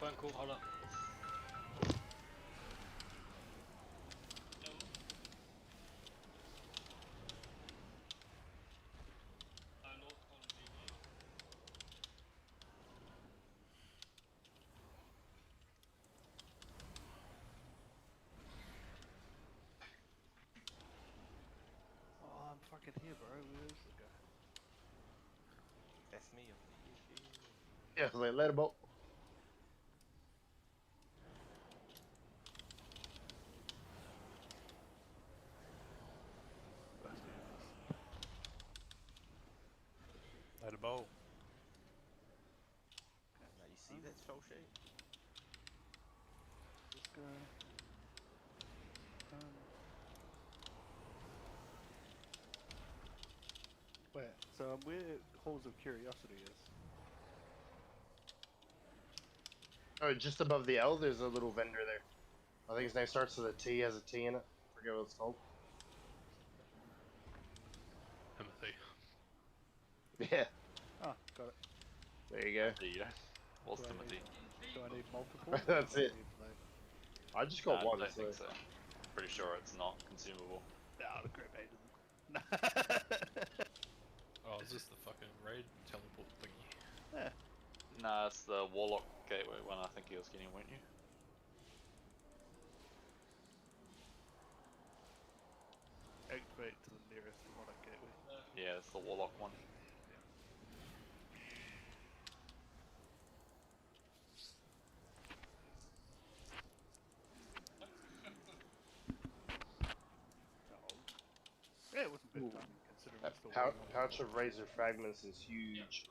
phone call, hold up. Oh, I'm fucking here, bro. Where is the guy? That's me on the issue. Yeah, like let him up. Let a bow. Now you see that show shape? This guy. Wait, so I'm where Halls of Curiosity is. Oh, just above the L, there's a little vendor there. I think his name starts with a T, has a T in it. Forget what it's called. Timothy. Yeah, Ah, got it. there you go. There you go. What's Do I Timothy? Do I need multiple? That's Or do I it. need, like... I just Nah, got I one. don't think so. Pretty sure it's not consumable. No, the grenade isn't. Oh, is this the fucking raid teleport thingy? Yeah. Nah, it's the Warlock Gateway one I think he was getting, weren't you? Activate to the nearest Warlock Gateway. Yeah, it's the Warlock one. Oh. Yeah, it wasn't bad Ooh. timing considering That we're still waiting on pouch of razor fragments is huge.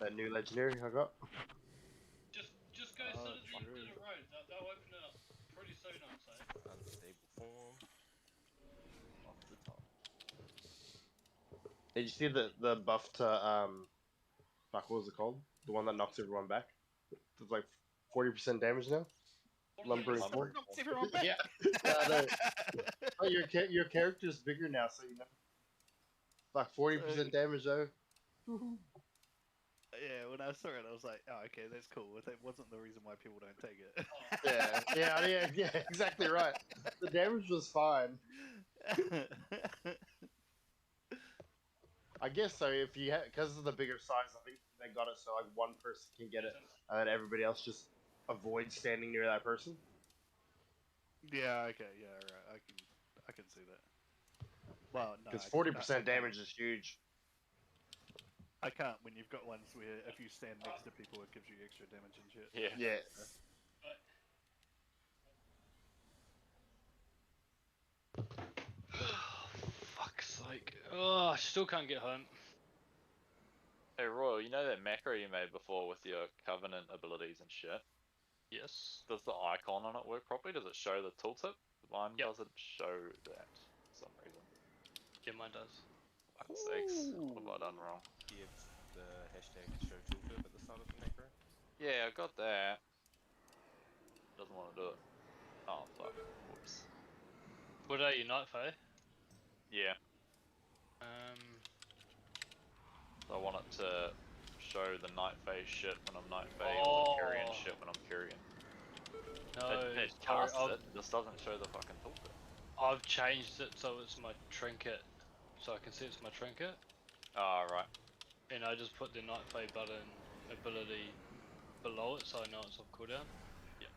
That new legendary I got. Just go Oh, to the true. end of the road. That'll open it up pretty soon, I'd say. Unstable form. Off the top. Did you see the buff to fuck, what was it called? The one that knocks everyone back. It's like 40% damage now. Lumbering form. Knocks everyone back. Yeah. Oh, your character's bigger now, so you know. Fuck, 40% damage though. Yeah, when I saw it, I was like, oh, okay, that's cool. But that wasn't the reason why people don't take it. Yeah, exactly right. The damage was fine. I guess so. If you because of the bigger size, I think they got it so like one person can get it, and then everybody else just avoids standing near that person. Yeah, okay, yeah, right. I can see that. Well, no, Because I 40% damage can't. is huge. I can't when you've got ones where if you stand next to people, it gives you extra damage and shit. Yeah. Yeah. Fuck's sake. Oh, I still can't get home. Hey Royal, you know that macro you made before with your Covenant abilities and shit? Yes. Does the icon on it work properly? Does it show the tooltip? Mine Yep. doesn't show that for some reason. Yeah, mine does. Fuck's sakes. What have I done wrong? Give the hashtag show tooltip at the start of the macro. Yeah, I got that. Doesn't want to do it. Oh fuck. Whoops. Would I unite, Faye? Yeah. So I want it to show the night phase shit when I'm night phase or the Kyrian shit when I'm Kyrian. No, It sorry, casts it, it just doesn't show the fucking tooltip. I've changed it so it's my trinket, so I can see it's my trinket, Ah, right. and I just put the Night Fae button ability below it so I know it's off cooldown. Yeah.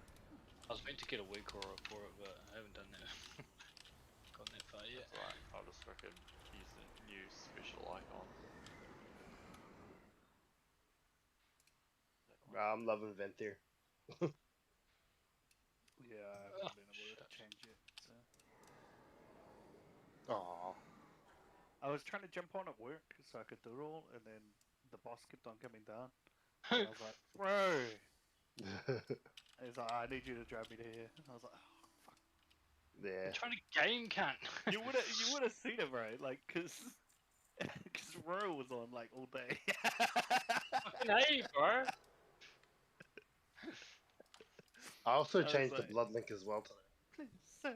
I was meant to get a weak aura for it, but I haven't done that. Got that far yet. That's right. I'll just fucking use the new special icon. I'm loving Ventir. Yeah, I haven't been able to change it. So. Aww. I was trying to jump on at work so I could do it all, and then the boss kept on coming down. And I was like, bro! And he's like, I need you to drive me to here. And I was like, oh, fuck. Yeah. I'm trying to game, cunt. You would have seen it, bro. Like, cause Ro was on like all day. Fucking A, bro. I also I was changed the like- blood link as well today. Please, sir.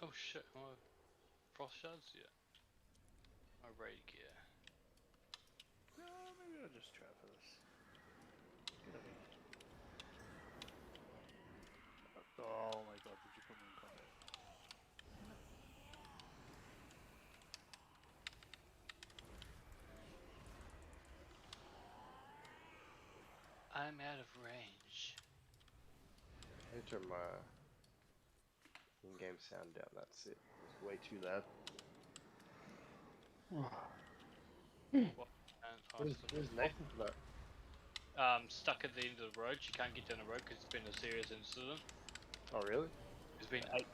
Oh shit, my frost shards? Yeah. My raid gear. No, maybe I'll just try for this. Get over here. I'm out of range. I need to turn my in-game sound down. That's it. It's way too loud. What? Where's Nathan for that? Stuck at the end of the road. She can't get down the road because it's been a serious incident. Oh really? There's been 8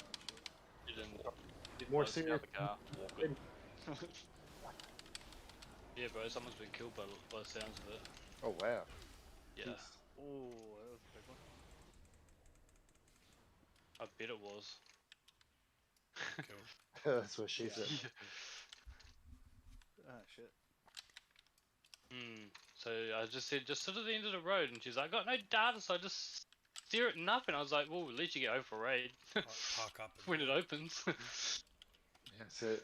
and More Close the serious. other car. All good. yeah, bro. Someone's been killed by the sounds of it. Oh wow. Yeah, Jeez. Oh, that was a big one. I bet it was. Cool. That's what she said. Ah, shit. So I just said, just sit at the end of the road, and she's like, I got no data, so I just steer at nothing. I was like, well, at least you get over raid Park up. when it opens. That's it.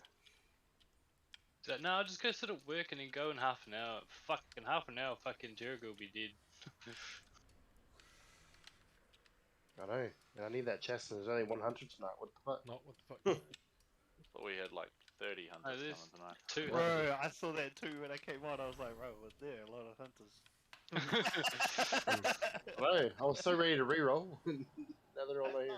She's like, no, I'll just go sit at work and then go in half an hour. Fucking half an hour, fucking Jericho will be dead. I know. And I need that chest, and there's only 100 tonight. What the fuck? Not what the fuck. But we had like 30 hunters there's coming tonight. 200. Bro, I saw that too when I came on. I was like, bro, was there a lot of hunters? I know. I was so ready to reroll. Now they're all here.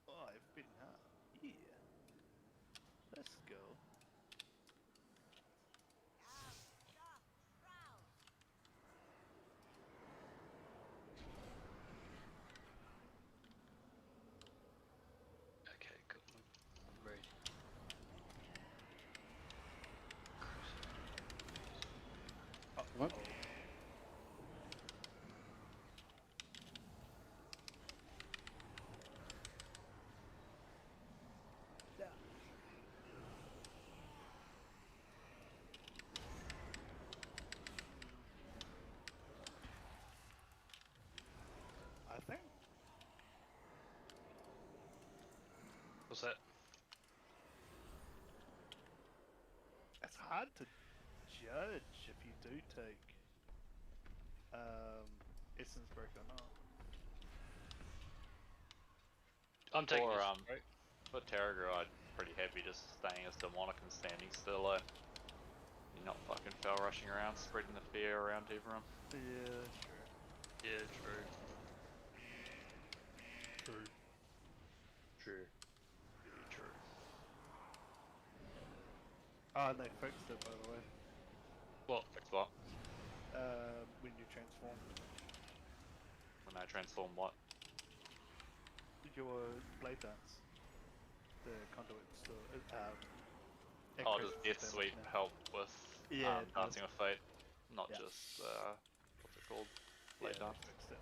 Oh, I've been hard. Yeah. Let's go. Okay, cool. I'm ready. What? I think What's that? it's hard to judge if you do take essence break or not. I'm taking Or, this, right? For Terragher, I'd pretty happy just staying as demonic and standing still. You're not fucking fell rushing around, spreading the fear around everyone. Yeah, sure. Yeah, true. True. True. Very true. Oh, and they fixed it, by the way. What? Fix what? When you transform When I transform what? your blade dance, the conduit still. Oh, does increases Death damage Sweep now. help with Yeah, it does. Dancing with Fate? Not Yeah. just, what's it called? Blade Yeah, Dance? they fixed it.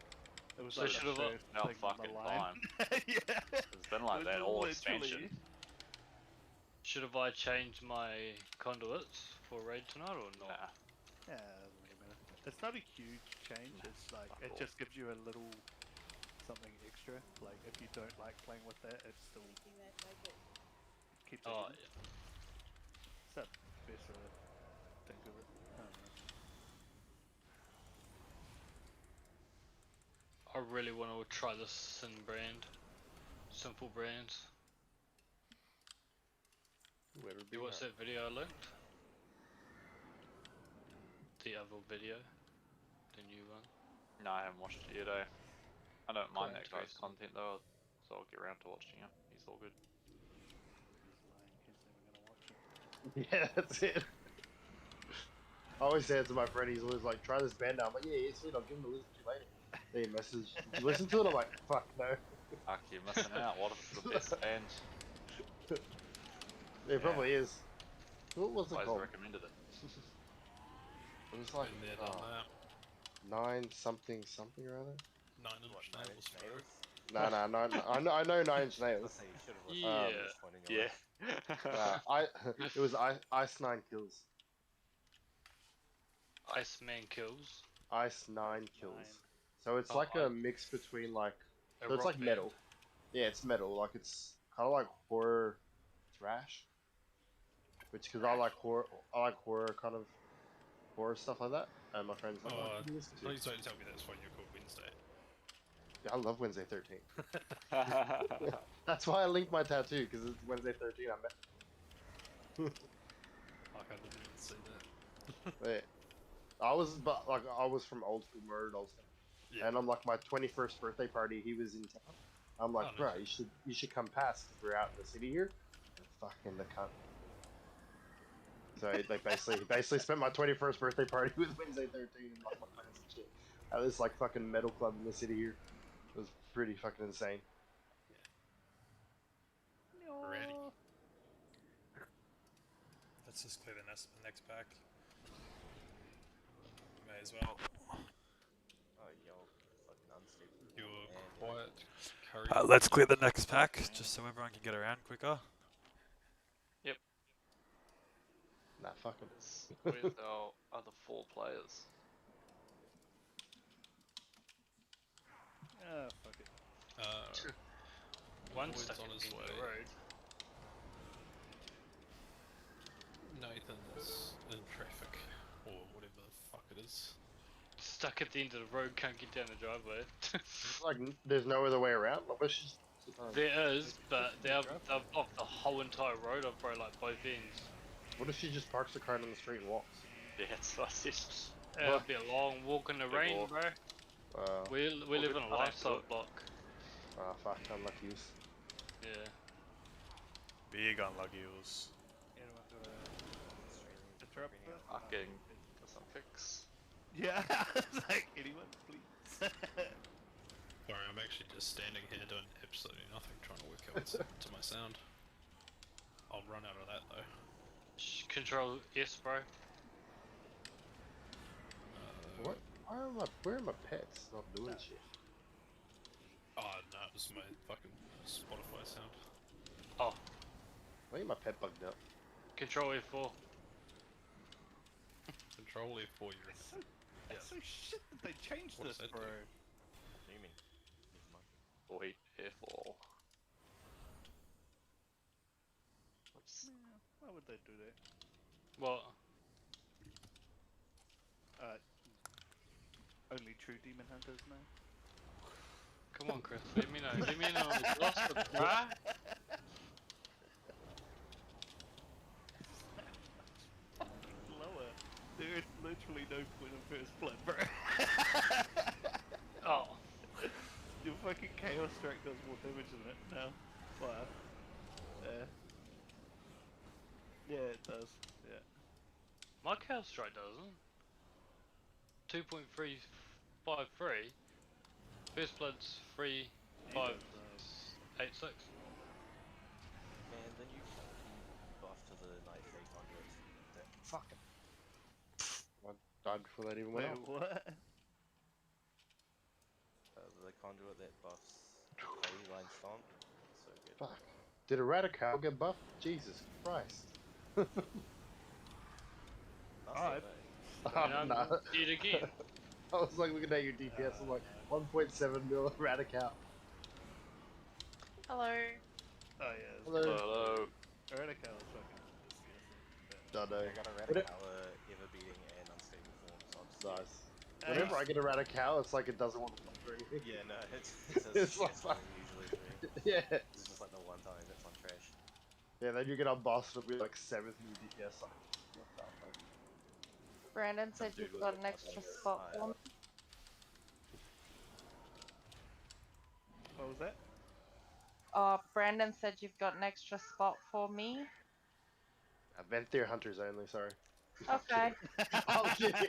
It was So like the should've- first About thing on the fucking line. time. Yeah. It's been like It that was all literally- expansion. Should have I changed my conduits for raid tonight or not? Nah. Yeah, it doesn't really matter. It's not a huge change. It's like fuck it all. just gives you a little something extra. Like if you don't like playing with that, it still keeps it. Oh, in. yeah. It's that better think of it. I don't know. I really want to try this simple brands. Whoever be You watched her. that video I linked? The other video? The new one? No, I haven't watched it yet, eh? I don't mind Quite that guy's interesting. content though, so I'll get around to watching him. He's all good. He's lying. He's never gonna watch it. Yeah, that's it. I always say it to my friend. He's always like, "Try this band now." I'm like, "Yeah, yeah, sweet. I'll give him a listen to you later." Then he message, "Did you listen to it?" I'm like, "Fuck no." Fuck, you're missing out. What if it's the best band? It probably is. What was it Why's called? recommended it? It was like Been there, done that. 9 something something or other. 9 inch nails, bro. No. I know 9 Inch Nails. Let's say you should have listened Yeah. to this point in your life. It was Ice 9 Kills. Iceman kills. Ice 9 Kills. 9. So it's Oh, like a mix between like, A so it's rock like band. metal. Yeah, it's metal. Like it's kind of like horror thrash. Which, because I like horror kind of horror stuff like that. And my friends like, Oh, what do you listen to? please don't tell me that's why you're called Wednesday. Yeah, I love Wednesday 13. That's why I linked my tattoo, because it's Wednesday 13. I met. Like, I didn't even see that. Wait. I was from old school Murder, Yeah. and on like my 21st birthday party, he was in town. I'm like, Oh, bro, nice. you should come past because we're out in the city here. And fucking the cunt. So he basically spent my 21st birthday party with Wednesday 13 and like my friends and shit at this like fucking metal club in the city here. It was pretty fucking insane. Ready. Let's just clear the next pack. May as well. Oh, yo, fucking unstable. You're And quiet. Curry. Let's clear the next pack, just so everyone can get around quicker. Nah, fucking. Where's our other 4 players? Ah, fuck it. One Boyd's stuck on at his the end of way. the road. Nathan's in traffic, or whatever the fuck it is. Stuck at the end of the road, can't get down the driveway. Like, there's no other way around. Like, let's just. There is, but they've blocked the whole entire road up, bro, like both ends. What if she just parks the car on the street and walks? Yeah, it's like this. It'll be a long walk in the Big rain, walk. bro. Uh, We live in a good time lifestyle to- block. fuck, unlucky use. Yeah. Big unluckyos. Anyone got Australians a trap? bringing out Fucking got some fix. Yeah, it's like, anyone, please. Sorry, I'm actually just standing here doing absolutely nothing, trying to work out what's to my sound. I'll run out of that though. Control S, bro. What? Where are my pets? Not doing shit. Oh no, it was my fucking Spotify sound. Oh, I think my pet bugged up. Control F4. Control F4, you're in It's it. so, it's so shit that they changed What this, does that bro. do? What do you mean? Never mind. Wait, F4. What's Yeah, why would they do that? What? Only true demon hunters know. Come on, Chris. Let me know. Let me know when it's lost, bruh. Lower. There is literally no point of first blood, bro. Oh. Your fucking chaos strike does more damage than it now. Wow. Yeah, it does. Yeah. My Chaos Strike doesn't. 2.353. First Blood's 3.586. Man, the new funky buff to the Night Fate conduits. That Fucking. I died before that even Wait, went off. what? the conduit that buffs Lady Line Stomp. So good. Fuck. Did a Radical get buffed? Jesus Christ. That's Alright. And Nah. do it again. I was like looking at your DPS, I'm like 1.7 mil Radical. Hello. Oh yeah. Hello. Hello. Radical is fucking disgusting. Dunno. I got a Radical ever beating and unstable form, so I'm just Nice. Whenever I get a Radical, it's like it doesn't want to fuck or anything. yeah, no, it's It's a like shit usually for me. Yeah. It's just like the one time it's on trash. Yeah, then you get on boss, it'll be like 7th in DPS. Like, what the fuck? Brandon said Dude you've with got the an extra fucking spot fire. for me. What was that? Brandon said you've got an extra spot for me. Venthyr hunters only, sorry. Okay. I'm kidding.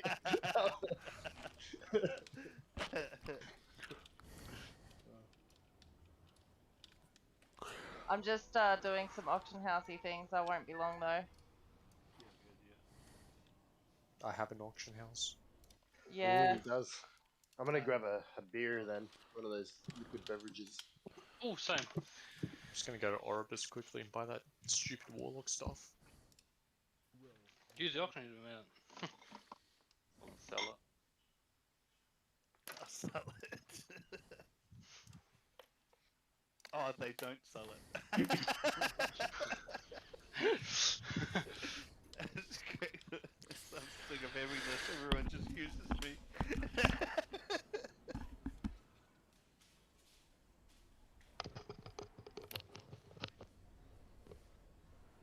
I'm just doing some auction housey things. I won't be long though. I have an auction house. Yeah. Ooh, he does. I'm gonna grab a beer then. One of those liquid beverages. Oh, same. I'm just gonna go to Orbis quickly and buy that stupid warlock stuff. Use the auction amount. I'll sell it. I'll sell it. Oh, they don't sell it. It's great. I'm sick of having this. Everyone just uses me.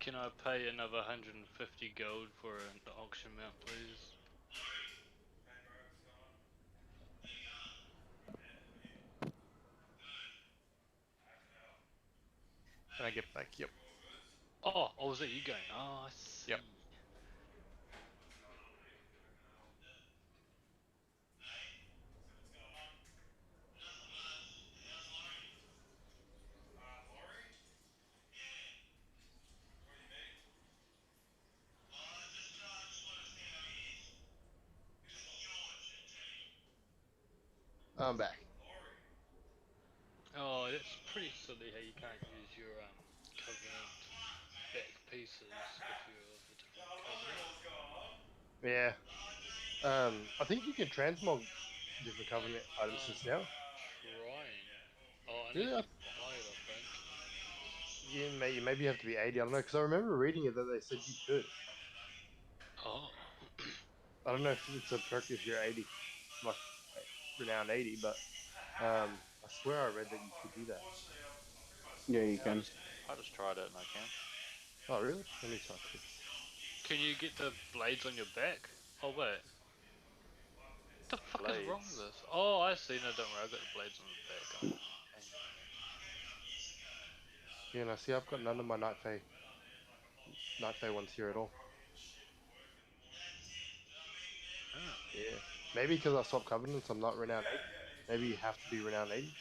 Can I pay another 150 gold for an auction mount, please? Can I get back? Yep. Oh, was that you going? Oh, I see. Yep. I'm back. Oh, that's pretty silly how you can't use your covenant back pieces if you're of a different covenant. Yeah. I think you can transmog different covenant items just now. Trying. Oh, unless Really? you buy it off Bandcamp. You maybe have to be 80. I don't know because I remember reading it that they said you could. Oh. I don't know if it's a perk if you're 80, like renowned 80, but I swear I read that you could do that. Yeah, you can. I just tried it and I can. Oh really? Let me try. Can you get the blades on your back? Oh wait. What the fuck is wrong with Blades. this? Oh, I see. No, don't worry. I've got the blades on the back. Oh, okay. Yeah, and I see I've got none of my Night Fae ones here at all. Oh. Yeah. Maybe because I swapped covenants, I'm not renowned 80. Maybe you have to be renowned 80.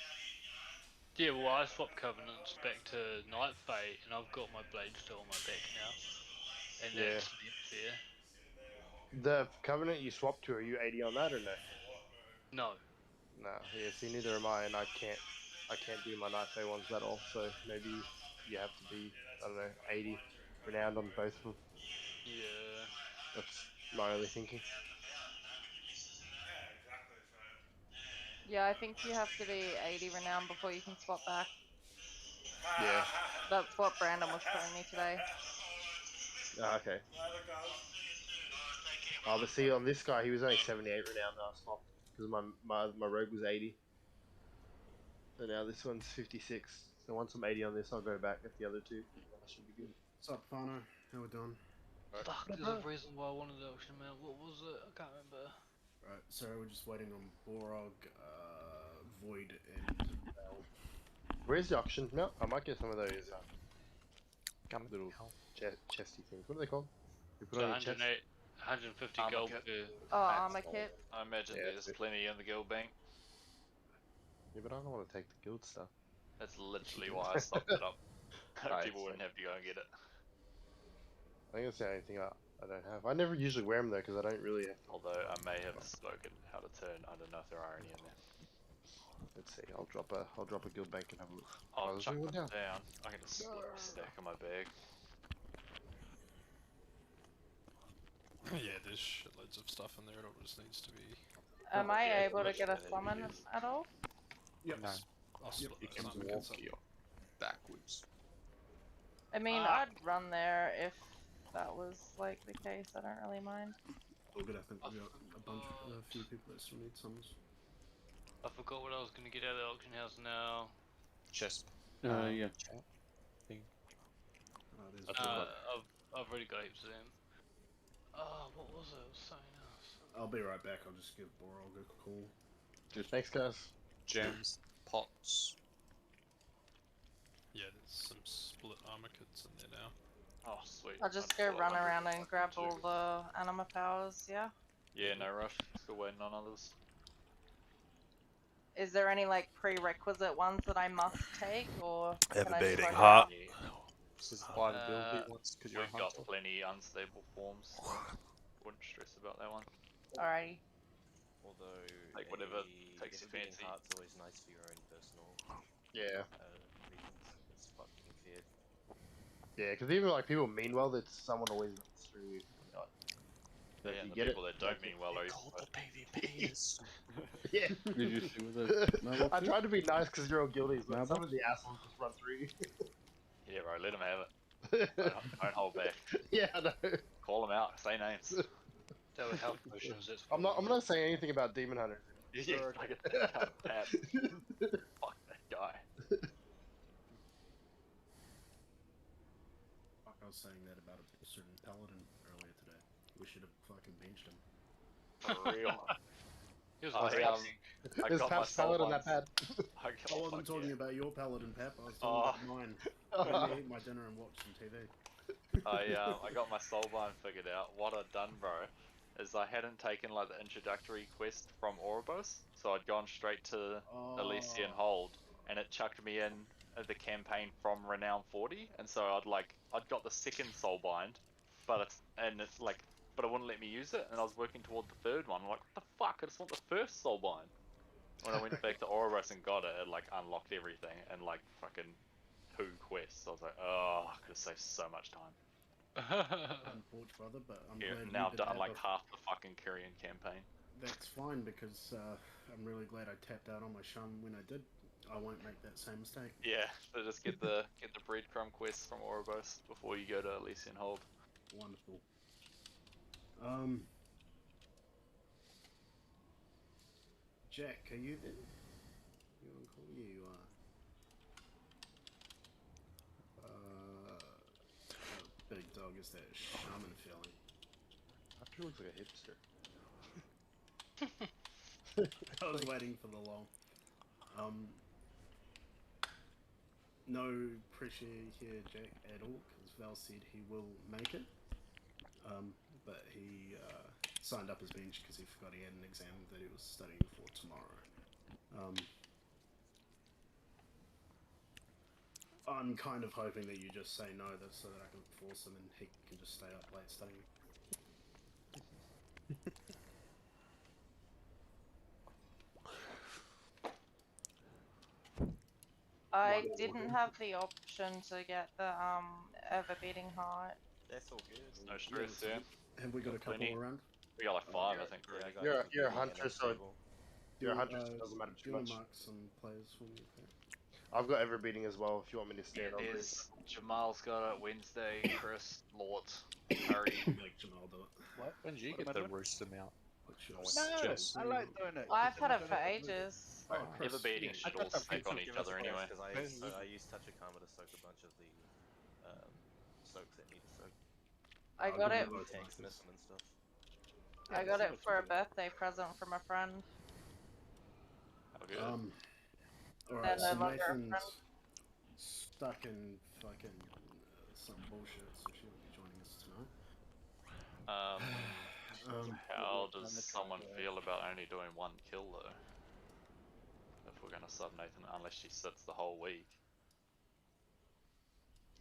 Yeah, well, I swapped covenants back to Night Fae, and I've got my blade still on my back now. And Yeah. that's fair. The covenant you swapped to, are you 80 on that or no? No. No. Yeah. See, neither am I, and I can't do my Night Fae ones at all. So maybe you have to be, I don't know, 80 renowned on both of them. Yeah. That's my only thinking. Yeah, I think you have to be 80 renowned before you can swap back. Yeah. That's what Brandon was telling me today. Ah, okay. Oh, but see, on this guy, he was only 78 renowned when I swapped because my rogue was 80. So now this one's 56. So once I'm 80 on this, I'll go back at the other two. That should be good. What's up, Fano? How we doing? Fuck, there's a reason why I wanted the auction, man. What was it? I can't remember. Right, so we're just waiting on Borog, Void, and Bell. Where's the auction? No, I might get some of those little Hell. chesty things. What are they called? You put So on your chest? 150 Armor gold kit. per. Oh, armor kit. I imagine Yeah, there's that's it. plenty in the guild bank. Yeah, but I don't want to take the guild stuff. That's literally why I stocked it up. Right, People so- wouldn't have to go and get it. I think that's the only thing I don't have. I never usually wear them though because I don't really have to. Although I may have spoken out of turn. I don't know if there are any in there. Let's see. I'll drop a guild bank and have a look. I'll there's chuck only them one down. I'm gonna split a stack in my bag. Yeah, there's shitloads of stuff in there. It all just needs to be. Am I yeah, able to get a literally summon it is. at all? Yep. No. I'll split You those can up. walk here backwards. I mean, Ah. I'd run there if that was like the case. I don't really mind. All good, I think we got a few people that still need summons. I forgot what I was gonna get out of the auction house now. Chest. Yeah. Chat. There's I've already got heaps of them. Oh, what was it? It was something else. I'll be right back. I'll just give Borog a call. Thanks, guys. Gems. Pots. Yeah, there's some split armor kits in there now. Oh, sweet. I'll just I'd go pull run 100 around and grab too. all the anima powers, yeah? Yeah, no rush. Still waiting on others. Is there any like prerequisite ones that I must take, or Have can a I just beating run heart. around? This is buy the build ones because you're a We've got hunter. plenty unstable forms. So wouldn't stress about that one. Alrighty. Although Like, whatever a takes your ever-beating fancy. heart's always nice for your own personal Yeah. reasons. It's fucking fair. Yeah, because even like people mean well, that someone always runs through you. So if Yeah, you the get people it, that don't mean well are Called the PvPs. yeah. Did you see what the mailbox I is? tried to be nice because you're all guilty, but some Mailbox? of the assholes just run through you. Yeah, bro, let them have it. Don't hold back. Yeah, I know. Call them out. Say names. They were health potions. That's I'm not saying anything about Demon Hunter. Yeah, like it's bad. Fuck that guy. Fuck, I was saying that about a certain paladin earlier today. We should have fucking benched him. For real. He was I, like, um, I Is got my Pap's soul paladin that binds. bad? I got, I wasn't fuck talking yeah. about your paladin, Pap. I was Oh. talking about mine. Let me eat my dinner and watch some TV. I got my soulbind figured out. What I'd done, bro, is I hadn't taken like the introductory quest from Oribos, so I'd gone straight to Elysian Hold, and it chucked me in the campaign from Renown 40, and so I'd got the second soulbind, but it wouldn't let me use it, and I was working toward the third one. I'm like, what the fuck? I just want the first soulbind. When I went back to Oribos and got it, it like unlocked everything and like fucking 2 quests. I was like, oh, I could have saved so much time. Unfortunate, brother, but I'm Yeah, glad now you I've did done have like a... half the fucking Kyrian campaign. That's fine, because I'm really glad I tapped out on my shun when I did. I won't make that same mistake. Yeah, so just get the breadcrumb quests from Oribos before you go to Elysian Hold. Wonderful. Jack, are you there? You on call? Yeah, you are. How big dog is that shaman feeling? After looks like a hipster. I was waiting for the lull. No pressure here, Jack, at all, because Val said he will make it. But he signed up his bench because he forgot he had an exam that he was studying for tomorrow. I'm kind of hoping that you just say no, so that I can force him and he can just stay up late studying. I didn't have the option to get the ever beating heart. That's all good. No stress, yeah. Have we got a couple Plenty. around? We got like 5, I think. Yeah, I got You're everybody a in hunter, that so table. you're a hunter, so it doesn't matter too Do you want much. to mark some players for me? Okay. I've got ever beating as well. If you want me to stand on this. There's Jamal's got it, Wednesday, Chris, Lort, Curry. Make Jamal do it. What? When did you What get am I the doing? roost amount? What's your No, Just- I like doing it. I've had it Doing for for ages. Oh, Chris. Ever beating I should got all the stack on pizza each give us other a anyway. Because I use Touch of Karma to soak a bunch of the soaks that need to soak. I I'll got give it. you both Tanks, markers. miss them and stuff. I got it for a birthday present from a friend. How good. Alright, They're so no longer a Nathan's friend. stuck in fucking some bullshit, so she won't be joining us tonight. How does someone feel about only doing 1 kill though? If we're gonna sub Nathan, unless she sits the whole week.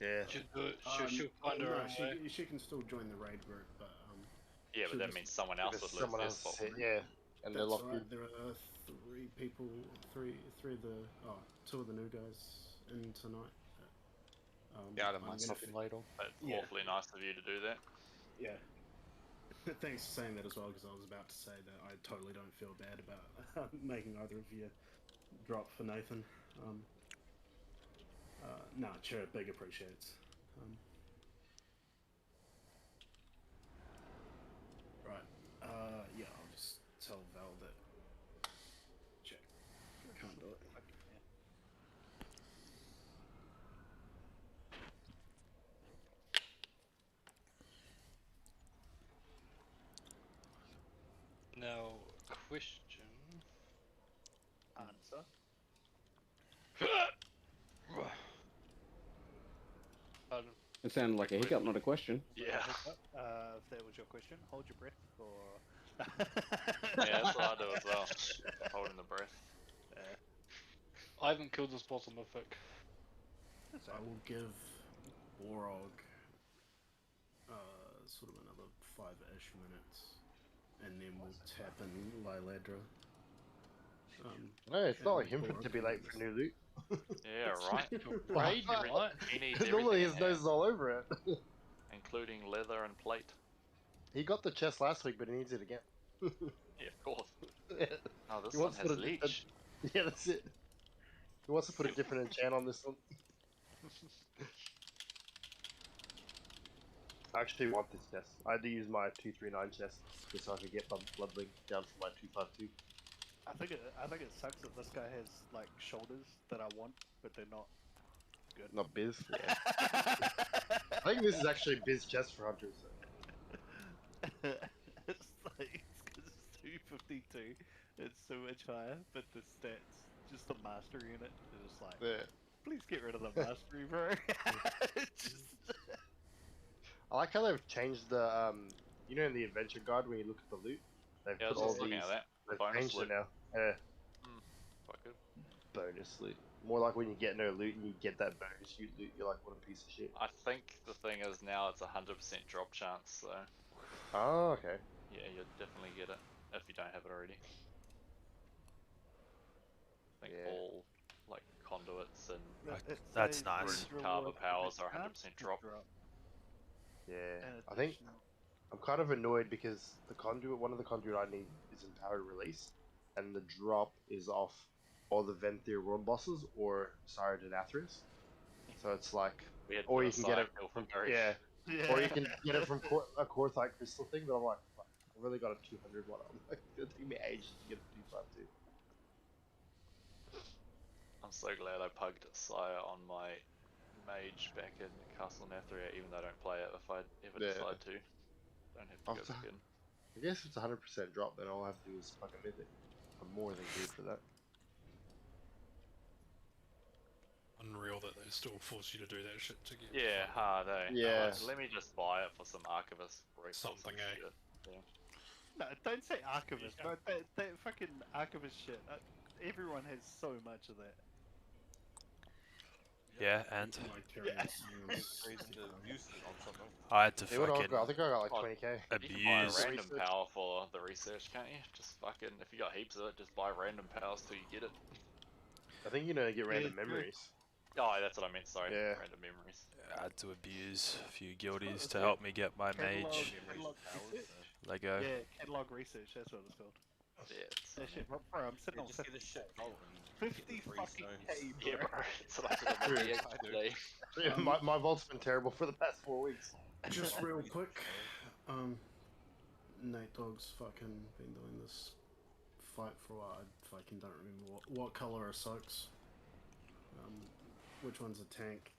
Yeah. She'll find her no, own way. she can still join the raid group, but Yeah, but she'll that just- means someone else Because would lose someone their else spot. said, yeah, and they're that's locked right. in. There are 3 people, three of the 2 of the new guys in tonight. Yeah, I don't I'm mind gonna stopping later. That's Yeah. awfully nice of you to do that. Yeah. Thanks for saying that as well, because I was about to say that I totally don't feel bad about making either of you drop for Nathan. No, sure, big appreciates. Right. Yeah, I'll just tell Val that check. Can't do it. Now, question. Answer. Pardon. It sounded like a hiccup, not a question. Yeah. If that was your question, hold your breath or. Yeah, that's what I do as well. Holding the breath. I haven't killed this boss on Mythic. I will give Borog sort of another 5-ish minutes, and then we'll tap in Liladra. No, it's not like him Borog to be late for new loot. Yeah, right. Raid, right? He needs Normally his everything in nose hand, is all over it. including leather and plate. He got the chest last week, but he needs it again. Yeah, of course. Oh, this He one wants to has put a leech. Yeah, that's it. He wants to put a different enchant on this one. I actually want this chest. I had to use my 239 chest just so I could get my bloodlink down from my 252. I think it sucks that this guy has like shoulders that I want, but they're not good. Not Biz. Yeah. I think this is actually Biz chest for hunters. It's like it's 'cause it's 252, It's so much higher, but the stats, just the mastery in it, is just like, Yeah. please get rid of the mastery, bro. Just... I like how they've changed the you know, in the adventure guide when you look at the loot, they've Yeah, I put was all just looking these. at that. The They've bonus changed loot. it now. Yeah, Quite good. bonus loot. More like when you get no loot and you get that bonus loot, you're like, what a piece of shit. I think the thing is now it's 100% drop chance, so Oh, okay. yeah, you'll definitely get it if you don't have it already. I think Yeah. all like conduits and That's says nice. these carver rewards powers that are can't 100% be drop. Yeah. in I think addition. I'm kind of annoyed because the conduit, one of the conduit I need is empowered release, and the drop is off all the Venthyr world bosses or Sire Denathrius. So it's like, We had or put you a can get it cycle from for Gary. yeah, Yeah. or you can get it from a Korthite crystal thing. But I'm like, fuck, I really got a 200 one. I'm like, it's gonna take me ages to get a 252. I'm so glad I pugged Sire on my mage back in Castle Nathria, even though I don't play it if I ever Yeah. decide to. Don't have to go back in. I guess if it's 100% drop, then all I have to do is fucking Mythic. I'm more than good for that. Unreal that they still force you to do that shit to get Yeah, fucking hard, eh? Yeah. Let me just buy it for some Archivist bricks or Something, some eh? shit. Yeah. No, don't say archivist, bro. That fucking archivist shit. Everyone has so much of that. Yeah, and Like Tyrion Reason to use it on something. I had to Yeah, what do I fucking got? I think I got like Oh, 20k. You can buy a abuse. random Research. power for the research, can't you? Just fucking, if you got heaps of it, just buy random powers till you get it. I think you know get random Yeah, memories. Oh, that's what I meant, sorry. Yeah. Random memories. I had to abuse a few guildies That's to good. help me get my Catalog, mage catalog research. Lego. Yeah, catalog research. That's what it's called. Yeah, it's, That shit, bro. I'm sitting Yeah, on just get 50, the shit gold and get 50 the free fucking stones. K, bro. yeah, bro. That's what I did on the EX today. Yeah, my vault's been terrible for the past 4 weeks. Just real quick, Nate Dogg's fucking been doing this fight for a while. I fucking don't remember what color are soaks. Which one's a tank,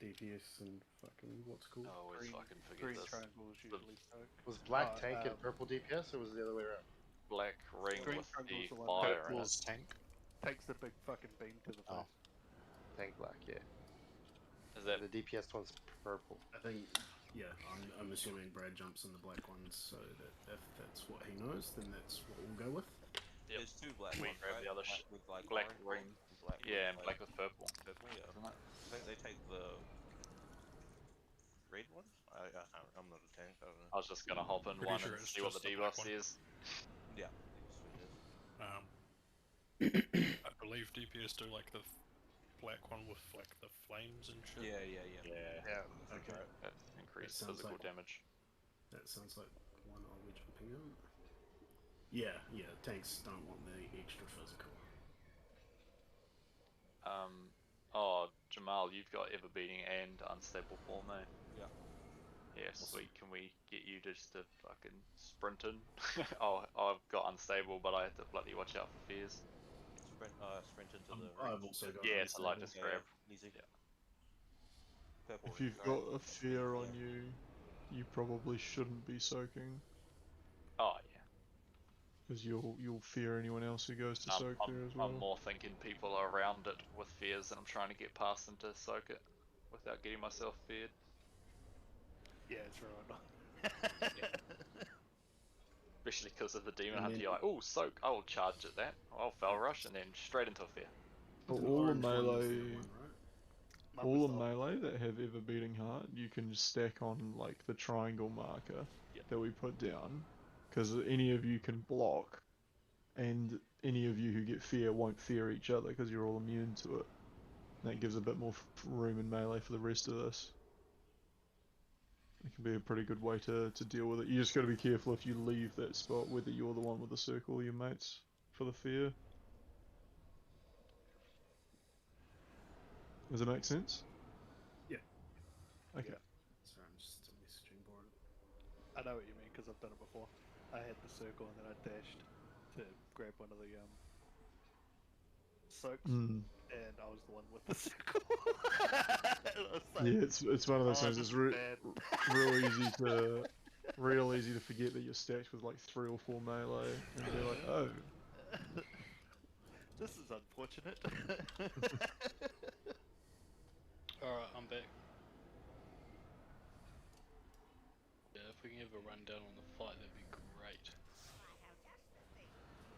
DPS, and fucking what's called? I always fucking forget Green this. triangles usually soak. Was black Oh, tank and purple DPS, or was it the other way around? Black ring Green with triangles the are like fire in it. Purple's tank. Takes the big fucking beam to the face. Oh. Tank black, yeah. Is that And the DPS one's purple. I think, yeah, I'm assuming Brad jumps in the black ones, so that if that's what he knows, then that's what we'll go with. Yep. There's two black We ones, grab right? the other Black shit. with like Black orange ring. and black Yeah, and with, black with purple. purple, yeah. Isn't it? I think they take the red one? I'm not a tank, I don't know. I was just gonna hop in Pretty one sure and it's see what the just the black debuff one. says. Yeah, sweet as. I believe DPS do like the black one with like the flames and shit. Yeah. Yeah. Okay. That increased sounds physical like- damage. That sounds like one I'll be jumping in. Yeah, tanks don't want the extra physical. Oh, Jamal, you've got ever beating and unstable form, eh? Yeah. Yeah, sweet. Can we get you just to fucking sprint in? Oh, I've got unstable, but I have to bloody watch out for fears. Sprint into the I've ring. also got Yeah, it's a light just Yeah, grab. easy. Yeah. Purple If ring, you've sorry. got a fear on you, you probably shouldn't be soaking, Oh yeah. because you'll fear anyone else who goes to soak there as well. I'm more thinking people are around it with fears, and I'm trying to get past them to soak it without getting myself feared. Yeah, it's right. Especially because of the demon And hunter, then- you're like, oh, soak, I will charge at that. I'll fell rush, and then straight into a fear. But The all the orange one is the melee, one, right? all the melee that have ever beating heart, you can stack on like the triangle marker that we put down, because any of you can block, and any of you who get fear won't fear each other because you're all immune to it. That gives a bit more room in melee for the rest of us. It can be a pretty good way to deal with it. You just got to be careful if you leave that spot, whether you're the one with the circle or your mates for the fear. Does it make sense? Yeah. Okay. Sorry, I'm just messaging board. I know what you mean because I've done it before. I had the circle and then I dashed to grab one of the soaks, and I was the one with the circle. I was like, Yeah, it's one of those "Oh, things. this It's is bad." real easy to forget that you're stacked with like 3 or 4 melee, and be like, oh, This is unfortunate. Alright, I'm back. Yeah, if we can have a rundown on the fight, that'd be great.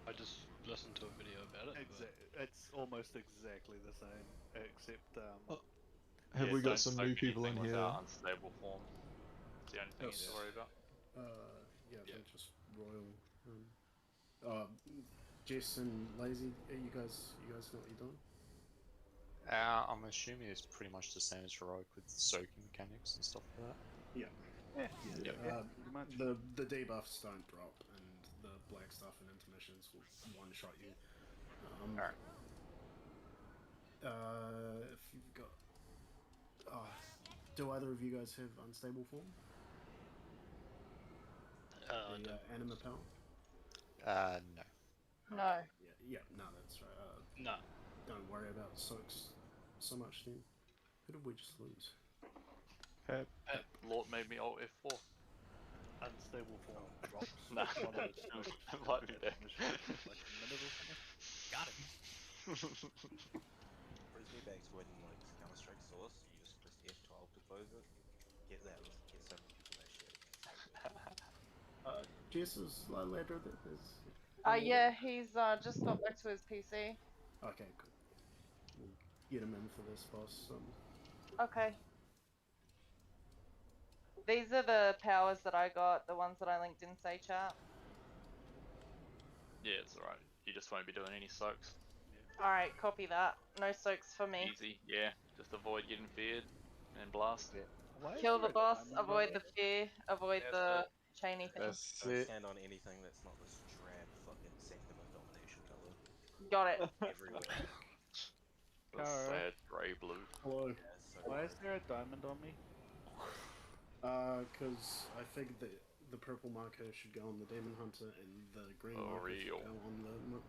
I just listened to a video about it. It's almost exactly the same, except Have Yeah, we got don't some soak new people in anything here? without unstable form. It's the only thing you need to worry about. Yeah, I think just royal. Jess and Lazy, you guys know what you're doing? I'm assuming it's pretty much the same as heroic with soaking mechanics and stuff like that. Yeah. pretty much. The debuffs don't drop, and the black stuff and intermissions will one-shot you. Alright. If you've got... do either of you guys have unstable form? The anima power? No. No. Yeah, no, that's right. No. Don't worry about soaks so much then. Who did we just lose? Pep. Lord made me alt F4. Unstable form drops. Nah, one of those strokes invite me back. like a minute or something. Got it. Brings me back to when like Counter-Strike Source, you just press F12 to close it. Get so many people that shit. Jess is later that is. Yeah, he's just got back to his PC. Okay, cool. We'll get him in for this boss. Okay. These are the powers that I got, the ones that I linked in Say Chat. Yeah, it's alright. You just won't be doing any soaks. Alright, copy that. No soaks for me. Easy, yeah. Just avoid getting feared and blast. Yeah. Kill the boss, avoid the fear, avoid the chainy thing. That's Don't it. stand on anything that's not this drab fucking Sanctum of Domination color. Got it. Everywhere. The sad grey blue. Hello. Yeah, so Why is there a diamond on me? Because I think that the purple marker should go on the Demon Hunter and the green marker should go on the...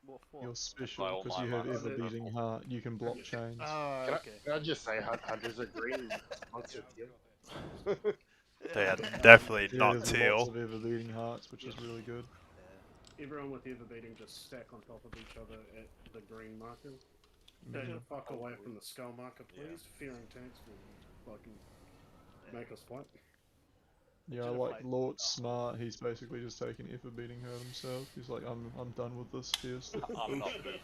What for? You're By special all because my you have marks. ever-beating heart. You can block chains. Oh, Can, okay. can I just say hunters are green monster teal? They are definitely Yeah, not there's teal. lots of ever-beating hearts, which is really good. Everyone with ever beating just stack on top of each other at the green marker. Stay the fuck away from the skull marker, please. Fearing tanks will fucking make us fight. Yeah, I like Lord Smart. He's basically just taking ever-beating hurt himself. He's like, I'm done with this fierce. I'm not moving.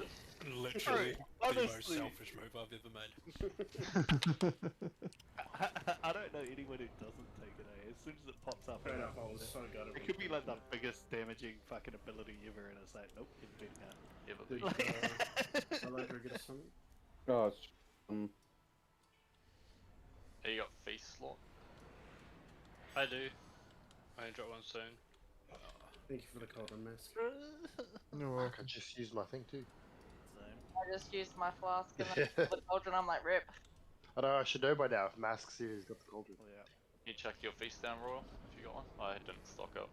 Literally the most honestly. selfish move I've ever made. I don't know anyone who doesn't take it, eh? As soon as it pops up, Fair enough, I was so gutted. it could be like the biggest damaging fucking ability ever, and it's like, nope, you're beating out. Ever Did beat. Eladra get a summon? Gosh. Hey, you got feast slot? I do. I can drop one soon. Thank you for the cauldron mask. No, I could just use my thing too. I just used my flask and then the cauldron, I'm like, rip. I know I should know by now if Mask Series got the cauldron. Yeah. You check your feast down, Royal, if you got one. I didn't stock up.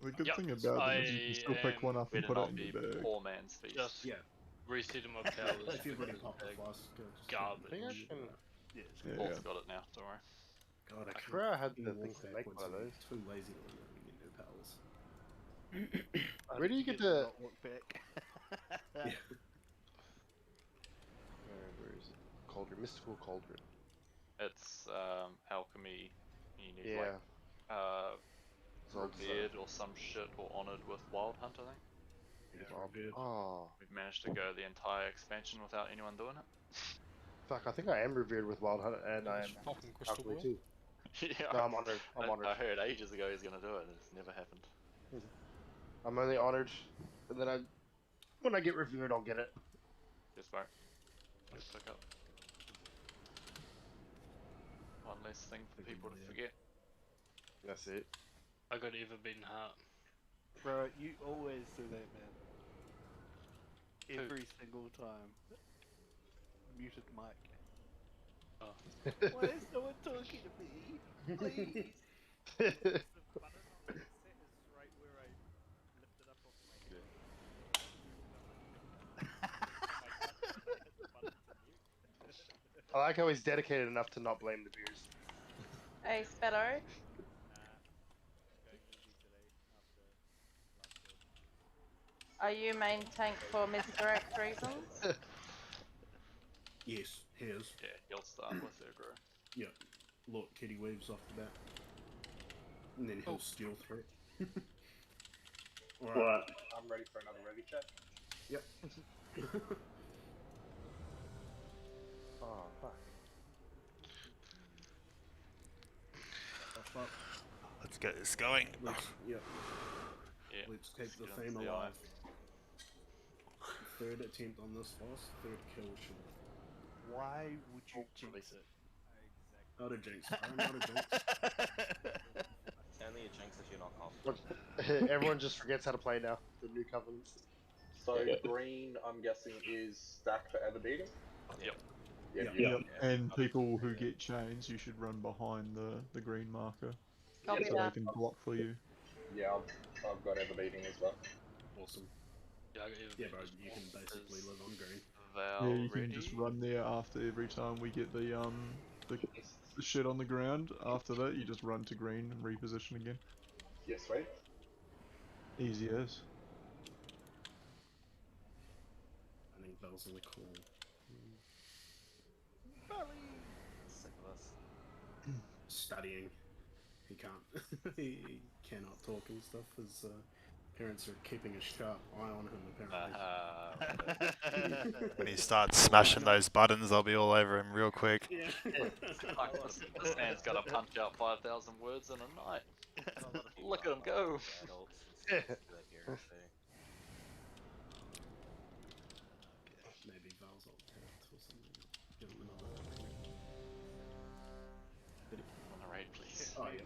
the good Yep, thing about them is you can still pick one up and Better put it not in be your bag. poor man's feast. Just Yeah. resetting my powers. If you've already because popped the they're flask, just garbage. I think I can. Yeah, Paul's got it now, don't worry. God, I swear I had the walk thing to make backwards one of and those. Too lazy to learn to get new powers. Where do you get to the? not walk back? Where is it? Cauldron, mystical cauldron. It's alchemy. You need Yeah. like Zol's, revered or some shit or honored with Wild Hunt, I think. Oh, We've managed to go the entire expansion without anyone doing it. fuck! I think I am revered with Wild Hunt, and I am Fucking crystal alchemy ball. too. Yeah. No, I'm honored. I'm honored. I heard ages ago he's gonna do it, and it's never happened. I'm only honored, and then when I get revered, I'll get it. Just won't. Let's pick up. One less thing for people to forget. That's it. I got ever-beating heart. Bro, you always do that, man. Every single time. Muted mic. Oh. Why is no one talking to me? Please. The button on the set is right where I lift it up off my I like how he's dedicated enough to not blame the beers. Hey, Spello. Are you main tank for misdirect reasons? Yes, he is. Yeah, he'll start with aggro. Yep. Look, Kitty Weaves off the bat. And then he'll steal threat. Alright. What? I'm ready for another Revy chat. Yep. Oh, fuck. Up. Let's get this going. Yep. Yeah. Let's keep the get theme into the alive. Third attempt on this boss, third kill should. Why would you jinx it? Not a jinx, bro, not a jinx. It's only a jinx if you're not confident. Everyone just forgets how to play now. The new covenants. So green, I'm guessing, is stack for ever beating. Yep. Yep. And people who get chains, you should run behind the green marker. Copy So that. they can block for you. Yeah, I've got ever beating as well. Awesome. Yeah, I got Yeah, bro, you can basically live on green. Val Yeah, you ready? can just run there after every time we get the shit on the ground. After that, you just run to green and reposition again. Yes, wait. Easy as. I think Bell's in the call. Sick of us. Studying. He can't. he cannot talk and stuff. His parents are keeping a sharp eye on him, apparently. When he starts smashing those buttons, I'll be all over him real quick. Yeah. Like, this man's got to punch out 5,000 words in a night. Look at him go. Adults and stuff to their parents too. Maybe Val's old tapped or something. Give him another. On the raid, please. Oh, yeah.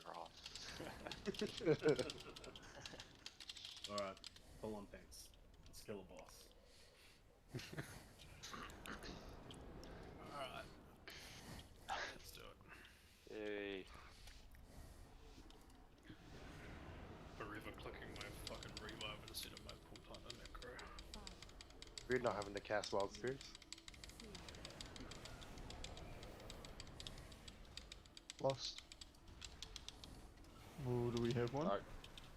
Ron. Alright, pull on thanks. Let's kill a boss. Alright. Let's do it. Yay. Forever clicking my fucking revive instead of my pull time and necro. Weird not having to cast Wild Spirits. Lost. Oh, do we have one?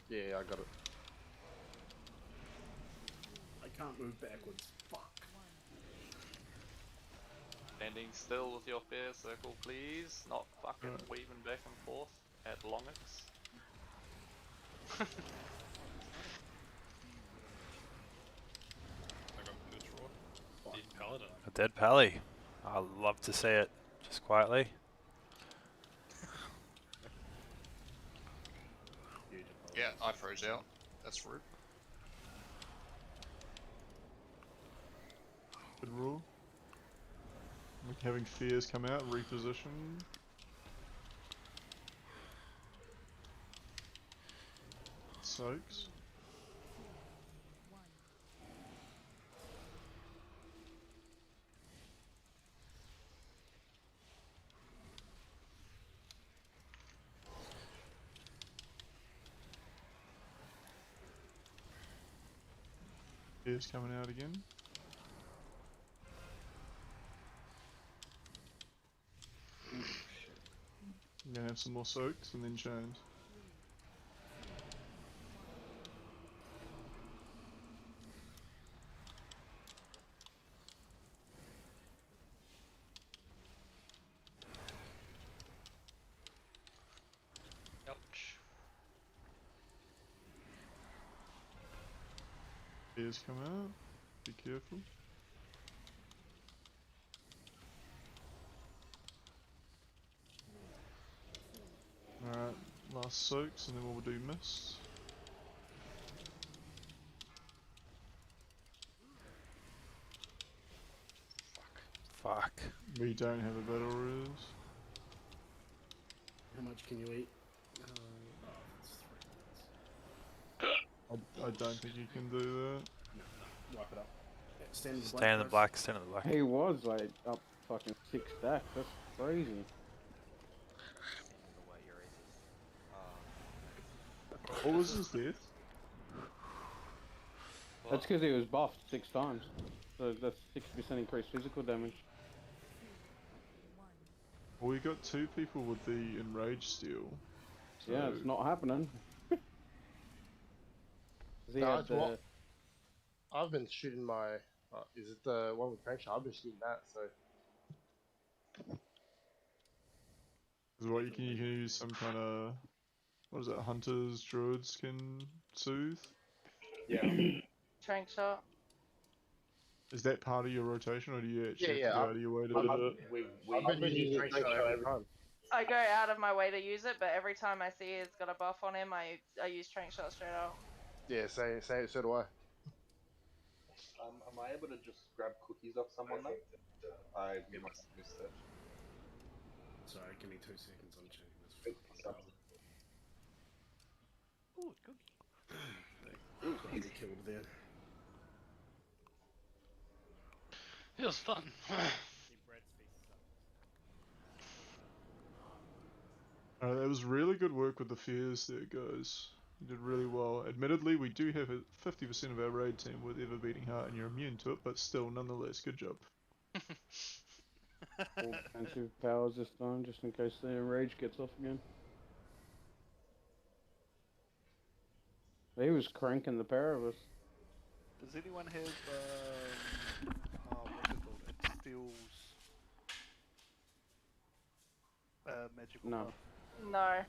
Yeah, I got it. I can't move backwards. Fuck. Standing still with your fair circle, please. Not fucking weaving back and forth at Longix. I got good draw. Dead paladin. A dead pally. I'd love to see it. Just quietly. Yeah, I froze out. That's rude. Good rule. Like having fears come out, reposition. Soaks. Fears coming out again. I'm gonna have some more soaks and then chains. Ouch. Fears come out. Be careful. Alright, last soaks and then we'll do mist. Fuck. We don't have a battle res. How much can you eat? I don't think you can do that. No. Wipe it up. Yeah, stand in the black. Stay in the first. black, stay in the black. He was like up fucking 6 stacks. That's crazy. The way your aces. What was his death? That's because he was buffed 6 times. So that's 60% increased physical damage. Well, we got 2 people with the enraged steel. Yeah, it's not happening. He No, had it's I've been shooting my. Is it the one with prank shot? I've been shooting that. So Is what you can use some kind of, what is it? Hunters, druids can soothe. Yeah. Trank shot. Is that part of your rotation, or do you actually have to go out of your way to I've, do it? I've been using prank shot every time. I go out of my way to use it, but every time I see it's got a buff on him, I use trank shot straight up. Yeah, so do I. Am I able to just grab cookies off someone now? I must have missed it. Sorry, give me 2 seconds. I'm checking this fucking tower. Ooh, cookie. Got to be killed there. It was fun. That was really good work with the fears there, guys. You did really well. Admittedly, we do have 50% of our raid team with ever beating heart, and you're immune to it, but still, nonetheless, good job. All defensive powers this time, just in case the rage gets off again. He was cranking the pair of us. Does anyone have what's it called? It steals magical No. buff. No.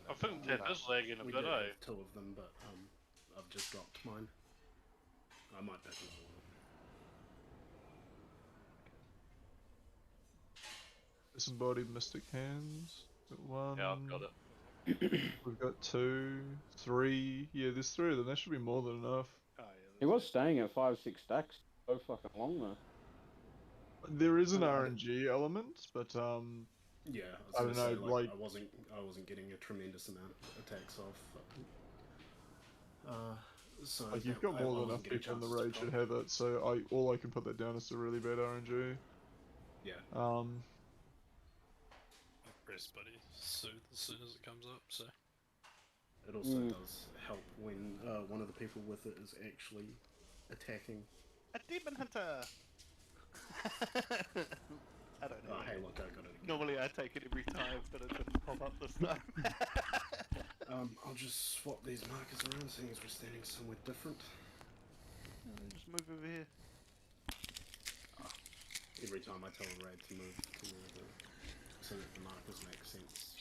I think that is lagging a We bit, do eh? have 2 of them, but I've just dropped mine. I might back another one. Disembodied Mystic Hands. Got one. Yeah, I've got it. We've got 2, 3. Yeah, there's 3 of them. That should be more than enough. Oh, yeah, He was staying at 5-6 stacks so fucking long though. There is an RNG element, but Yeah, I don't know, like I wasn't getting a tremendous amount of attacks off. So like you've got more than enough people in the raid should have it. So all I can put that down is to really bad RNG. Yeah. Press buddy soothe as soon as it comes up, so. It also does help when one of the people with it is actually attacking. A demon hunter! I don't know. Oh, hey, look, I got it again. Normally I take it every time, but it didn't pop up this time. I'll just swap these markers around, seeing as we're standing somewhere different. Just move over here. Every time I tell a raid to move so that the markers make sense.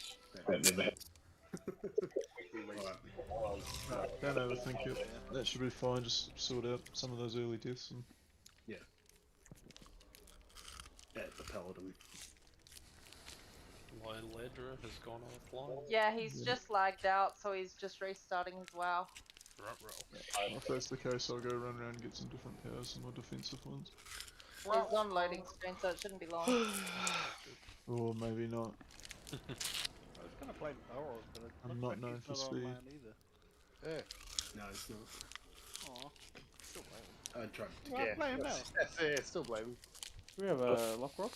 Don't overthink it. That should be fine. Just sort out some of those early deaths. And... Yeah. At the paladin. Lion Ledra has gone offline. Yeah, he's just lagged out, so he's just restarting his WoW. If that's the case, I'll go run around and get some different powers, some more defensive ones. He's on loading screen, so it shouldn't be long. Or maybe not. I was gonna play Barrows, but it I'm looks not like known he's for not speed. online either. Yeah. No, it's not. Aw, still playing. I tried to Well, play him now. Yeah, still blame. Do we have a lock rock?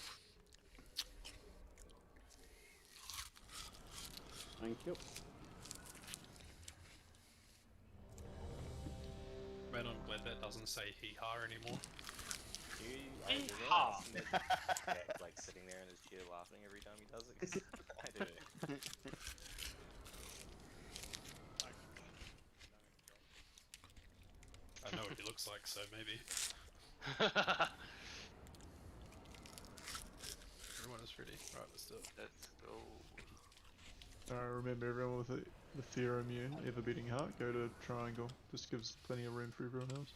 Thank you. Man, I'm glad that doesn't say hee-haw anymore. Hee-haw! Like sitting there in his chair laughing every time he does it. 'Cause I do it. I know what he looks like, so maybe. Everyone is ready. Right, let's do it. Let's go. Remember everyone with the fear immune, ever beating heart, go to triangle. This gives plenty of room for everyone else.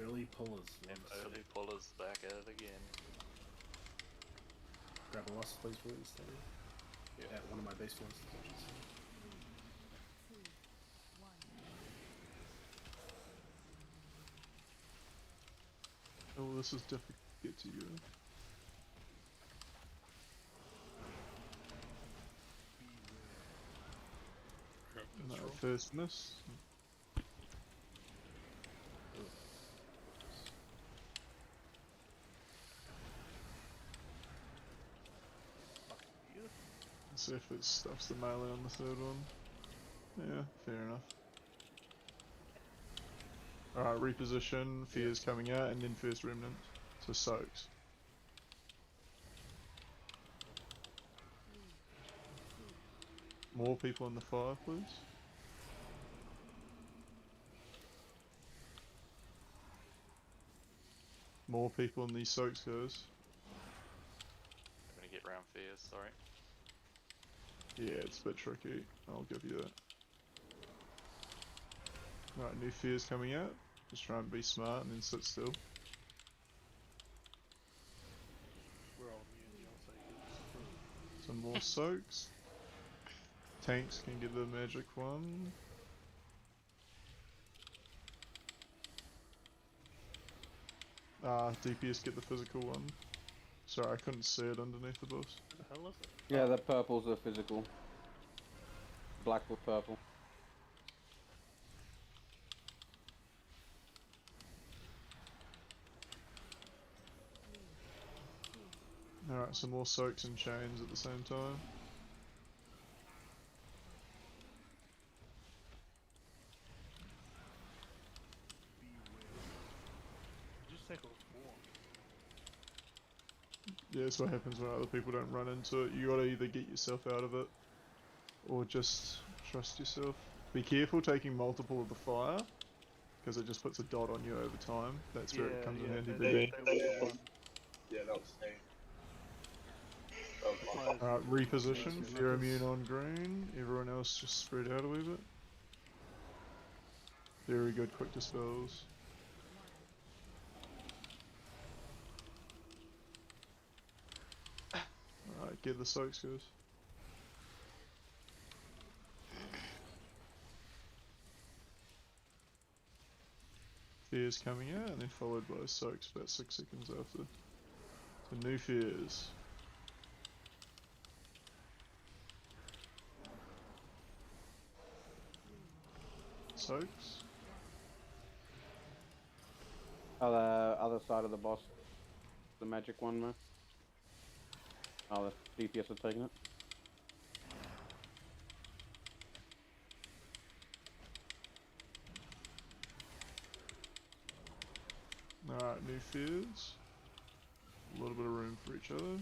Early pullers. Them early pullers back at it again. Grab a loss, please, Wednesday. Yeah. At one of my base ones. Oh, this is difficult to get to you. No, first miss. Let's see if it stuffs the melee on the third one. Yeah, fair enough. Alright, reposition, fear's coming out, and then first remnant. So soaks. More people in the fire, please. More people in these soaks, guys. I'm gonna get round fears, sorry. Yeah, it's a bit tricky. I'll give you that. Alright, new fears coming out. Just try and be smart and then sit still. We're all immune, you'll say it's Some more soaks. Tanks can get the magic one. DPS get the physical one. Sorry, I couldn't see it underneath the boss. What the hell is it? Yeah, the purple's a physical. Black with purple. Alright, some more soaks and chains at the same time. Just take off 4. Yeah, that's what happens when other people don't run into it. You gotta either get yourself out of it, or just trust yourself. Be careful taking multiple of the fire, because it just puts a dot on you over time. That's where it comes in handy. Yeah, that was me. Alright, reposition. Fear immune on green. Everyone else just spread out a wee bit. Very good quick dispels. Alright, get the soaks, guys. Fears coming out and then followed by soaks about 6 seconds after. So new fears. Soaks. Other side of the boss. The magic one, man. Oh, the DPS are taking it. Alright, new fears. A little bit of room for each other.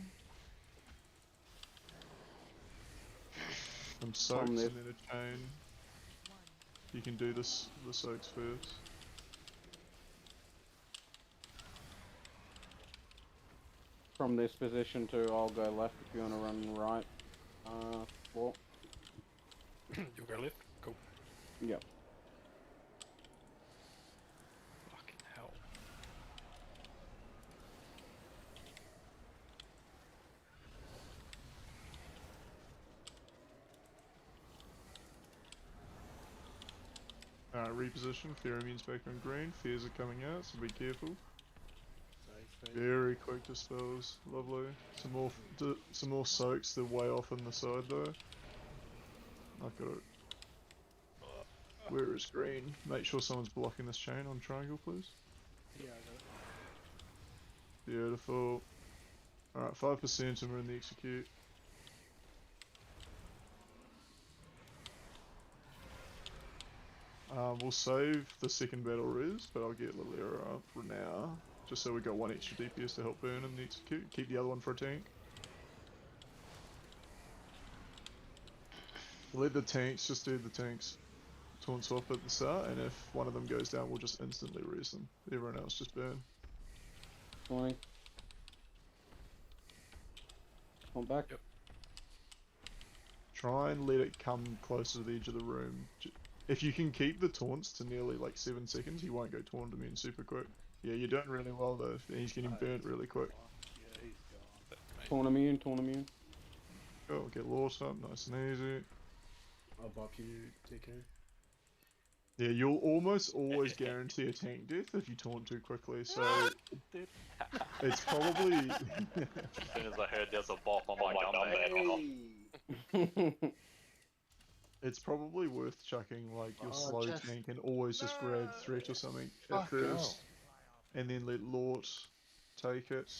Some soaks and then a chain. You can do this, the soaks first. From this position to I'll go left if you want to run right. Walk. You'll go left? Cool. Yep. Fucking hell. Alright, reposition. Fear immune's back on green. Fears are coming out, so be careful. Very quick dispels. Lovely. Some more soaks. They're way off on the side though. I've got it. Where is green? Make sure someone's blocking this chain on triangle, please. Yeah, I got it. Beautiful. Alright, 5% and we're in the execute. We'll save the second battle res, but I'll get Reclear up for now. Just so we got one extra DPS to help burn in the execute. Keep the other one for a tank. Let the tanks just do the tanks. Taunt swap at the start, and if one of them goes down, we'll just instantly res them. Everyone else just burn. 20. Come back. Yep. Try and let it come closer to the edge of the room. If you can keep the taunts to nearly like 7 seconds, he won't go taunt immune super quick. Yeah, you're doing really well though. He's getting burnt really quick. Yeah, he's gone. Torn immune. Go, get lost up, nice and easy. I'll bop you, DK. Yeah, you'll almost always guarantee a tank death if you taunt too quickly, so it's probably... As soon as I heard there's a bop on my dumb. It's probably worth chucking like your slow tank and always just grab threat or something at first, and then let Lort take it,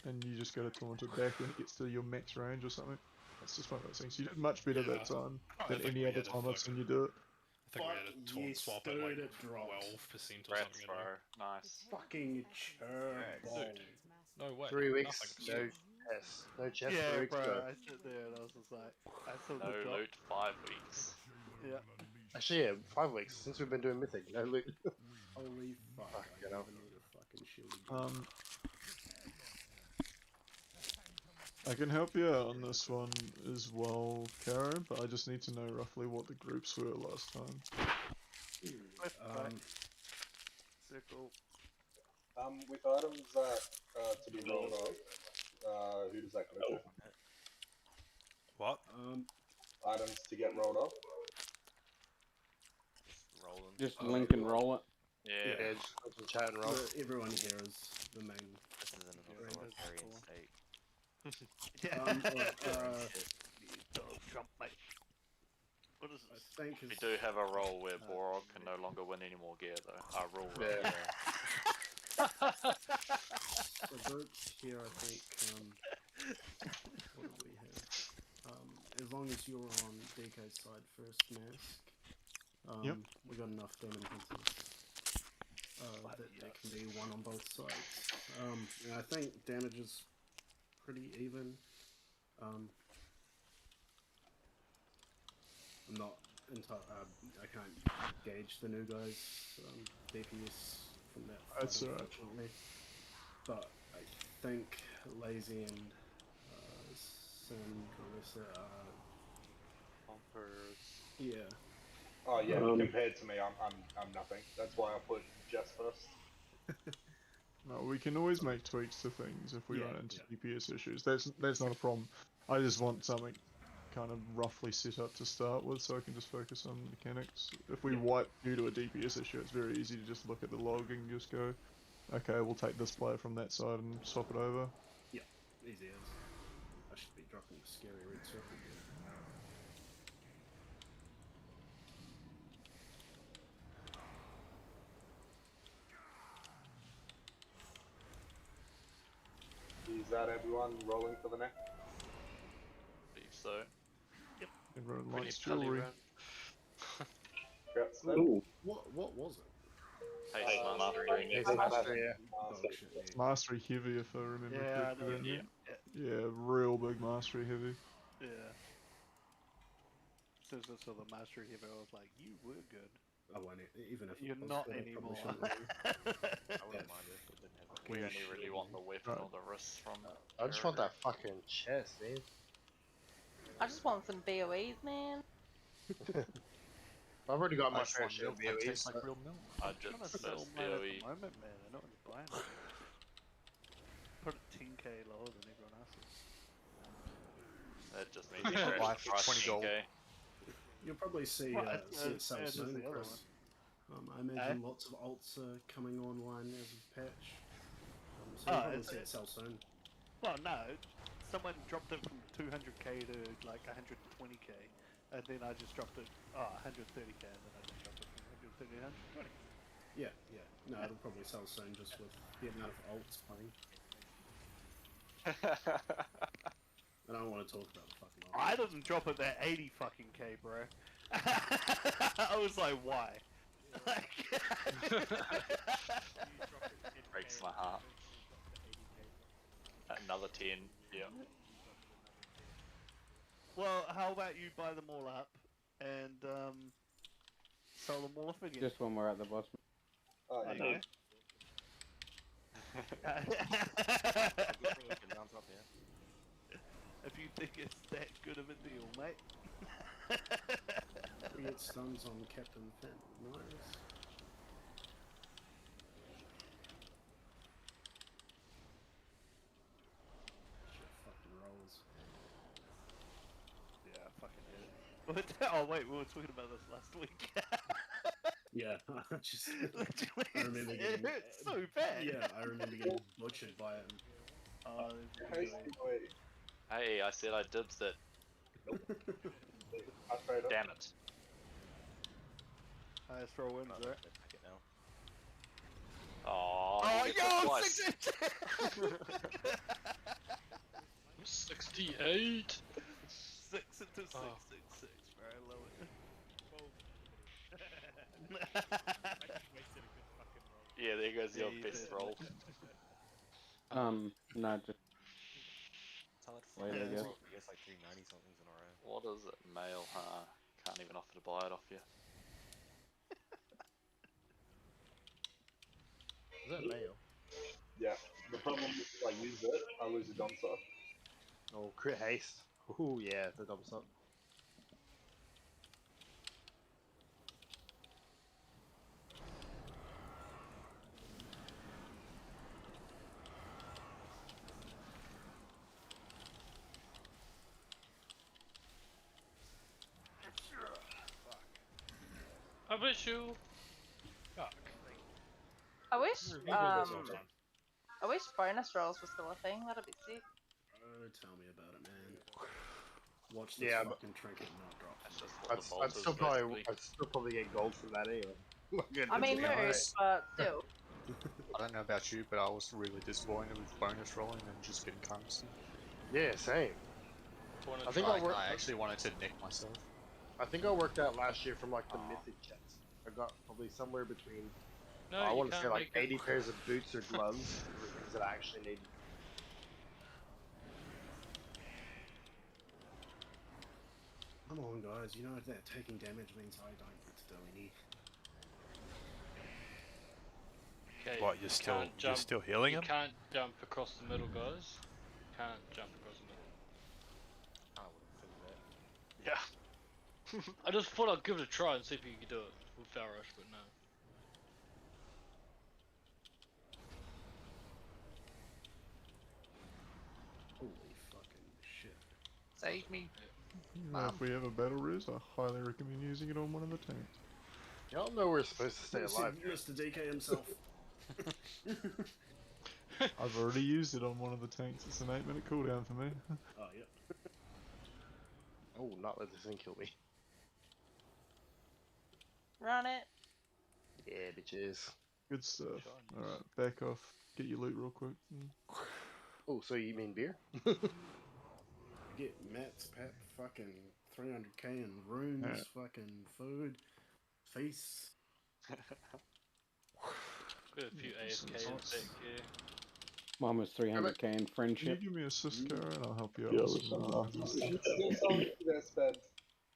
and you just gotta taunt it back when it gets to your max range or something. That's just one of those things. You did much better that time than any other time I've seen you do it. I think we had a taunt swap at like 12% or something. Rats, bro. Nice. Fucking churn. Dude, no way. 3 weeks, Nothing. no Yes. No chest Yeah, for weeks. bro. No. I sit there and I was just like, I saw No the drop. loot 5 weeks. Yeah. Actually, yeah, 5 weeks since we've been doing Mythic. No loot. Holy fuck, Fuck, I you know. never need a fucking shield again. I can help you out on this one as well, Caro, but I just need to know roughly what the groups were last time. Circle. With items that to be rolled off, who does that go to? What? Items to get rolled off. Just rolling. Just link and roll it. Yeah. Yeah, just chat and roll. Everyone here is the main. This is an Rainbow's authoritarian cool. state. Don't jump, mate. What is this? I think We do have a role where Borog can no longer win any more gear though. Our rule. Yeah. The groups here, I think. What do we have? As long as you're on DK's side first, Mask. Yep. We got enough demon hunters. That there can be one on both sides. And I think damage is pretty even. I'm not I can't gauge the new guys' DPS from that fight, That's alright. unfortunately. But I think Lazy and Sin Carissa Bumpers. yeah. Oh yeah, compared to me, I'm nothing. That's why I put Jess first. No, we can always make tweaks to things if we Yeah, run into yeah. DPS issues. That's not a problem. I just want something kind of roughly set up to start with, so I can just focus on mechanics. If we wipe due to a DPS issue, it's very easy to just look at the log and just go, okay, we'll take this player from that side and swap it over. Yeah, easy as. I should be dropping a scary red circle here. Is that everyone rolling for the next? Believe so. Everyone Pretty likes pally jewelry. round. Congrats, Sven. Ooh, what was it? Hey, Mastery. It's master, yeah. Oh, shit, yeah. Mastery heavy, if I remember Yeah, I correctly. know. don't you? Yeah. Yeah, real big mastery heavy. Yeah. Since I saw the mastery here, I was like, you were good. I won't even if You're it was not good, I anymore. probably shouldn't I wouldn't mind if it didn't have a We clear only really want the weapon or the wrist from I just want that fucking chest, man. I just want some BOEs, man. I've already got my Nice fair one, share of milk. That BOEs. tastes like real milk. I'm trying to Budget's sell first mine at BOE. the moment, man. I don't want to buy them. Put it 10k lower than everyone else's. That just means Yeah. you crash Buy the for price 20 gold. 10K. You'll probably see, Well, see it sell and there's soon, the other Chris. one. I imagine lots of alts are coming online as of patch. So you'll probably see it sell soon. Well, no. Someone dropped it from 200k to like 120k, and then I just dropped it 130k, and then I just dropped it from 130 to 120. Yeah, yeah. No, it'll probably sell soon just with the amount of alts playing. I don't want to talk about the fucking alts. I didn't drop it at 80 fucking k, bro. I was like, why? Breaks my heart. Another 10, yeah. Well, how about you buy them all up and sell them all off again? Just when we're at the boss. Oh, I yeah. know. If you think it's that good of a deal, mate. We get stuns on Captain Finn. Nice. Shit fucking rolls. Yeah, I fucking hate it. Oh wait, we were talking about this last week. Yeah, I just Literally, I remember it getting hurts so bad. Yeah, I remember getting butchered by him. Oh, Hey, Hey, I said I dibs it. I trade up. Damn it. highest roll wins, right? Pick it now. Oh, you get yo, twice. 68! 6 into 6, 6, 6, bro. I love it. Yeah, there goes your Yeah, you best did. roll. No, just Later, I guess. He gets like 390 somethings in a row. What is it? Mail, huh? Can't even offer to buy it off you. Is that mail? Yeah. The problem is if I use it, I lose a dumpster. Oh, crit haste. Ooh, yeah, the dumps up. I wish you. Fuck. I wish Reviewing this all the time. I wish bonus rolls was still a thing. That'd be sick. Oh, tell me about it, man. Watch this Yeah, fucking trinket not drop. That's just what the bolt I'd is, still probably get gold from that anyway. I mean, Yeah, mood, but still. I don't know about you, but I was really disappointed with bonus rolling and just getting currency. Yeah, same. I think I actually wanted to nick myself. I think I worked out last year from like the mythic checks. I got probably somewhere between No, I you want to say can't like make it. 80 pairs of boots or gloves for things that I actually need. Come on, guys. You know that taking damage means I don't get to do any. Okay, What, you're still healing you him? can't jump across the middle, guys. Can't jump across the middle. I would have figured that. Yeah. I just thought I'd give it a try and see if you could do it with Farosh, but no. Holy fucking shit. Save me. If we have a battle res, I highly recommend using it on one of the tanks. Y'all know we're supposed to stay alive. Mr. DK himself. I've already used it on one of the tanks. It's an 8-minute cooldown for me. Oh, yep. Oh, not let this thing kill me. Run it. Yeah, bitches. Good stuff. Alright, back off. Get your loot real quick. Oh, so you mean beer? Get Matt's pep, fucking 300k in runes, Alright. fucking food, feasts. Got a few AFKs back here. Mine was 300k in Can you friendship. give me a Cisco and I'll help you out Yeah, with some That's bad.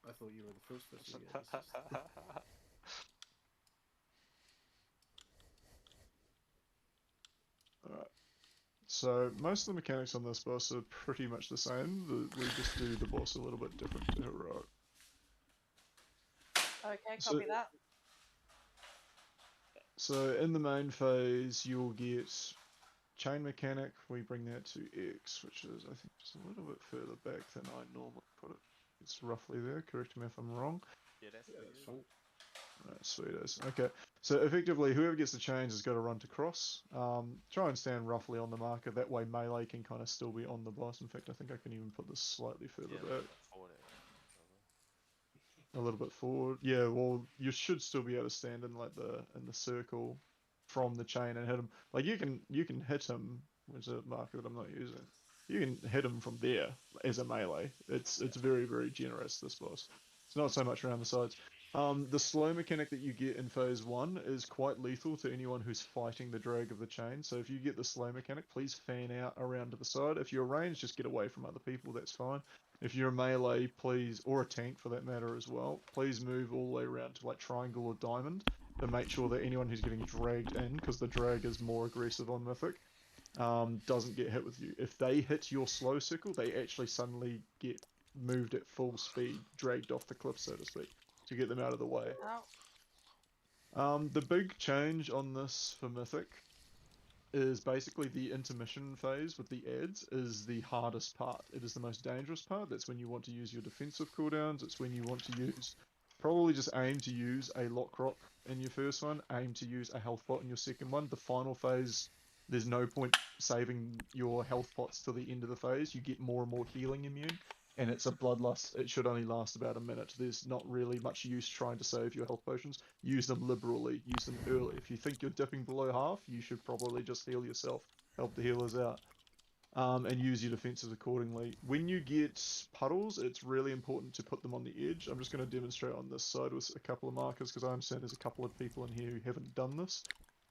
I thought you were the first person to get this. Alright. So, most of the mechanics on this boss are pretty much the same. We just do the boss a little bit different to Heroic. Okay, So- copy that. So, in the main phase, you'll get chain mechanic. We bring that to X, which is, I think, just a little bit further back than I normally put it. It's roughly there, correct me if I'm wrong. Yeah, that's fine. Right, sweet as. Okay, so effectively, whoever gets the chains has got to run to cross. Try and stand roughly on the marker, that way melee can kind of still be on the boss. In fact, I think I can even put this slightly further back. A little bit forward. Yeah, well, you should still be able to stand in like in the circle from the chain and hit him. Like you can hit him, which is a marker that I'm not using. You can hit him from there as a melee. It's very, very generous, this boss. It's not so much around the sides. The slow mechanic that you get in phase 1 is quite lethal to anyone who's fighting the drag of the chain. So if you get the slow mechanic, please fan out around to the side. If you're ranged, just get away from other people, that's fine. If you're a melee, please, or a tank for that matter as well, please move all the way around to like triangle or diamond to make sure that anyone who's getting dragged in, because the drag is more aggressive on Mythic, doesn't get hit with you. If they hit your slow circle, they actually suddenly get moved at full speed, dragged off the cliff, so to speak, to get them out of the way. The big change on this for Mythic is basically the intermission phase with the ads is the hardest part. It is the most dangerous part. That's when you want to use your defensive cooldowns. It's when you want to use, probably just aim to use a lock rock in your first one, aim to use a health pot in your second one. The final phase, there's no point saving your health pots till the end of the phase. You get more and more healing immune, and it's a bloodlust. It should only last about a minute. There's not really much use trying to save your health potions. Use them liberally. Use them early. If you think you're dipping below half, you should probably just heal yourself. Help the healers out. And use your defenses accordingly. When you get puddles, it's really important to put them on the edge. I'm just going to demonstrate on this side with a couple of markers because I understand there's a couple of people in here who haven't done this.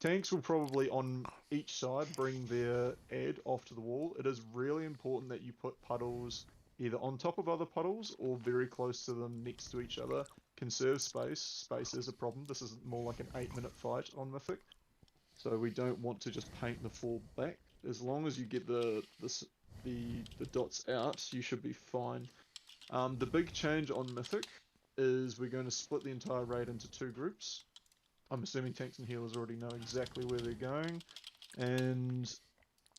tanks will probably on each side bring their ad off to the wall. It is really important that you put puddles either on top of other puddles or very close to them next to each other. Conserve space. Space is a problem. This is more like an 8-minute fight on Mythic. So we don't want to just paint the full back. As long as you get the dots out, you should be fine. The big change on Mythic is we're going to split the entire raid into 2 groups. I'm assuming tanks and healers already know exactly where they're going, and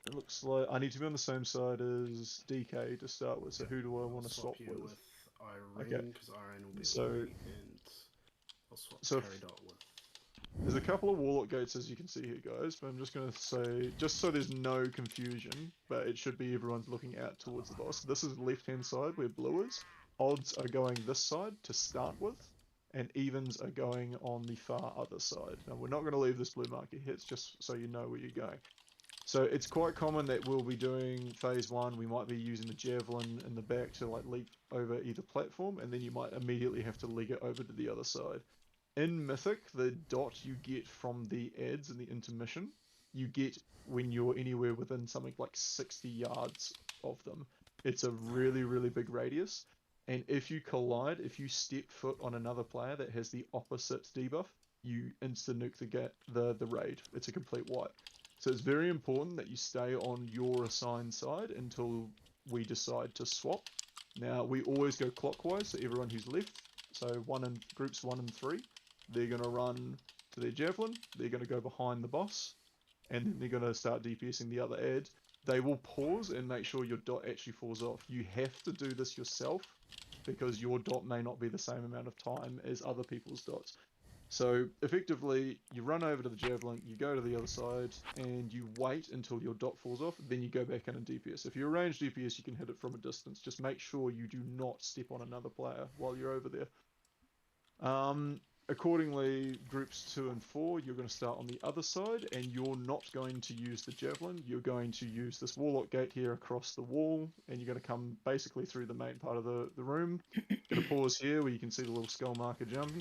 it looks like I need to be on the same side as DK to start with. So who do I want to swap you with? Irene, because Irene will be So- with me, and I'll swap so- Peridot with. There's a couple of Warlock gates as you can see here, guys, but I'm just going to say, just so there's no confusion, but it should be everyone's looking out towards the boss. This is the left-hand side where blue is. Odds are going this side to start with, and evens are going on the far other side. Now, we're not going to leave this blue marker here, it's just so you know where you're going. So it's quite common that we'll be doing phase 1, we might be using the javelin in the back to like leap over either platform, and then you might immediately have to leg it over to the other side. In Mythic, the dot you get from the ads in the intermission, you get when you're anywhere within something like 60 yards of them. It's a really, really big radius, and if you collide, if you step foot on another player that has the opposite debuff, you insta-nuke the raid. It's a complete wipe. So it's very important that you stay on your assigned side until we decide to swap. Now, we always go clockwise, so everyone who's left, so groups 1 and 3, they're going to run to their javelin, they're going to go behind the boss, and then they're going to start DPSing the other ad. They will pause and make sure your dot actually falls off. You have to do this yourself, because your dot may not be the same amount of time as other people's dots. So effectively, you run over to the javelin, you go to the other side, and you wait until your dot falls off, then you go back in and DPS. If you're a ranged DPS, you can hit it from a distance. Just make sure you do not step on another player while you're over there. Accordingly, groups 2 and 4, you're going to start on the other side, and you're not going to use the javelin. You're going to use this Warlock gate here across the wall, and you're going to come basically through the main part of the room. Going to pause here where you can see the little skull marker jump,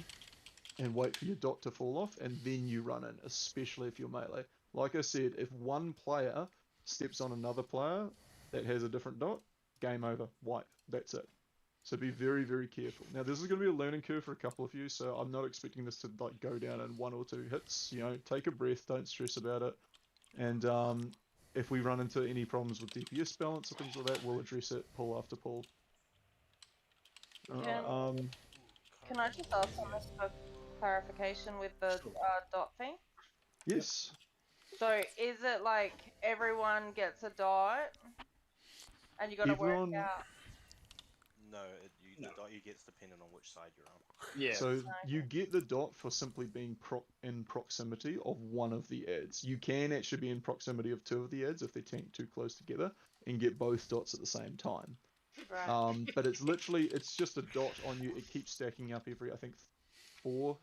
and wait for your dot to fall off, and then you run in, especially if you're melee. Like I said, if one player steps on another player that has a different dot, game over, wipe, that's it. So be very, very careful. Now, this is going to be a learning curve for a couple of you, so I'm not expecting this to like go down in 1 or 2 hits. You know, take a breath, don't stress about it. And if we run into any problems with DPS balance or things like that, we'll address it pull after pull. Can I just ask for clarification with the dot thing? Yes. So is it like everyone gets a dot, and you got to work out? No, the dot you get's dependent on which side you're on. Yeah. So you get the dot for simply being in proximity of one of the ads. You can actually be in proximity of 2 of the ads if they tank too close together and get both dots at the same time. Right. But it's literally, it's just a dot on you. It keeps stacking up every 4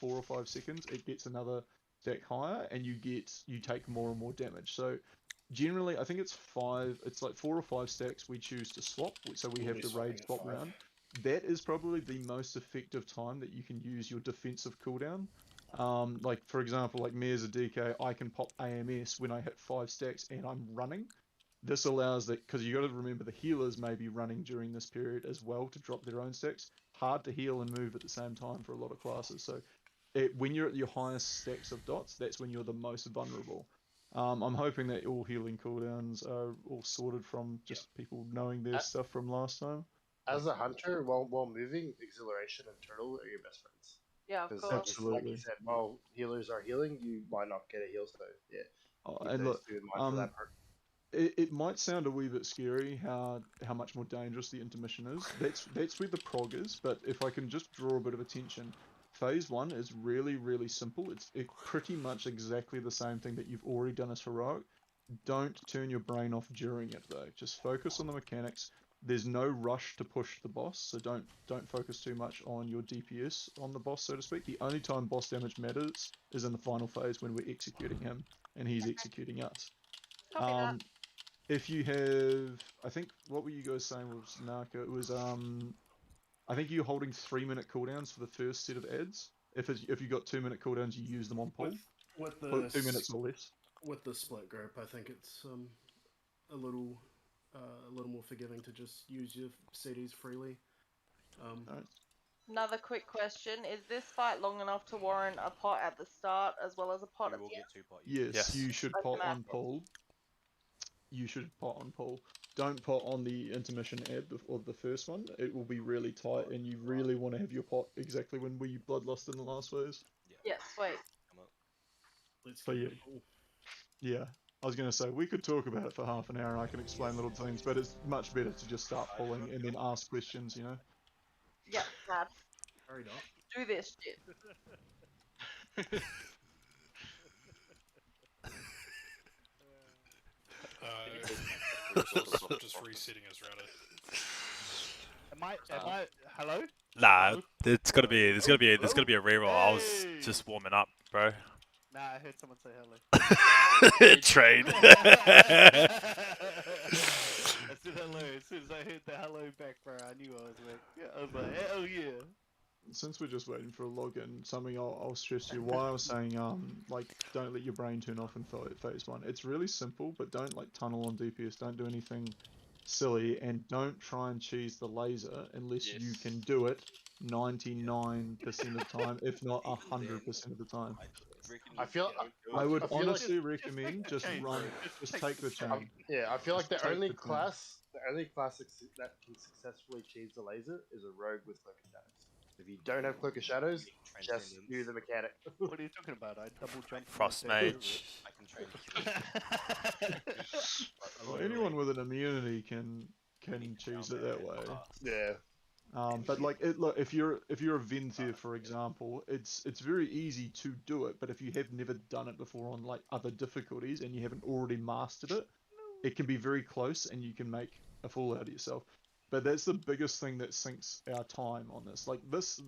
or 5 seconds. It gets another stack higher, and you take more and more damage. So generally, I think it's 5. It's like 4 or 5 stacks we choose to swap. So we have the raid swap round. That is probably the most effective time that you can use your defensive cooldown. Like for example, like me as a DK, I can pop AMS when I hit 5 stacks and I'm running. This allows that, because you got to remember the healers may be running during this period as well to drop their own stacks. Hard to heal and move at the same time for a lot of classes. So when you're at your highest stacks of dots, that's when you're the most vulnerable. I'm hoping that all healing cooldowns are all sorted from just people knowing their stuff from last time. As a hunter, while moving, exhilaration and turtle are your best friends. Yeah, of course. Absolutely. Like you said, while healers are healing, you might not get a heal, so yeah. Keep And those look, 2 in mind for that part. it might sound a wee bit scary how much more dangerous the intermission is. That's where the prog is, but if I can just draw a bit of attention, phase 1 is really, really simple. It's pretty much exactly the same thing that you've already done as heroic. Don't turn your brain off during it though. Just focus on the mechanics. There's no rush to push the boss, so don't focus too much on your DPS on the boss, so to speak. The only time boss damage matters is in the final phase when we're executing him and he's executing us. If you have, I think, what were you guys saying was Narco? It was I think you're holding 3-minute cooldowns for the first set of ads. If you got 2-minute cooldowns, you use them on pull. With the 2 minutes or less. With the split group, I think it's a little more forgiving to just use your CDs freely. Another quick question: is this fight long enough to warrant a pot at the start as well as a pot You at will the get end? 2 pot. Yes, you should pot Okay, on pool. You should pot on pool. Don't pot on the intermission ebb or the first one. It will be really tight, and you really want to have your pot exactly when we bloodlust in the last phase. Yes, wait. Let's So get yeah, the pool. yeah. I was gonna say we could talk about it for half an hour, and I can explain little things, but it's much better to just start pulling and then ask questions. You know. Yep, Dad. Hurry up. Do this shit. Just resetting his router. Am I? Hello? Nah, Hello? there's gotta be a reroll. I was Hey! just warming up, bro. Nah, I heard someone say hello. Trade. I said hello. As soon as I heard the hello back, bro, I knew I was like, yeah, I was like, hell yeah. Since we're just waiting for a login, something I'll stress to you. Why I was saying like don't let your brain turn off in phase 1. It's really simple, but don't like tunnel on DPS. Don't do anything silly, and don't try and cheese the laser unless you can do it 99% of the time, if not 100% of the time. I would honestly recommend just take the chain. Yeah, I feel like Just the take only the chain. class that can successfully cheese the laser is a rogue with Cloak of Shadows. If you don't have Cloak of Shadows, just do the mechanic. What are you talking about? I double jumped. Frost mage. Well, anyone with an immunity can cheese it that way. Yeah. But like, look, if you're a Ventir, for example, it's very easy to do it. But if you have never done it before on like other difficulties and you haven't already mastered it, it can be very close and you can make a fool out of yourself. But that's the biggest thing that sinks our time on this. Like this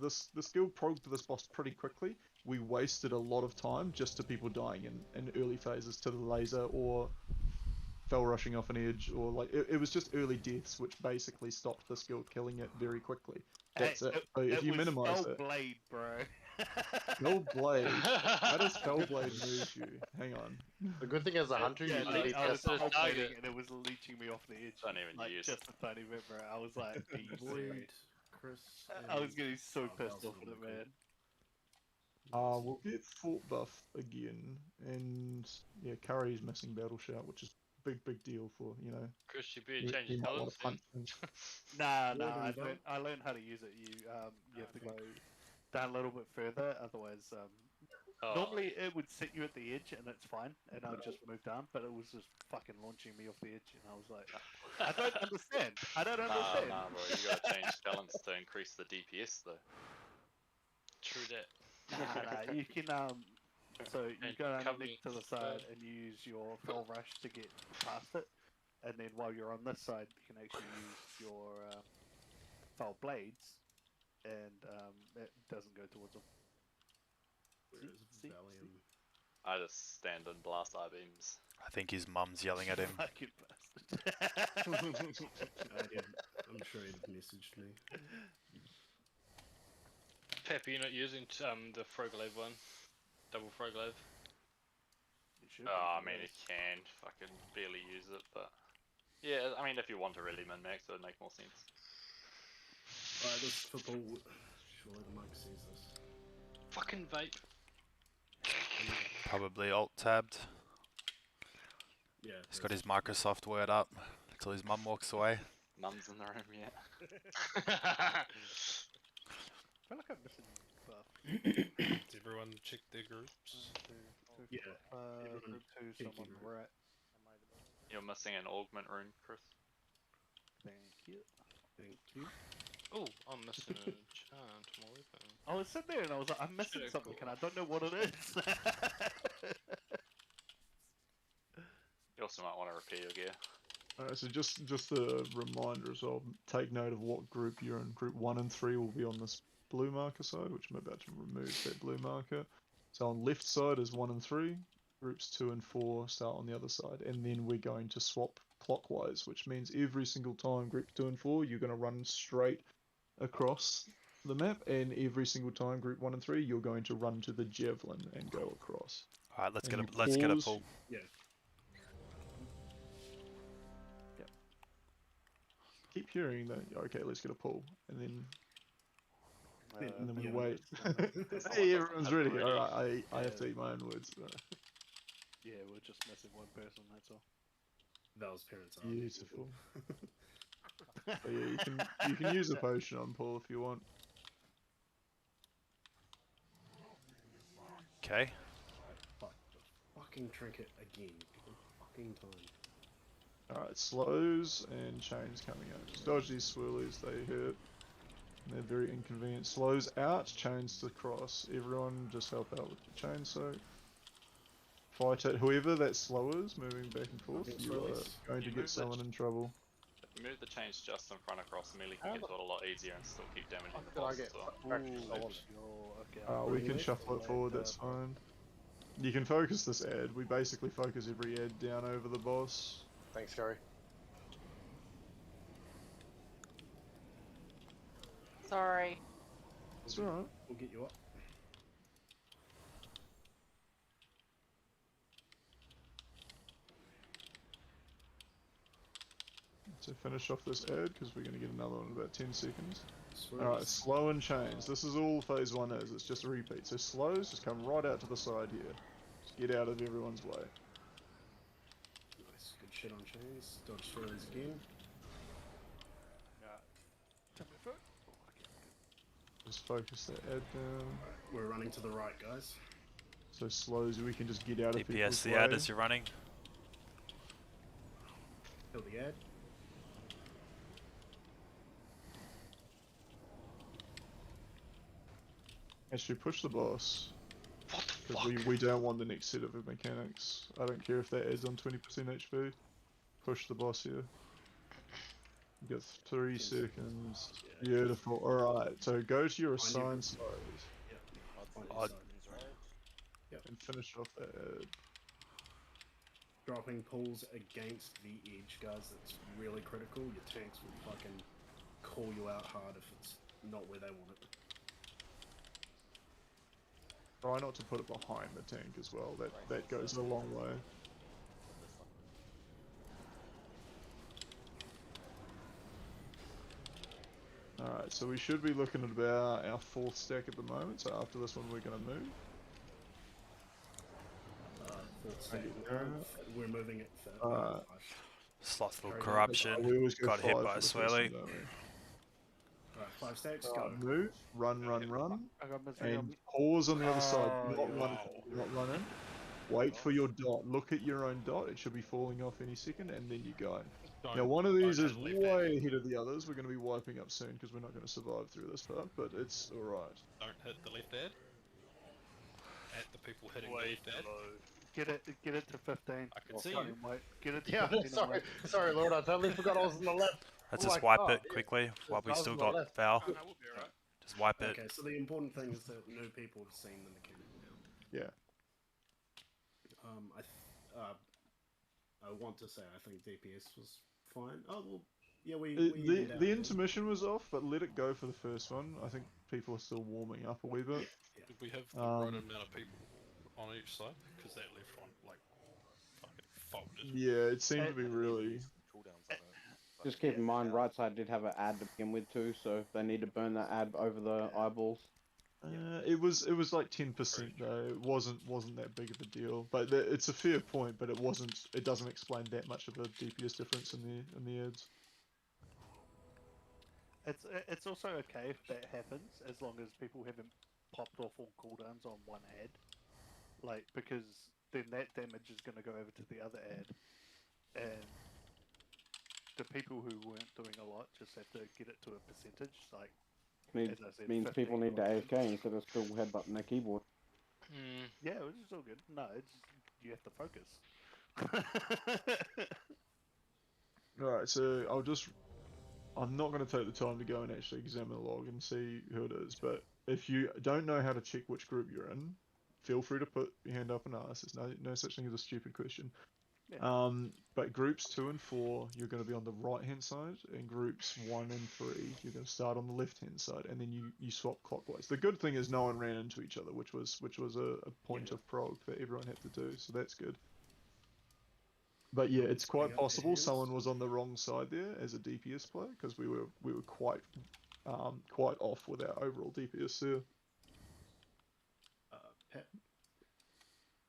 guild progged this boss pretty quickly. We wasted a lot of time just to people dying in early phases to the laser or fell rushing off an edge, or like it was just early deaths which basically stopped this guild killing it very quickly. That's it. So if you minimize it. Blade, bro. Blade. How does Blade move you? Hang on. The good thing as a hunter, you usually I was test target and it was leeching me off the edge. Don't even like, use. just a tiny bit, bro. I was like, Void, Chris. I was getting so pissed off with it, man. We'll get fort buff again, and yeah, Curry's missing battle shout, which is big deal for, you know. Chris, you better change your talents. Nah, I learned how to use it. You have to go down a little bit further, otherwise normally it would sit you at the edge and it's fine, and I'll just move down, but it was just fucking launching me off the edge, and I was like, I don't understand. Nah, bro, you gotta change talents to increase the DPS though. True that. Nah, you can so you go underneath to the side and you use your fell rush to get past it, and then while you're on this side, you can actually use your fell blades, and it doesn't go towards them. Valium? I just stand and blast eye beams. I think his mum's yelling at him. Fucking bastard. I'm sure he'd messaged me. Peppy, you're not using the Froglaive one? Double Froglaive? Oh, I mean, it can fucking barely use it, but yeah, I mean, if you want to really min-max, it would make more sense. Alright, this is for Paul. Surely the mic sees this. Fucking vape. Probably alt-tabbed. Yeah. He's got his Microsoft Word up until his mum walks away. Mum's in the room yet. I feel like I'm missing buff. Did everyone check their groups? Yeah. Group 2, someone right. You're missing an augment rune, Chris. Thank you. Thank you. Oh, I'm missing a chant to my weapon. I was sitting there and I was like, I'm missing something, and I don't know what it is. You also might want to repair your gear. Alright, so just a reminder as well, take note of what group you're in. Group 1 and 3 will be on this blue marker side, which I'm about to remove that blue marker. So on left side is 1 and 3, groups 2 and 4 start on the other side, and then we're going to swap clockwise, which means every single time groups 2 and 4 you're going to run straight across the map, and every single time group 1 and 3 you're going to run to the javelin and go across. Alright, let's And get a you let's get a pause. pull. Yeah. Keep hearing that. Okay, let's get a pull, and then we yeah, wait. That's Hey, doesn't everyone's have it ready. ready. All right, I have Yeah. to eat my own words. Yeah, we're just missing one person. That's all. Val's parents are Beautiful. But yeah, you can use a potion on Paul if you want. Okay. Fuck the fucking trinket again. Every fucking time. Alright, slows and chains coming out. Just dodge these swirlies, they hurt. And they're very inconvenient. Slows out, chains to cross. Everyone just help out with the chain soak. Fight it. Whoever that slowers moving back and forth, Fucking you are swirlies. going to You get move someone in trouble. If you move the chains just in front across, melee can get to it a lot easier and still keep damaging the Did I boss get as well. Okay. We can Really? shuffle it forward, that's fine. You can focus this ad. We basically focus every ad down over the boss. Thanks, Gary. Sorry. It's alright. We'll get you up. So finish off this ad because we're going to get another one in about 10 seconds. Swirlies. Alright, slow and chains. This is all phase 1 is, it's just a repeat. So slows, just come right out to the side here. Just get out of everyone's way. Nice. Good shit on chains. Dodge swirlies again. Just focus that ad down. We're running to the right, guys. So slows, we can just get out of DPS people's the way. ad as you're running. Kill the ad. Actually, push the boss. Because we don't want the next set of mechanics. I don't care if that adds on 20% HP. Push the boss here. You got 3 seconds. Beautiful. Alright, so go to your assigned size. And finish off that ad. Dropping pulls against the edge, guys. That's really critical. Your tanks will fucking call you out hard if it's not where they want it. Try not to put it behind the tank as well. That goes a long way. Alright, so we should be looking at about our 4th stack at the moment, so after this one we're going to move. Fourth stack. We're moving it for Slothful Carry on. corruption. We always go Got hit 5 by for a the first swirly. one, don't we? Alright, 5 stacks, go. Move, run, I got misery on and me. pause on the other side. Oh, Not run in. Wait for your dot. Look at your own dot. It should be falling off any second, and then you go. Now, one of these is way ahead of the others. We're going to be wiping up soon because we're not going to survive through this part, but it's alright. Don't hit the left ad. At the people hitting the left ad. Get it to 15. I can see you. Wait. Get it to Yeah, 15. sorry, sorry, Lord. I totally forgot I was on the left. Let's Oh just my wipe God, it yeah. quickly while we I was still on the got left. Val. No, we'll be alright. Just wipe it. Okay, so the important thing is that new people have seen the mechanic now. Yeah. I want to say I think DPS was fine. Oh well, yeah, we The intermission was off, but let it go for the first one. I think people are still warming up a wee bit. Did we have the right amount of people on each side? Because that left one, like, fucking folded. Yeah, it seemed to be really... Just keep in mind, right side did have an ad to begin with too, so they need to burn that ad over the eyeballs. It was like 10% though. It wasn't that big of a deal, but it's a fair point. But it doesn't explain that much of a DPS difference in the ads. It's also okay if that happens as long as people haven't popped off all cooldowns on one ad, like because then that damage is going to go over to the other ad, and the people who weren't doing a lot just have to get it to a percentage, like. Means As I said, means people 15 need to or AFK instead of still headbutting their keyboard. Yeah, which is all good. No, it's you have to focus. Alright, so I'm not going to take the time to go and actually examine the log and see who it is, but if you don't know how to check which group you're in, feel free to put your hand up and ask. There's no such thing as a stupid question. Yeah. But groups 2 and 4, you're going to be on the right hand side, and groups 1 and 3, you're going to start on the left hand side, and then you swap clockwise. The good thing is no one ran into each other, which was a point of prog that everyone had to do, so that's good. But yeah, it's quite possible someone was on the wrong side there as a DPS player, because we were quite off with our overall DPS there. Pep.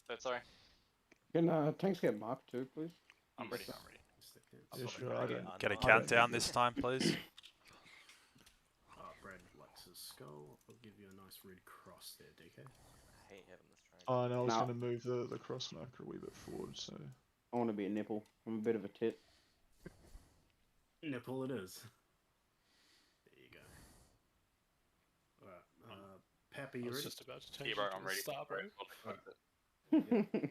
That's sorry. Can tanks get marked too, please? I'm ready. I'm ready. Yeah, sure. I don't Get a I don't countdown need this it. time, please. Brad likes his skull. I'll give you a nice red cross there, DK. I hate having this train. Oh, and I was No. going to move the cross marker a wee bit forward, so... I want to be a nipple. I'm a bit of a tit. Nipple it is. There you go. Alright, Pap, are I you was ready? just about to change Yeah, bro, it to I'm a ready. star, bro. Alright.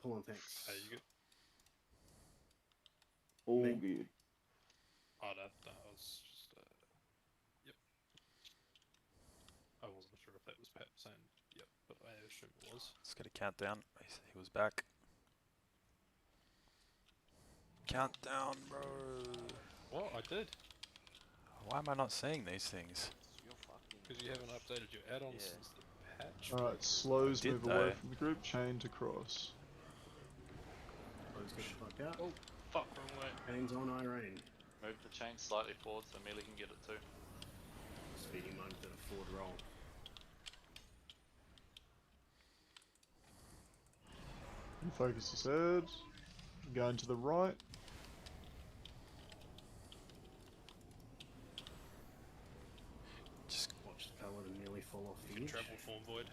Pull on thanks. Hey, you good? All Me? good. Oh, that was just, yep. I wasn't sure if that was Pat saying yep, but I assume it was. Let's get a countdown. He was back. Countdown, bro. What? I did. Why am I not seeing these things? Because you haven't updated your add-ons since the patch. Alright, slows Did move away they? from the group, chain to cross. Close get the fuck out. Oh, fuck, wrong way. Hands on Irene. Move the chain slightly forward so Melee can get it too. Speedy mode did a forward roll. And focus his head. Going to the right. Just watch the paladin nearly fall off the edge. Travel form void.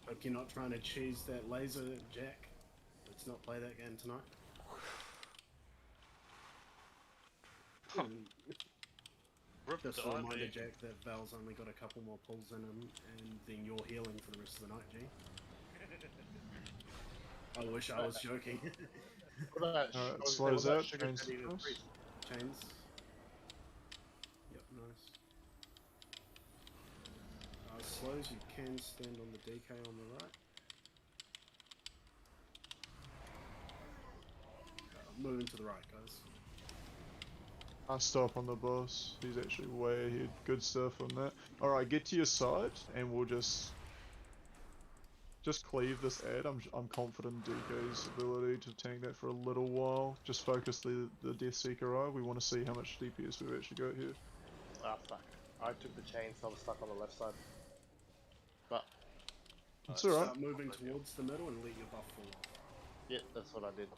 Hope you're not trying to cheese that laser, Jack. Let's not play that game tonight. Just a reminder, Jack, that Val's only got a couple more pulls in him, and then you're healing for the rest of the night, G. I wish I was joking. Alright, slows out, chains to Chains. cross. Yep, nice. Slows, you can stand on the DK on the right. Moving to the right, guys. I stop on the boss. He's actually way ahead. Good stuff on that. Alright, get to your side, and we'll just cleave this ad. I'm confident in DK's ability to tank that for a little while. Just focus the Death Seeker Eye. We want to see how much DPS we've actually got here. Ah, fuck. I took the chain, so I was stuck on the left side. But it's alright. Start moving towards the middle and let your buff fall off. yeah, that's what I did.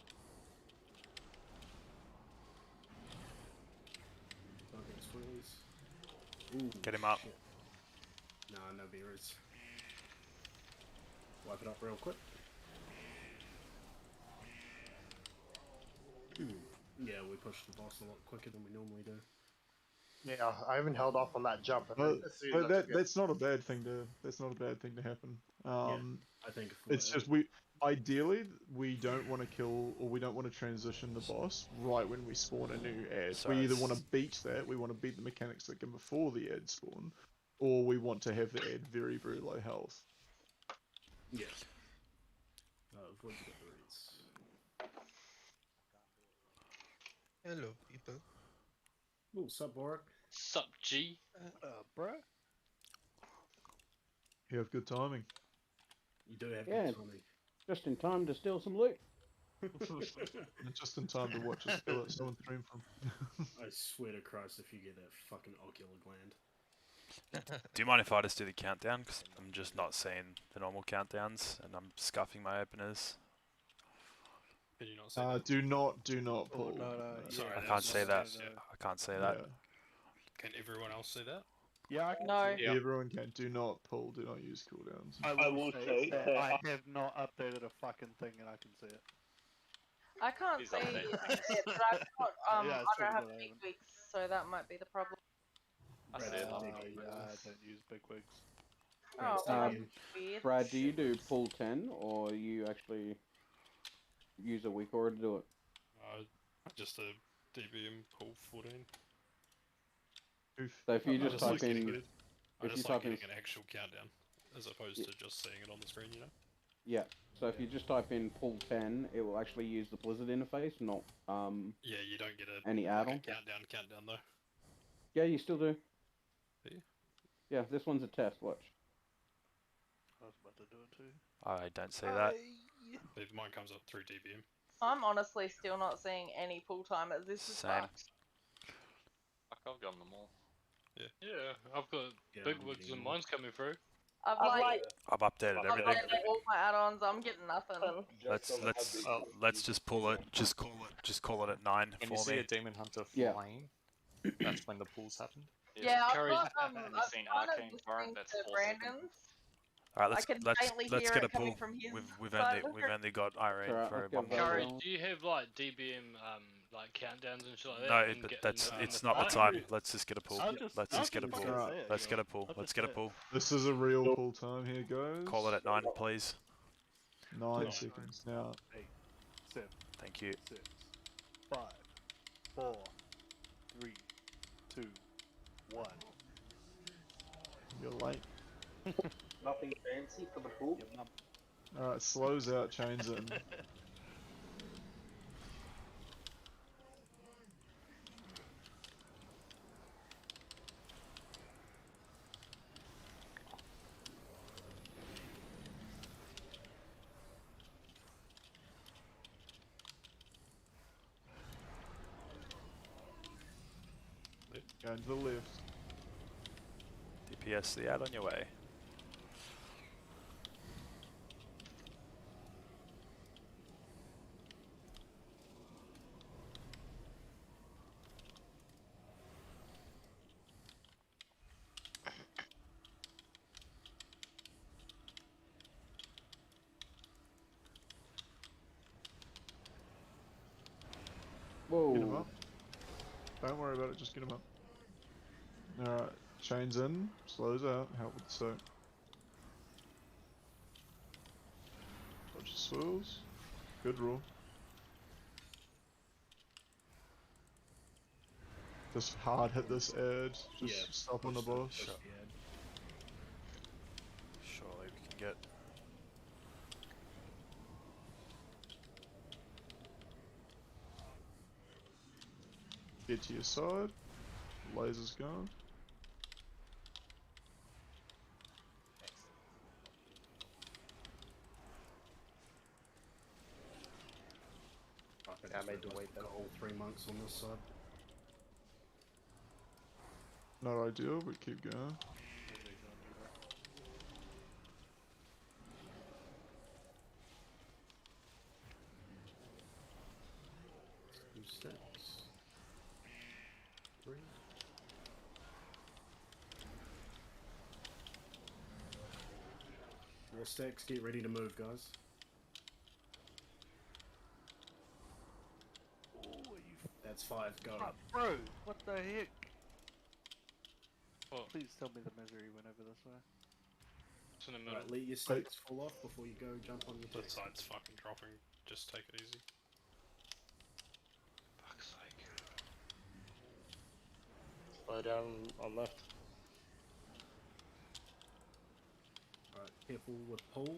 Ooh, get him up. shit. Nah, no bearers. Wipe it up real quick. Yeah, we pushed the boss a lot quicker than we normally do. Yeah, I even held off on that jump. But that's not a bad thing to happen. I think if it's just ideally we don't want to kill or we don't want to transition the boss right when we spawn a new ad. Sorry, we either want to beat that, we want to beat the mechanics that come before the ad spawn, or we want to have the ad very, very low health. Yeah. Avoid the bearers. Hello, people. Ooh, sup, Warwick? Sup, G? Bro? You have good timing. You do have Yeah. good timing. Just in time to steal some loot. And just in time to watch a skill that someone stream from. I swear to Christ, if you get that fucking ocular gland. Do you mind if I just do the countdown? Because I'm just not seeing the normal countdowns, and I'm scuffing my openers. Can you not see that? Do not pull. Sorry, I that can't was say just- that. yeah. I can't say that. Yeah. Can everyone else see that? Yeah, I can No. see. Yeah. Everyone can. Do not pull. Do not use cooldowns. I will say that I have not updated a fucking thing and I can see it. I can't He's see updated. it, but I've got, Yeah, I it's true, don't have but I big haven't. wigs, so that might be the problem. I see it. Yeah, I don't use big wigs. Oh, Um, that's weird. Brad, do you do pull 10 or you actually use a weak aura to do it? Just a DBM pull 14. Oof. So if you I just type like getting in, it. I if you just like type in, getting an actual countdown, as opposed to just seeing it on the screen, you know? Yeah. So if you just type in pull 10, it will actually use the Blizzard interface, not Yeah, you don't get any like add-on. a countdown though. Yeah, you still do. Do you? Yeah, this one's a test. Watch. I was about to do it too. I don't see that. If mine comes up through DBM. I'm honestly still not seeing any pull timers. This is Same. fucked. Fuck, I've gotten them all. Yeah, I've got big wigs and mine's coming through. I've like I've updated everything. updated all my add-ons. I'm getting nothing. Let's just pull it. Just call it at 9 Can for you see me. a demon hunter Yeah. flying? That's when the pulls happened. Yeah, I've Carry- got Have you I've seen kind of Arcane listening Torrent? That's to 4 seconds. Brandon's. All right, I can faintly let's hear get it a pull. coming from his We've side. only got Irene Alright, for let's go one back. more. Carrie, Well- do you have like DBM like countdowns and shit like that? No, and but get that's in it's the not the start? time. Let's just get a pull. I'll just- Let's I'll just get a just pull. say it, Let's get a I'll pull. just Let's get a say it. pull. This is a real pull time here, guys. Call it at 9, please. 9 seconds now. 8, 7, Thank you. 6, 5, 4, 3, 2, 1. You're late. Nothing fancy for the pool. Your mum. Alright, slows out, chains in. Going to the left. DPS the ad on your way. Whoa. Get him up. Don't worry about it, just get him up. Alright, chains in, slows out, help with the soak. Dodge your swirls. Good rule. Just hard hit this edge, just Yeah, stop on the push boss. push the ad. Surely we can get. Get to your side. Laser's gone. I made the wait. Got all 3 monks on this side. Not ideal, but keep going. Two stacks. 3. More stacks. Get ready to move, guys. That's 5. Go. Ah, bro, what the heck? What? Please tell me the misery went over this way. It's in the middle. Right, let your stacks fall off before you go jump on your That deck. side's fucking dropping. Just take it easy. Fuck's sake. Slow down on left. Alright, careful with pulls.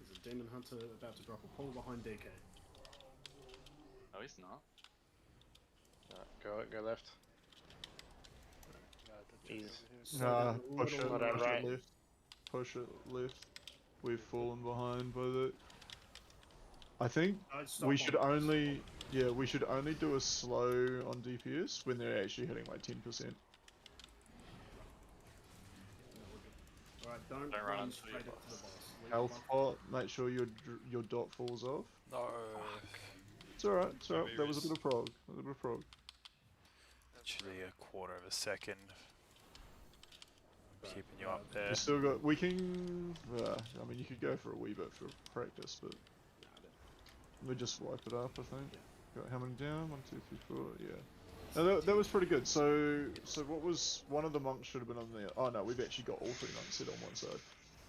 There's a demon hunter about to drop a pull behind DK. No, he's not. Go left. He's Nah, Slow down a push little it, bit. push Right. it left. Push it left. We've fallen behind by the... I think stop we on should pulls. only... Yeah, we should only do a slow on DPS when they're actually hitting like 10%. Alright, don't Don't run run into straight your up to boss. the boss. Leave Health the pot, make sure your dot falls off. No. It's alright, it's alright. That was a bit of prog. A little bit of prog. Literally a quarter of a second. Keeping you up there. You still got... We can... I mean, you could go for a wee bit for practice, but... We just wipe it up, I think. Got how many down? 1, 2, 3, 4, yeah. No, that was pretty good. So what was... One of the monks should have been on there. Oh no, we've actually got all 3 monks sit on one side.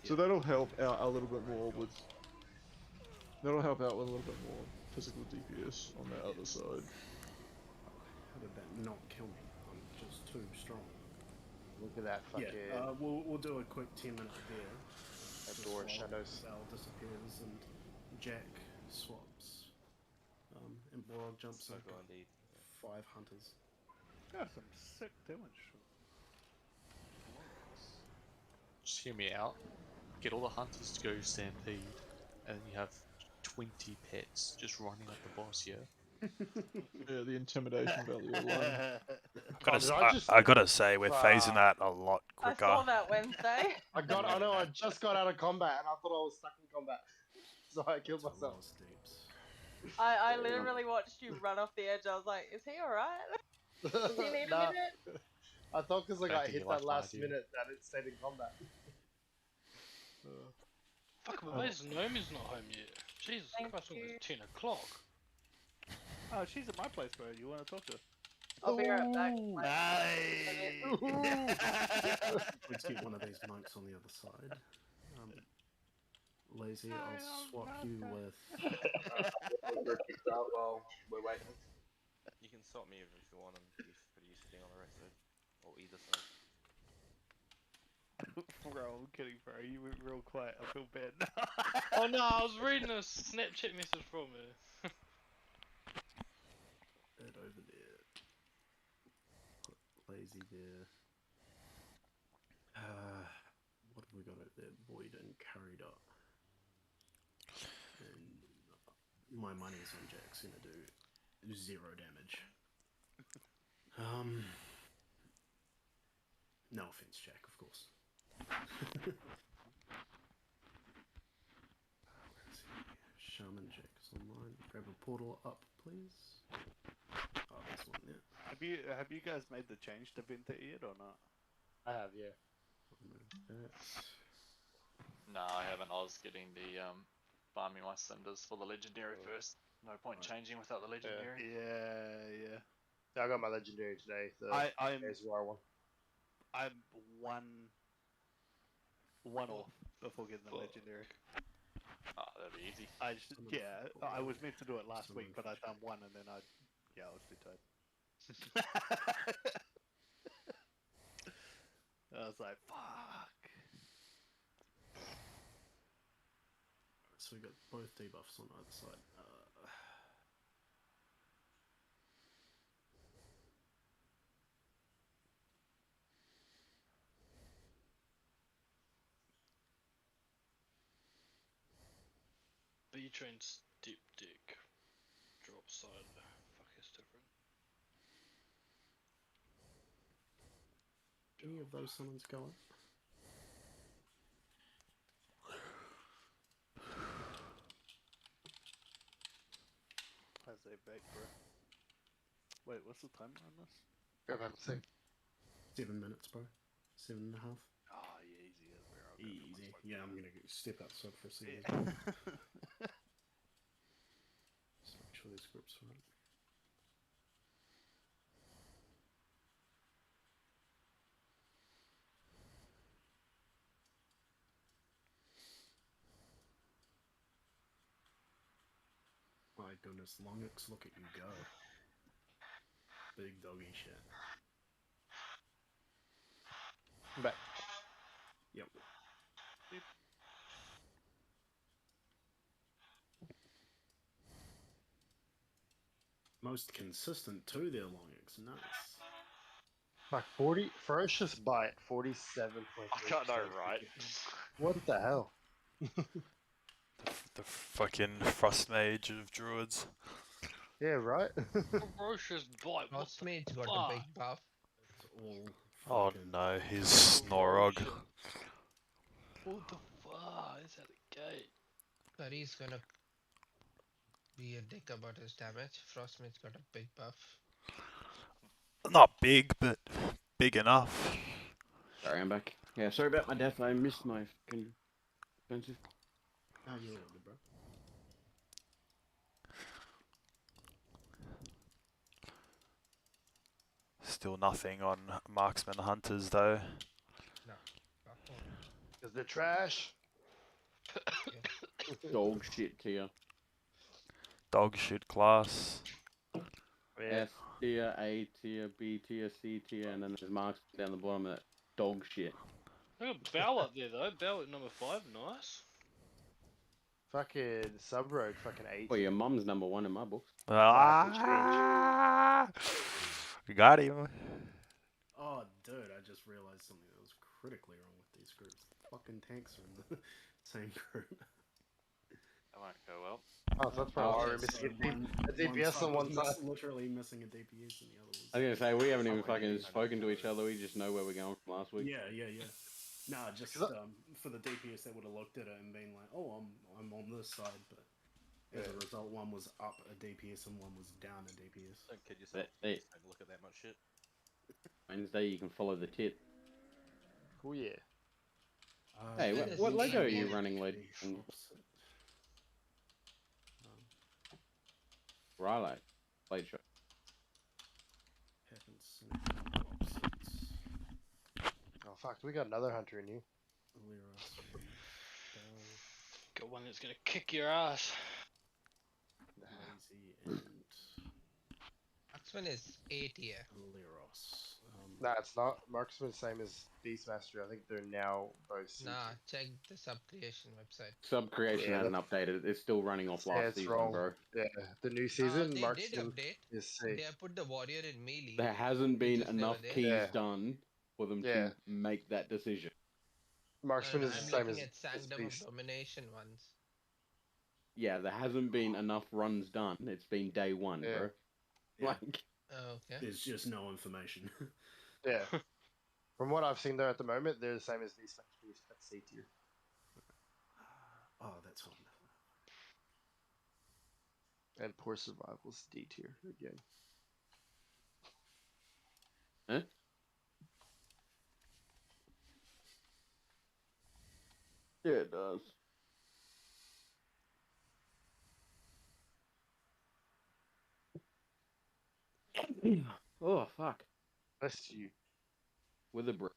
So that'll help out a little bit more with... That'll help out with a little bit more physical DPS on that other side. How did that not kill me? I'm just too strong. Look at that fucking. Yeah, we'll do a quick 10-minute there. door swap, shadows. Val disappears, and Jack swaps. And Borog jumps So in. go indeed. 5 hunters. Got some sick damage. Just hear me out. Get all the hunters to go stampede, and then you have 20 pets just running at the boss, yeah? Yeah, the intimidation value alone. I gotta say, we're phasing that a lot I quicker. saw that Wednesday. I know, I just got out of combat and I thought I was stuck in combat. So I killed myself. I literally watched you run off the edge. I was like, is he alright? Does he need a Nah. minute? I thought because I Don't got think hit you that like my last idea. minute that it stayed in combat. Fuck, but where's Naomi's not home yet? Jesus Christ, it's 10 o'clock. Oh, she's at my place, bro. You want to talk to her? I'll be right back. Let's get one of these monks on the other side. Lazy, I'll swap you with. While we're waiting. You can swap me if you want, and be pretty used to being on the right side. Or either side. Bro, I'm kidding, bro. You went real quiet. I feel bad now. Oh no, I was reading a Snapchat message from her. That over there. Put Lazy there. What have we got over there? Void and carried up. And my money's on Jack's gonna do 0 damage. No offense, Jack, of course. Where's he? Shaman Jack's online. Grab a portal up, please. Oh, there's one there. Have you guys made the change to Venta yet or not? I have, yeah. No, I haven't. I was getting the farming my cinders for the legendary first. No point changing without the legendary. Yeah. I got my legendary today. The I'm ASR one. I'm one off before getting the legendary. Oh, that'd be easy. I was meant to do it last week, but I done one and then I was too tired. I was like, fuck. So we got both debuffs on either side. B-Train's deep dick. Drop side. Fuck, it's different. Any of those summons go up? How's they back, bro? Wait, what's the timer on this? Go back and see. 7 minutes, bro. 7.5. Oh, yeah, easy as bro. Easy. Yeah, I'm gonna step outside for a second. Just make sure this group's right. My goodness, Longix, look at you go. Big doggy shit. I'm back. Yep. Most consistent too there, Longix. Nice. Like 40 ferocious bite, 47.3. I got no right. What the hell? The fucking frost mage of druids. Yeah, right. Ferocious bite. Frostmage's got a big buff. Oh no, he's Snorog. What the fuck? Is that a gate? But he's gonna be a dick about his damage. Frostmage's got a big buff. Not big, but big enough. Sorry, I'm back. Yeah, sorry about my death. I missed my fucking expensive. Oh, you're all good, bro. Still nothing on marksman hunters though. No. Is the trash? Dog shit tier. Dog shit class. Yeah. S tier, A tier, B tier, C tier, and then there's marksman down the bottom of that dog shit. I got Bow up there though. Bow at number 5, nice. Fucking Sub Rogue, fucking 8. Well, your mum's number 1 in my books. Ah, got him. Oh, dude, I just realized something that was critically wrong with these groups. Fucking tanks are in the same group. That won't go well. Oh, so that's probably why we're missing a DPS on one side. Literally missing a DPS and the other was. I was gonna say, we haven't even fucking spoken to each other, we just know where we're going from last week. Yeah. Nah, just for the DPS, they would have looked at it and been like, "Oh, I'm on this side," but as a result, one was up a DPS and one was down a DPS. Don't kid yourself. Hey. Don't look at that much shit. Wednesday, you can follow the tit. Oh yeah. Hey, what Lego are you running, lady? Rylak, Blade Shot. Oh fuck, we got another hunter in you. Got one that's gonna kick your ass. Marksman is A tier. Nah, it's not. Marksman's same as Beastmaster. I think they're now both. C Nah, check the sub creation website. Sub creation hasn't updated. It's still running off last season, wrong. bro. Yeah, the new season. They Marksman did update. is C. They have put the warrior in melee. There hasn't been which is enough never keys there. done for them to make that decision. Marksman is I'm the same looking as at Sanctum of Beast. Domination ones. Yeah, there hasn't been enough runs done. It's been day one, bro. Yeah. Like, Oh, okay. There's just no information. Yeah. From what I've seen there at the moment, they're the same as Beastmaster. That's C tier. Oh, that's fine. And Poor Survival's D tier again. Huh? Yeah, it does. Oh, fuck. Bless you. With a brick.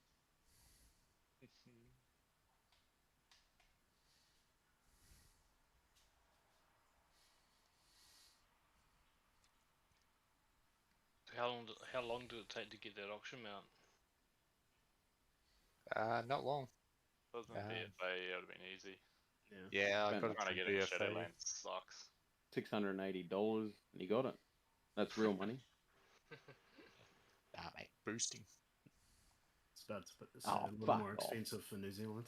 How long did it take to get that auction mount? Not long. Wasn't BFA, it would have been easy. Yeah, I got it Trying to through get in BFA. Shadowlands sucks. $680, and you got it. That's real money. Nah, mate, boosting. It's about to put this Oh, a little fuck more off. expensive for New Zealand.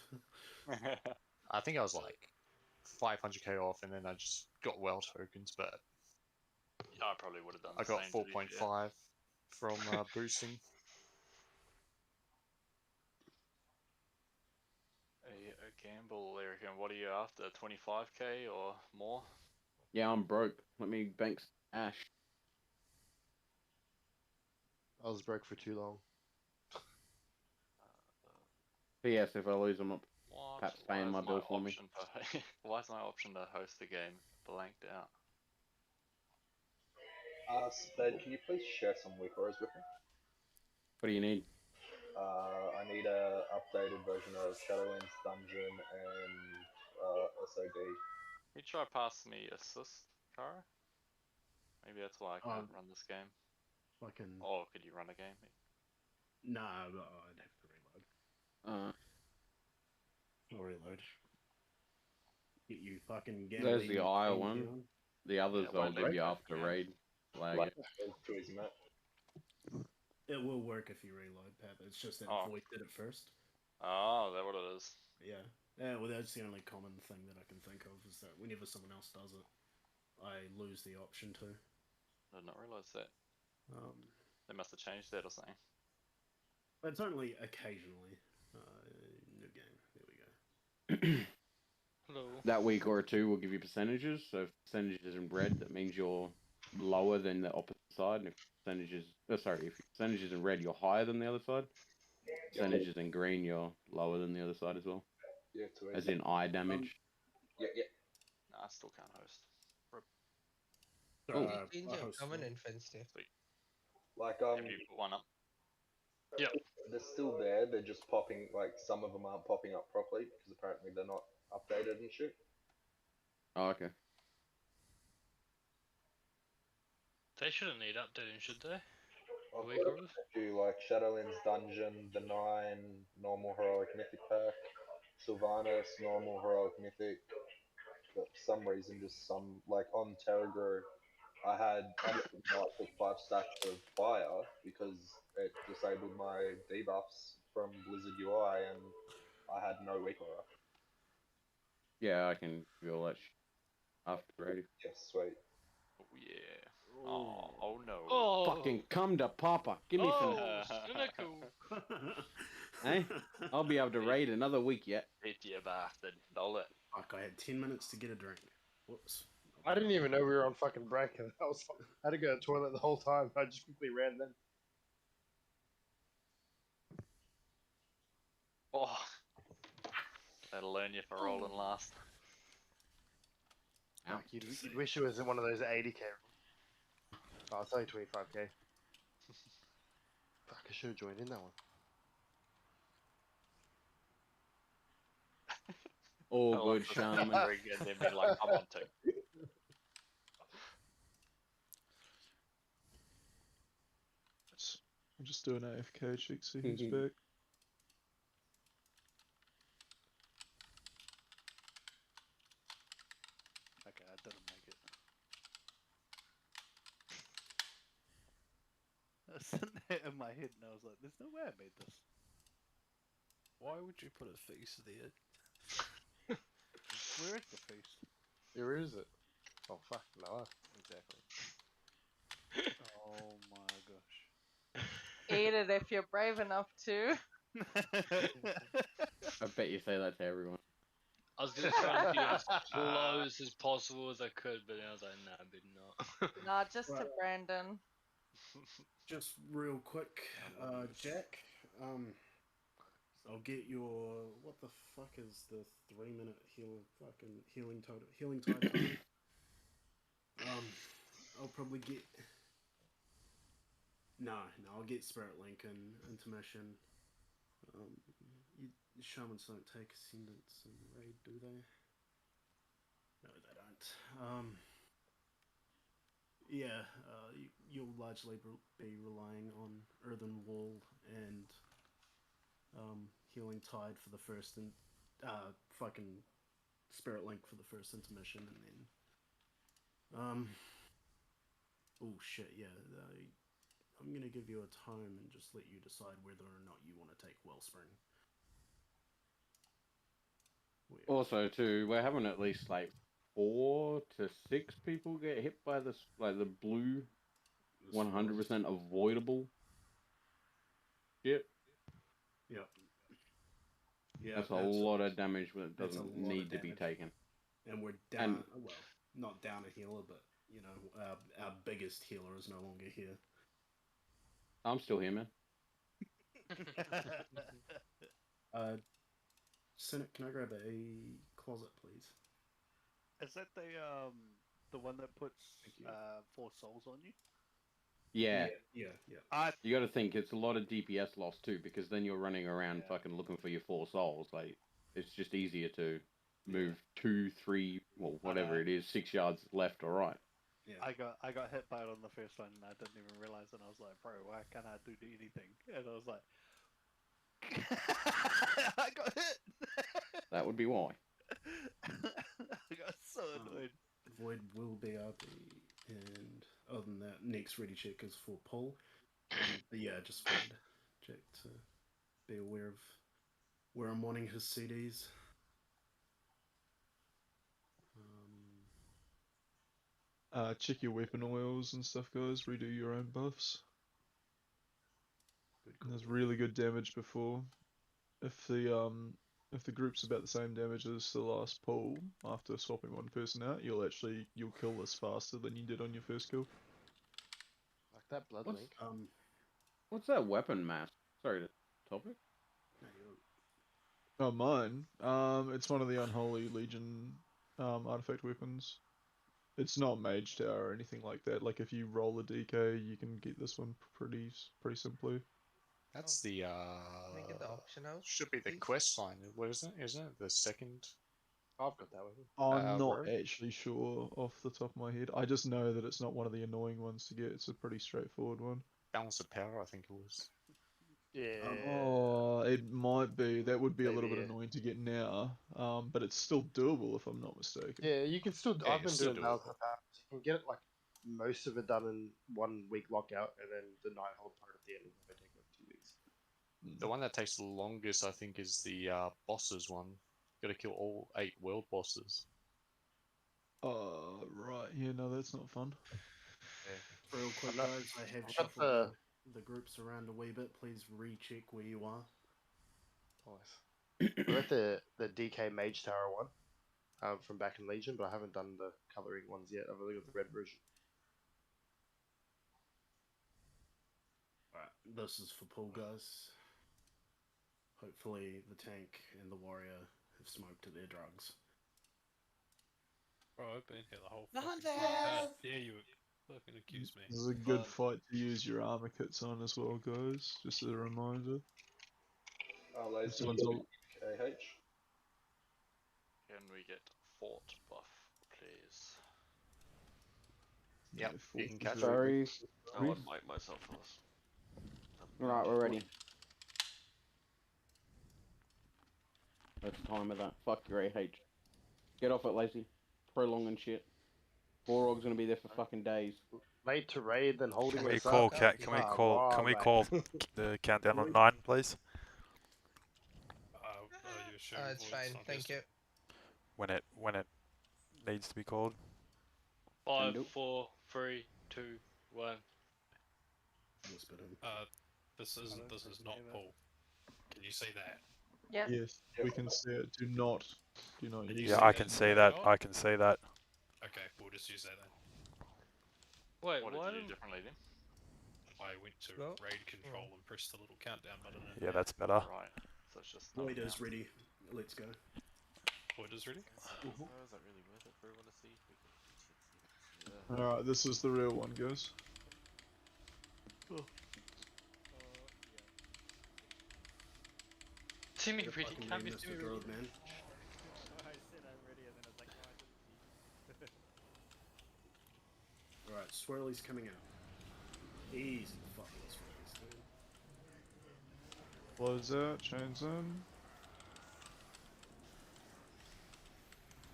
I think I was like 500k off, and then I just got well tokens, but Yeah, I probably would have done I the got same, to be fair. 4.5 from boosting. A gamble, Eric, and what are you after? 25k or more? Yeah, I'm broke. Let me bank Ash. I was broke for too long. P.S. If I lose, I'm not What? perhaps Why paying is my bill for me. option to Why is my option to host the game blanked out? Spade, can you please share some weak auras with me? What do you need? I need a updated version of Shadowlands Dungeon and SOD. Can you try pass me assist, Kara? Maybe that's why I can't run this game. Fucking. Oh, could you run a game? Nah, but I'd have to reload. I'll reload. Get you fucking gambling. There's the IO thing one. going. The others Yeah, I'll won't give let you me after again. raid. Flag Like, it. too easy, mate. It will work if you reload, Pep. It's just that Oh. Void did it first. Oh, is that what it is? Yeah. Yeah, well, that's the only common thing that I can think of is that whenever someone else does it, I lose the option to. I did not realise that. Um, They must have changed that or something. but it's only occasionally. New game. There we go. Hello. That week or two will give you percentages. So if percentage is in red, that means you're lower than the opposite side. And if percentages, if percentage is in red, you're higher than the other side. Percentage is in green, you're lower than the other side as well. Yeah, too easy. As in eye damage. Yeah. Nah, I still can't host. Change your covenant fence there. Sweet. Like, Have you put one up? Yep. They're still there, they're just popping, like, some of them aren't popping up properly, because apparently they're not updated and shit. Oh, okay. They shouldn't need updating, should they? I've week got or a few like Shadowlands Dungeon, the 9 normal heroic mythic pack, Sylvanas normal heroic mythic. But for some reason, just some like on Terragro, I didn't know I took 5 stacks of fire because it disabled my debuffs from Blizzard UI, and I had no weak aura. Yeah, I can do all that after ready. Yes, sweet. Oh yeah. Oh no. Oh. Fucking come to Papa. Give me some. Oh, cynical. Hey, I'll be able to raid another week yet. Hit you bastard. Dole it. Fuck, I had 10 minutes to get a drink. Whoops. I didn't even know we were on fucking break. I had to go to the toilet the whole time. I just quickly ran then. Oh. That'll learn you for rolling last. Like, you'd wish it was in one of those 80k. Oh, it's only 25k. Fuck, I should have joined in that one. All good, Shaman. And then be like, come on, Tick. I'm just doing AFK check, see who's back. Okay, I didn't make it. I was sitting there in my head and I was like, there's no way I made this. Why would you put a face there? Where is the feast? Where is it? Oh, fuck, no. Exactly. Oh my gosh. Eat it if you're brave enough to. I bet you say that to everyone. I was gonna try to be as close as possible as I could, but then I was like, nah, I better not. Nah, just to Right. Brandon. Just real quick, Jack. I'll get your what the fuck is the 3-minute healing tide time? I'll probably get. No, I'll get Spirit Link and Intermission. Shamans don't take Ascendants in raid, do they? No, they don't. Yeah, you'll largely be relying on Earthen Wall and Healing Tide for the first and fucking Spirit Link for the first intermission, and then oh shit, yeah. I'm gonna give you a tome and just let you decide whether or not you want to take Wellspring. Also, too, we're having at least like 4 to 6 people get hit by this, like the blue, 100% avoidable shit. Yep. Yeah, That's a lot of damage that doesn't need to be taken. And we're down. Well, not down a healer, but you know, our biggest healer is no longer here. I'm still here, man. Cynic, can I grab a closet, please? Is that the one that puts 4 souls on you? Yeah. Yeah. You got to think it's a lot of DPS loss too, because then you're running around fucking looking for your 4 souls. Like, it's just easier to move 2, 3, well, whatever it is, 6 yards left or right. Yeah. I got hit by it on the first one and I didn't even realize, and I was like, bro, why can't I do anything? And I was like, I got hit. That would be why. I got so annoyed. Void will be RP, and other than that, next ready check is for Paul. But yeah, just wanted Jack to be aware of where I'm wanting his CDs. Check your weapon oils and stuff, guys. Redo your own buffs. And there's really good damage before. If the group's about the same damage as the last pull, after swapping one person out, you'll kill this faster than you did on your first kill. Like that blood link. What's that weapon mask? Sorry to topic. Oh, mine. It's one of the Unholy Legion artifact weapons. It's not Mage Tower or anything like that. Like, if you roll a DK, you can get this one pretty simply. That's the Can I get the option out? should be the please? quest line. What is it? Isn't it the second? I've got that one. I'm not row? actually sure off the top of my head. I just know that it's not one of the annoying ones to get. It's a pretty straightforward one. Balance of power, I think it was. Yeah. Oh, it might be. That would be a little Maybe, bit yeah. annoying to get now. But it's still doable if I'm not mistaken. Yeah, you can still. Yeah, I've you been still doing do balance it. of power. You can get it like most of it done in 1 week lockout, and then the night hold part at the end will take like 2 weeks. The one that takes the longest, I think, is the bosses one. Got to kill all 8 world bosses. Oh, right. Yeah, no, that's not fun. Yeah. Real quick, I'm not- guys, I have I'm not shuffled the- the groups around a wee bit. Please recheck where you are. Nice. I'm at the DK Mage Tower one, from back in Legion, but I haven't done the coloring ones yet. I've only got the red version. Alright, this is for pool, guys. Hopefully the tank and the warrior have smoked their drugs. Bro, I've been here the whole The fucking hunter time. How has- dare you fucking accuse me? This is a good fight to use your armor kits on as well, guys. Just as a reminder. This Lazy, one's all... KH. Can we get fort buff, please? Yep, you can catch Sorry. I'll unmic myself for this. Right, we're ready. Let's timer that. Fuck your AH. Get off it, Lazy. Prolonging shit. Borog's gonna be there for fucking days. Late to raid, then holding Can we us call? up. Can we call the countdown on 9, please? It's fine, thank you. When it needs to be called. 5, 4, 3, 2, 1. This is not Paul. Can you see that? Yep. Yes, we can see it. Do not use Yeah, it. I can see that. I can see that. Okay, we'll just use that then. Wait, What why did you didn't... do differently then? I went to raid control and pressed the little countdown button. And Yeah, that's better. Right, so it's just... Waiter's ready. Let's go. Waiter's ready? Is that really worth it for everyone to see? We can... Alright, this is the real one, guys. Timmy Better ready, fucking can't be be Mr. Timmy Drove, ready. man. I said I'm ready, and then I was like, no, I didn't see. Alright, Swirly's coming out. Easy fucking Swirly's, dude. Close out, chains in.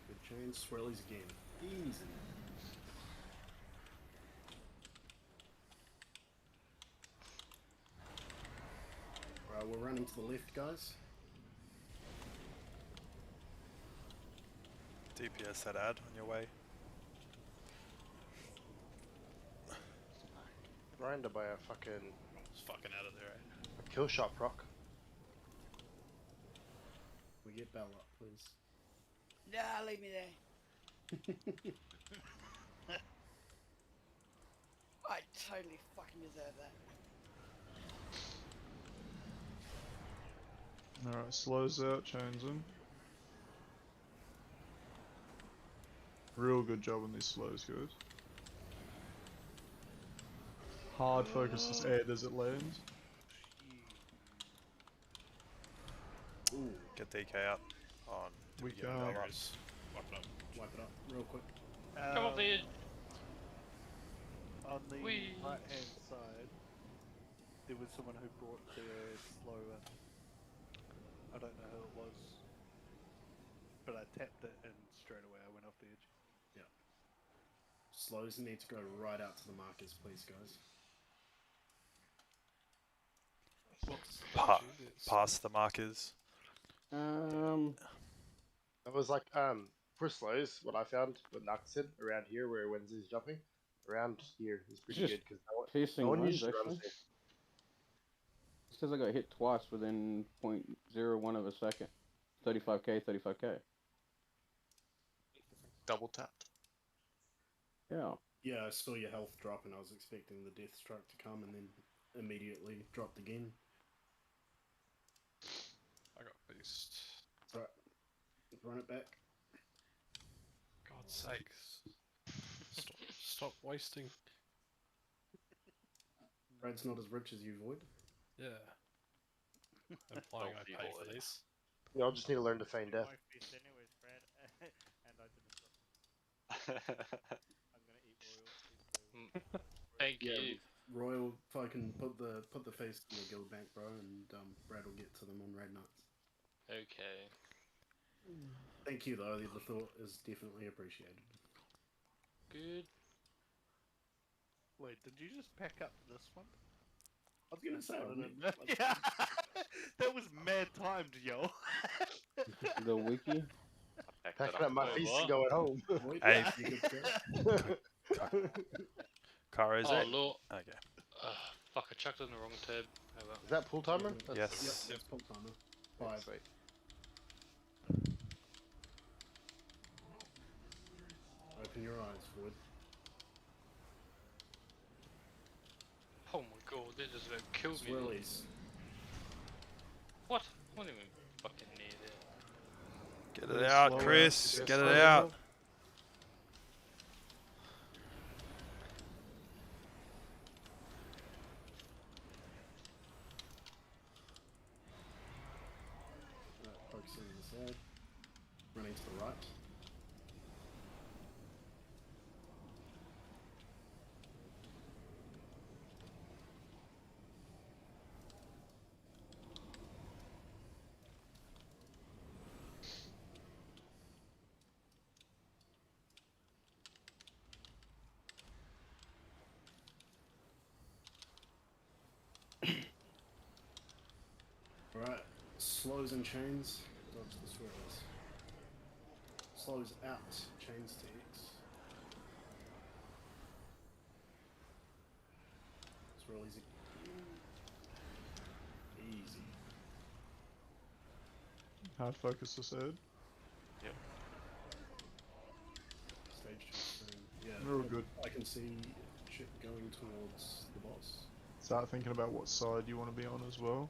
Good chain, Swirly's again. Easy. Alright, we're running to the left, guys. DPS that ad on your way. Grinded by a fucking It's fucking out of there. a kill shot proc. We get Bell up, please. Nah, leave me there. I totally fucking deserve that. Alright, slows out, chains in. Real good job on these slows, guys. Hard focus this ad as it lands. Ooh. Get DK out on. We yeah, can't. go up. Wipe it up. Wipe it up, real quick. Come off the edge. On the Whee! right hand side, there was someone who brought their slow in. I don't know who it was, but I tapped it and straight away I went off the edge. Yeah. Slows need to go right out to the markers, please, guys. Past the markers. It was like for slows, what I found, what Nux said around here where Wednesday's jumping, around here is pretty Just good because piercing no one runs, usually runs actually. there. It says I got hit twice within 0.01 of a second. 35k, 35k. Double tapped. Yeah. Yeah, I saw your health drop and I was expecting the death strike to come and then immediately dropped again. I got beast. Right. Run it back. God's sakes. Stop wasting. Brad's not as rich as you, Void. Yeah. Implying I pay for this. We all just need to learn to feign death. Anyways, Brad, and I didn't stop. I'm gonna eat royal. Thank you. Royal, fucking put the face in the guild bank, bro, and Brad will get to them on raid nights. Okay. Thank you though. The thought is definitely appreciated. Good. Wait, did you just pack up this one? I was gonna say, Yeah, that was mad timed, yo. The wiki. Packing up my Wait, feast what? and going home. Hey, Oh, Kairo's Lord. Okay. Fuck, I chucked it in the wrong tab. How about? Is that pool timer? Yes. Yep, that's pull timer. 5. Sweet. Open your eyes, Void. Oh my god, that just about killed me. Swirlies. What? I wasn't even fucking near there. Get it out, Chris. Get it out. Focusing on the side. Running to the right. Alright, slows and chains, dodge the swirls. Slows out, chains to X. Swirlies again. Easy. Hard focus to third. Yep. Stage transfer. Yeah, They're all good. I can see shit going towards the boss. Start thinking about what side you want to be on as well.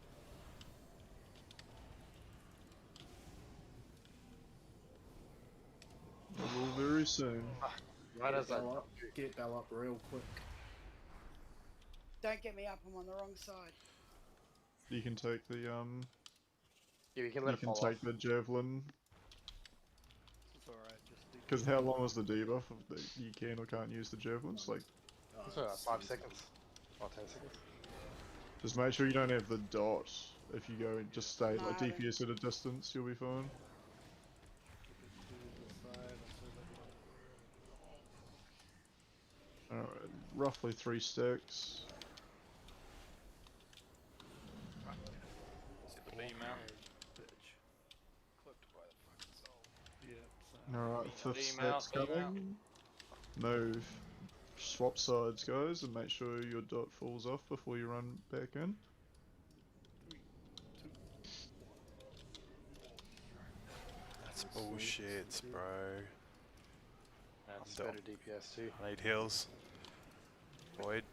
It will very soon. Right as I Get Bell up real quick. Don't get me up, I'm on the wrong side. You can take the yeah, we can let you it can fall take the javelin. It's alright, just do. Because how long was the debuff? You can or can't use the javelins? Like, off. It's 5 seconds. Or 10 seconds. just make sure you don't have the dot. If you go and just stay No, like I haven't. DPS at a distance, you'll be fine. Alright, roughly 3 stacks. See the beam out. Alright, 5th Beam out, stack's beam out. coming. Move. Swap sides, guys, and make sure your dot falls off before you run back in. That's bullshit, bro. That's I'm better done. DPS too. I need heals. Void.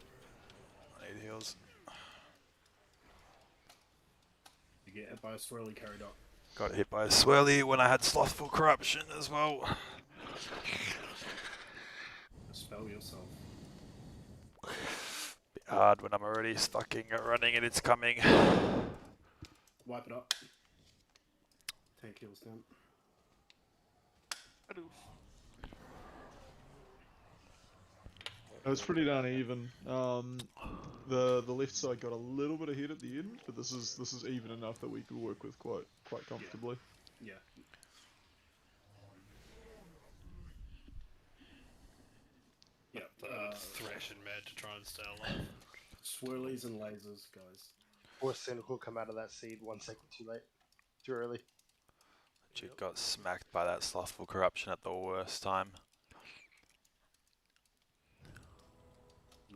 I need heals. You get hit by a swirly carry dot. Got hit by a swirly when I had slothful corruption as well. Spell yourself. Bit hard when I'm already fucking running and it's coming. Wipe it up. Tank heals down. It was pretty darn even. The left side got a little bit ahead at the end, but this is even enough that we could work with quite comfortably. Yeah. Yeah. Thrashing mad to try and stay alive. Swirlies and lasers, guys. Or Cynical come out of that seed 1 second too late. Too early. Dude got smacked by that slothful corruption at the worst time.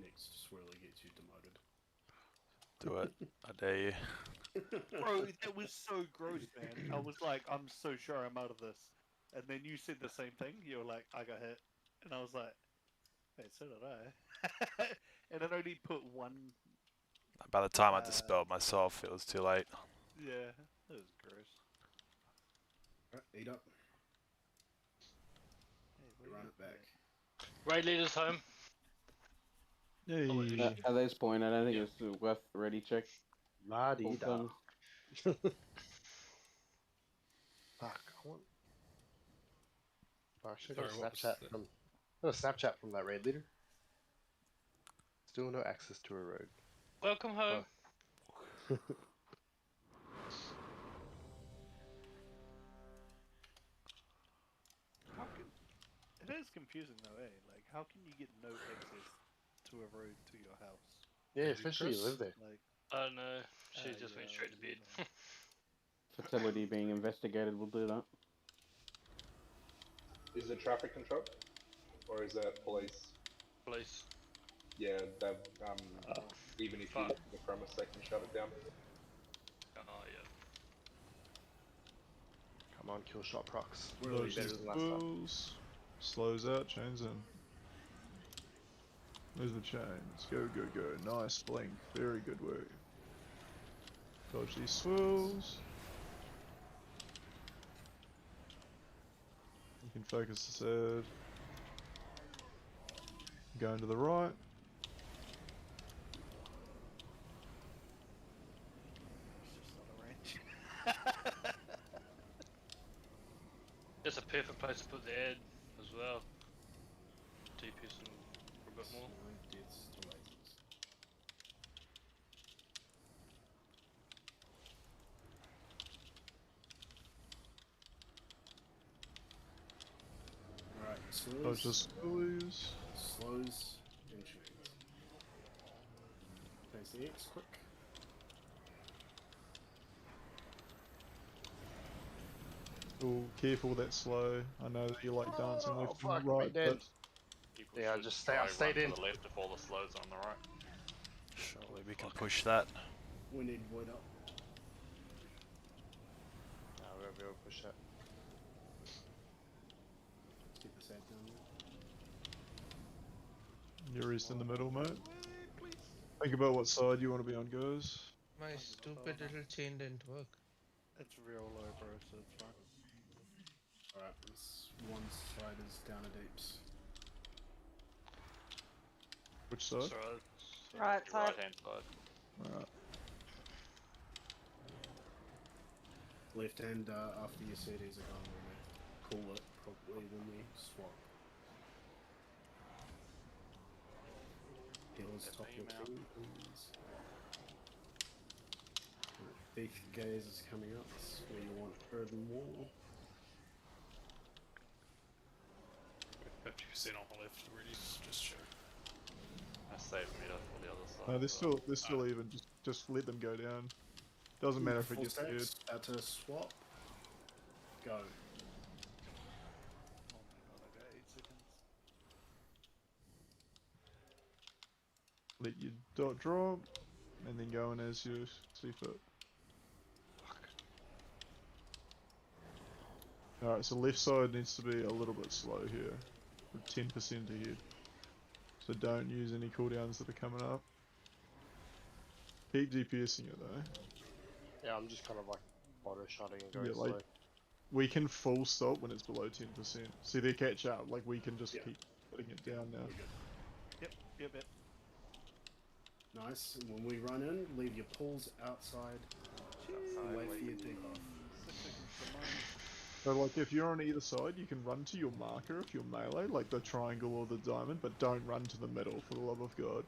Next swirly gets you demoted. Do it. I dare you. Bro, that was so gross, man. I was like, I'm so sure I'm out of this. And then you said the same thing. You were like, I got hit. And I was like, hey, so did I. And it only put one. By the time I dispelled myself, it was too late. Yeah, that was gross. Alright, eat up. Run it back. Raid leaders home. Hey. At this point, I don't think it's worth the ready check. La-dee-da. Fuck, I want... Actually, I got a Sorry, what was Snapchat from... I got a Snapchat from that raid leader. Still no access to a road. Welcome home. How can... It is confusing though, eh? Like, how can you get no access to a road to your house? Yeah, especially you live there. Like, Oh no, she just went straight to bed. Fertility being investigated will do that. Is it traffic control? Or is it police? Police. Yeah, that even if you fuck. leave the premise, they can shut it down. Oh yeah. Come on, kill shot procs. Dodge Better these than last time. fools. Slows out, chains in. There's the chains. Go, go, go. Nice blink. Very good work. Dodge these swirls. You can focus this ad. Going to the right. It's a perfect place to put the ad as well. DPS them for a bit more. Alright, Dodge the slows. swirlies. Slows and chains. Place the X quick. Oh, careful that's slow. I know that you like dancing left fuck, and right, dead. People Yeah, should just try I stayed run in. to the left if all the slows are on the right. Surely we can push that. We need void up. No, we'll be able to push that. Let's get this ad down there. You're east in the middle, mate. Think about what side you want to be on, guys. My stupid little chain didn't work. it's real low, bro, so it's fine. Alright, this one side is down a deeps. Which side? Right side. Right hand side. Alright. Left hand after your CDs are gone, when we pull it probably when we swap. Heals top your team, please. Big gaze is coming up, that's where you want urban wall. 50% on the left already, just check. I saved meter for the other side. No, they're still even. Just let them go down. Doesn't matter if it Full gets scared. stacks, about to swap. Go. Oh my god, I got 8 seconds. Let your dot drop, and then go in as you see fit. Alright, so left side needs to be a little bit slow here. We're 10% ahead. So don't use any cooldowns that are coming up. Keep DPSing it though. Yeah, I'm just kind of like auto shotting and going Yeah, slow. like, we can full stop when it's below 10%. See, they catch up. Like, we can just keep putting it down now. Yep. Nice. And when we run in, leave your pulls outside. And wait for your dig off. So, like, if you're on either side, you can run to your marker if you're melee, like the triangle or the diamond, but don't run to the middle, for the love of God.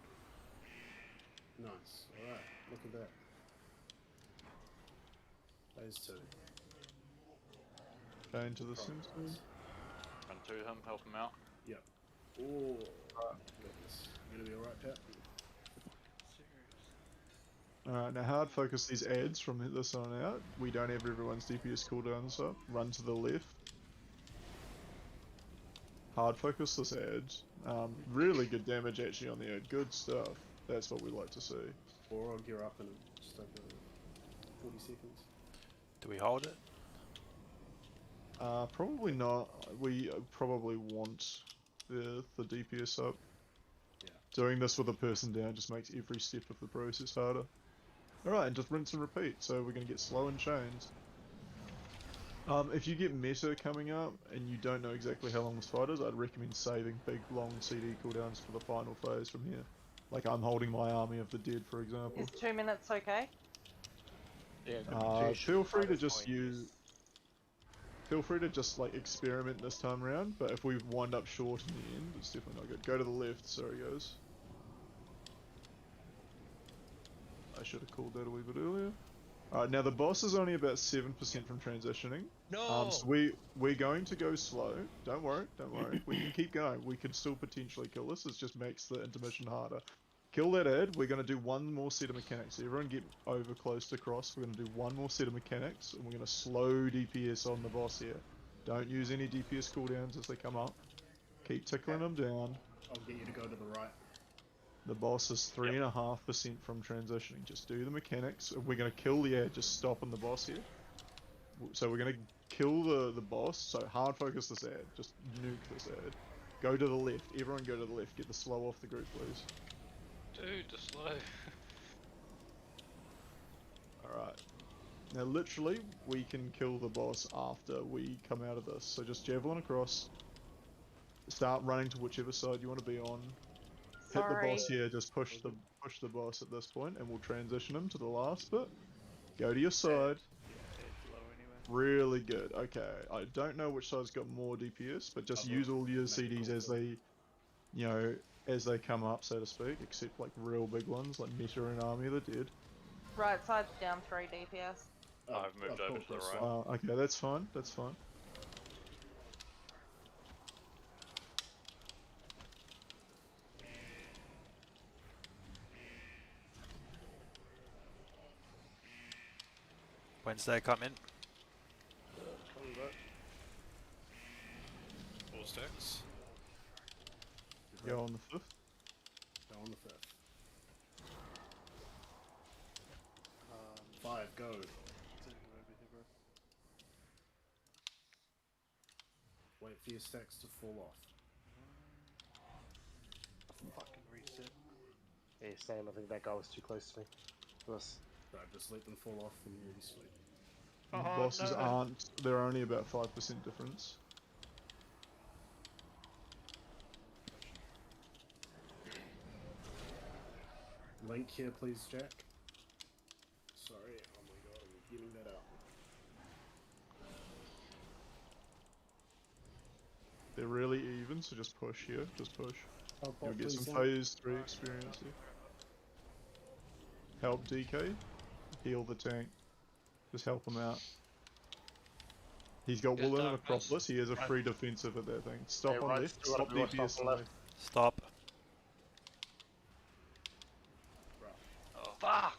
Nice. Alright, look at that. Those two. Go into the center. Run to him, help him out. Yep. Oh, goodness. You gonna be alright, Pat? Alright, now hard focus these ads from this on out. We don't have everyone's DPS cooldowns up. Run to the left. Hard focus this ad. Really good damage actually on the ad. Good stuff. That's what we like to see. Or I'll gear up in just over 40 seconds. Do we hold it? Probably not. We probably want the DPS up. Yeah. Doing this with a person down just makes every step of the process harder. Alright, and just rinse and repeat, so we're going to get slow and chains. If you get meta coming up, and you don't know exactly how long this fight is, I'd recommend saving big, long CD cooldowns for the final phase from here. Like, I'm holding my Army of the Dead, for example. Is 2 minutes okay? Yeah, Feel free to just use... Feel free to just, like, experiment this time around, but if we wind up short in the end, it's definitely not good. Go to the left, sorry guys. I should have called that a wee bit earlier. Alright, now the boss is only about 7% from transitioning. No. So we're going to go slow. Don't worry, don't worry. We can keep going. We can still potentially kill this. It just makes the intermission harder. Kill that ad. We're going to do one more set of mechanics. So everyone get over close to cross. We're going to do one more set of mechanics, and we're going to slow DPS on the boss here. Don't use any DPS cooldowns as they come up. Keep tickling them down. I'll get you to go to the right. The boss is 3.5% from transitioning. Just do the mechanics. We're going to kill the ad. Just stop on the boss here. So we're going to kill the boss. So hard focus this ad. Just nuke this ad. Go to the left. Everyone go to the left. Get the slow off the group, please. Dude, the slow. Alright. Now literally, we can kill the boss after we come out of this. So just javelin across. Start running to whichever side you want to be on. Hit the boss here, just push the boss at this point, and we'll transition him to the last bit. Go to your side. Really good. Okay, I don't know which side's got more DPS, but just use all your CDs as they, you know, as they come up, so to speak, except like real big ones like Meta and Army of the Dead. Right side's down 3 DPS. I've moved over to the right. Okay, that's fine. That's fine. Wednesday come in. Four stacks. Go on the 5th. Go on the 5th. 5, go. Wait for your stacks to fall off. Fucking reset. Yeah, same. I think that guy was too close to me. Us. Right, just let them fall off and you sleep. Bosses aren't. They're only about 5% difference. Link here, please, Jack. Sorry, oh my god, I'm getting that out. They're really even, so just push here. Just push. Oh, You'll get please some don't. phase 3 experience here. Help DK. Heal the tank. Just help him out. He's got Get Woolen and darkness. Acropolis. He has a free defensive at that thing. Stop Hey, on right, left. still gotta Stop do what's DPS stop on on left. Stop. Oh, fuck!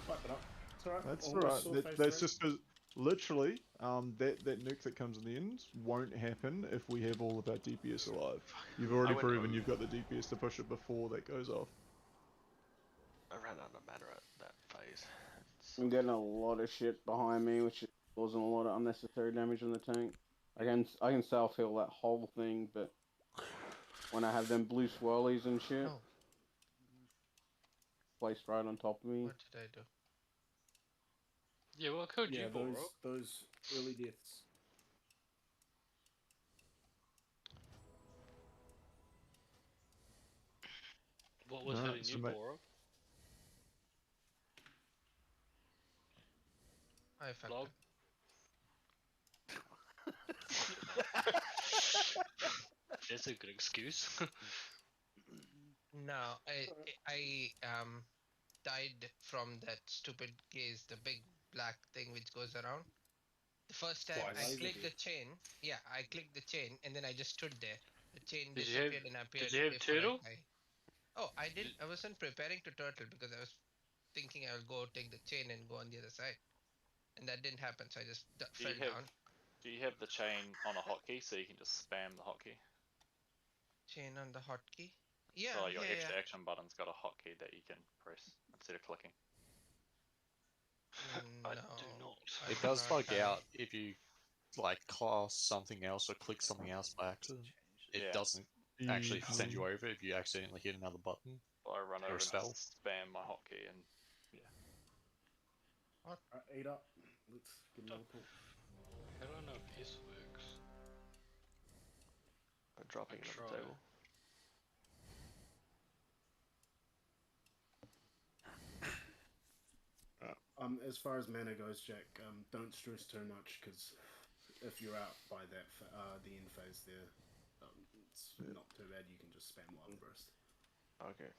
Wipe it up. It's alright. That's Almost alright. saw phase That's 3. just because literally, that nuke that comes in the end won't happen if we have all of our DPS alive. You've already proven you've got the DPS to push it before that goes off. I ran out of mana at that phase. I'm getting a lot of shit behind me, which is causing a lot of unnecessary damage on the tank. I can self heal that whole thing, but when I have them blue swirlies and shit No. placed right on top of me. What did I do? Yeah, what killed Yeah, you, Boro? those early deaths. What was Alright, hitting so you, mate- Boro? I fucked Log? it. That's a good excuse. No, I died from that stupid gaze, the big black thing which goes around. The first time I clicked the chain, yeah, I clicked the chain and then I just stood there. The chain Did you have- disappeared and appeared. did you have before turtle? Oh, I did. I wasn't preparing to turtle because I was thinking I would go take the chain and go on the other side, and that didn't happen. So I just fell down. Do you have the chain on a hotkey so you can just spam the hotkey? Chain on the hotkey. Yeah, So like your yeah, extra yeah. action button's got a hotkey that you can press instead of clicking. I No, do not. I It do does not bug have- out if you like class something else or click something else by accident. It Yeah. doesn't actually send you over if you accidentally hit another button. I run Or over a and spell. just spam my hotkey and What? Alright, 8 up. Let's get another pull. I don't know if this works. I'm dropping it on the Try. table. As far as mana goes, Jack, don't stress too much because if you're out by that the end phase there, it's not too bad. You can just spam Wild Burst. Okay.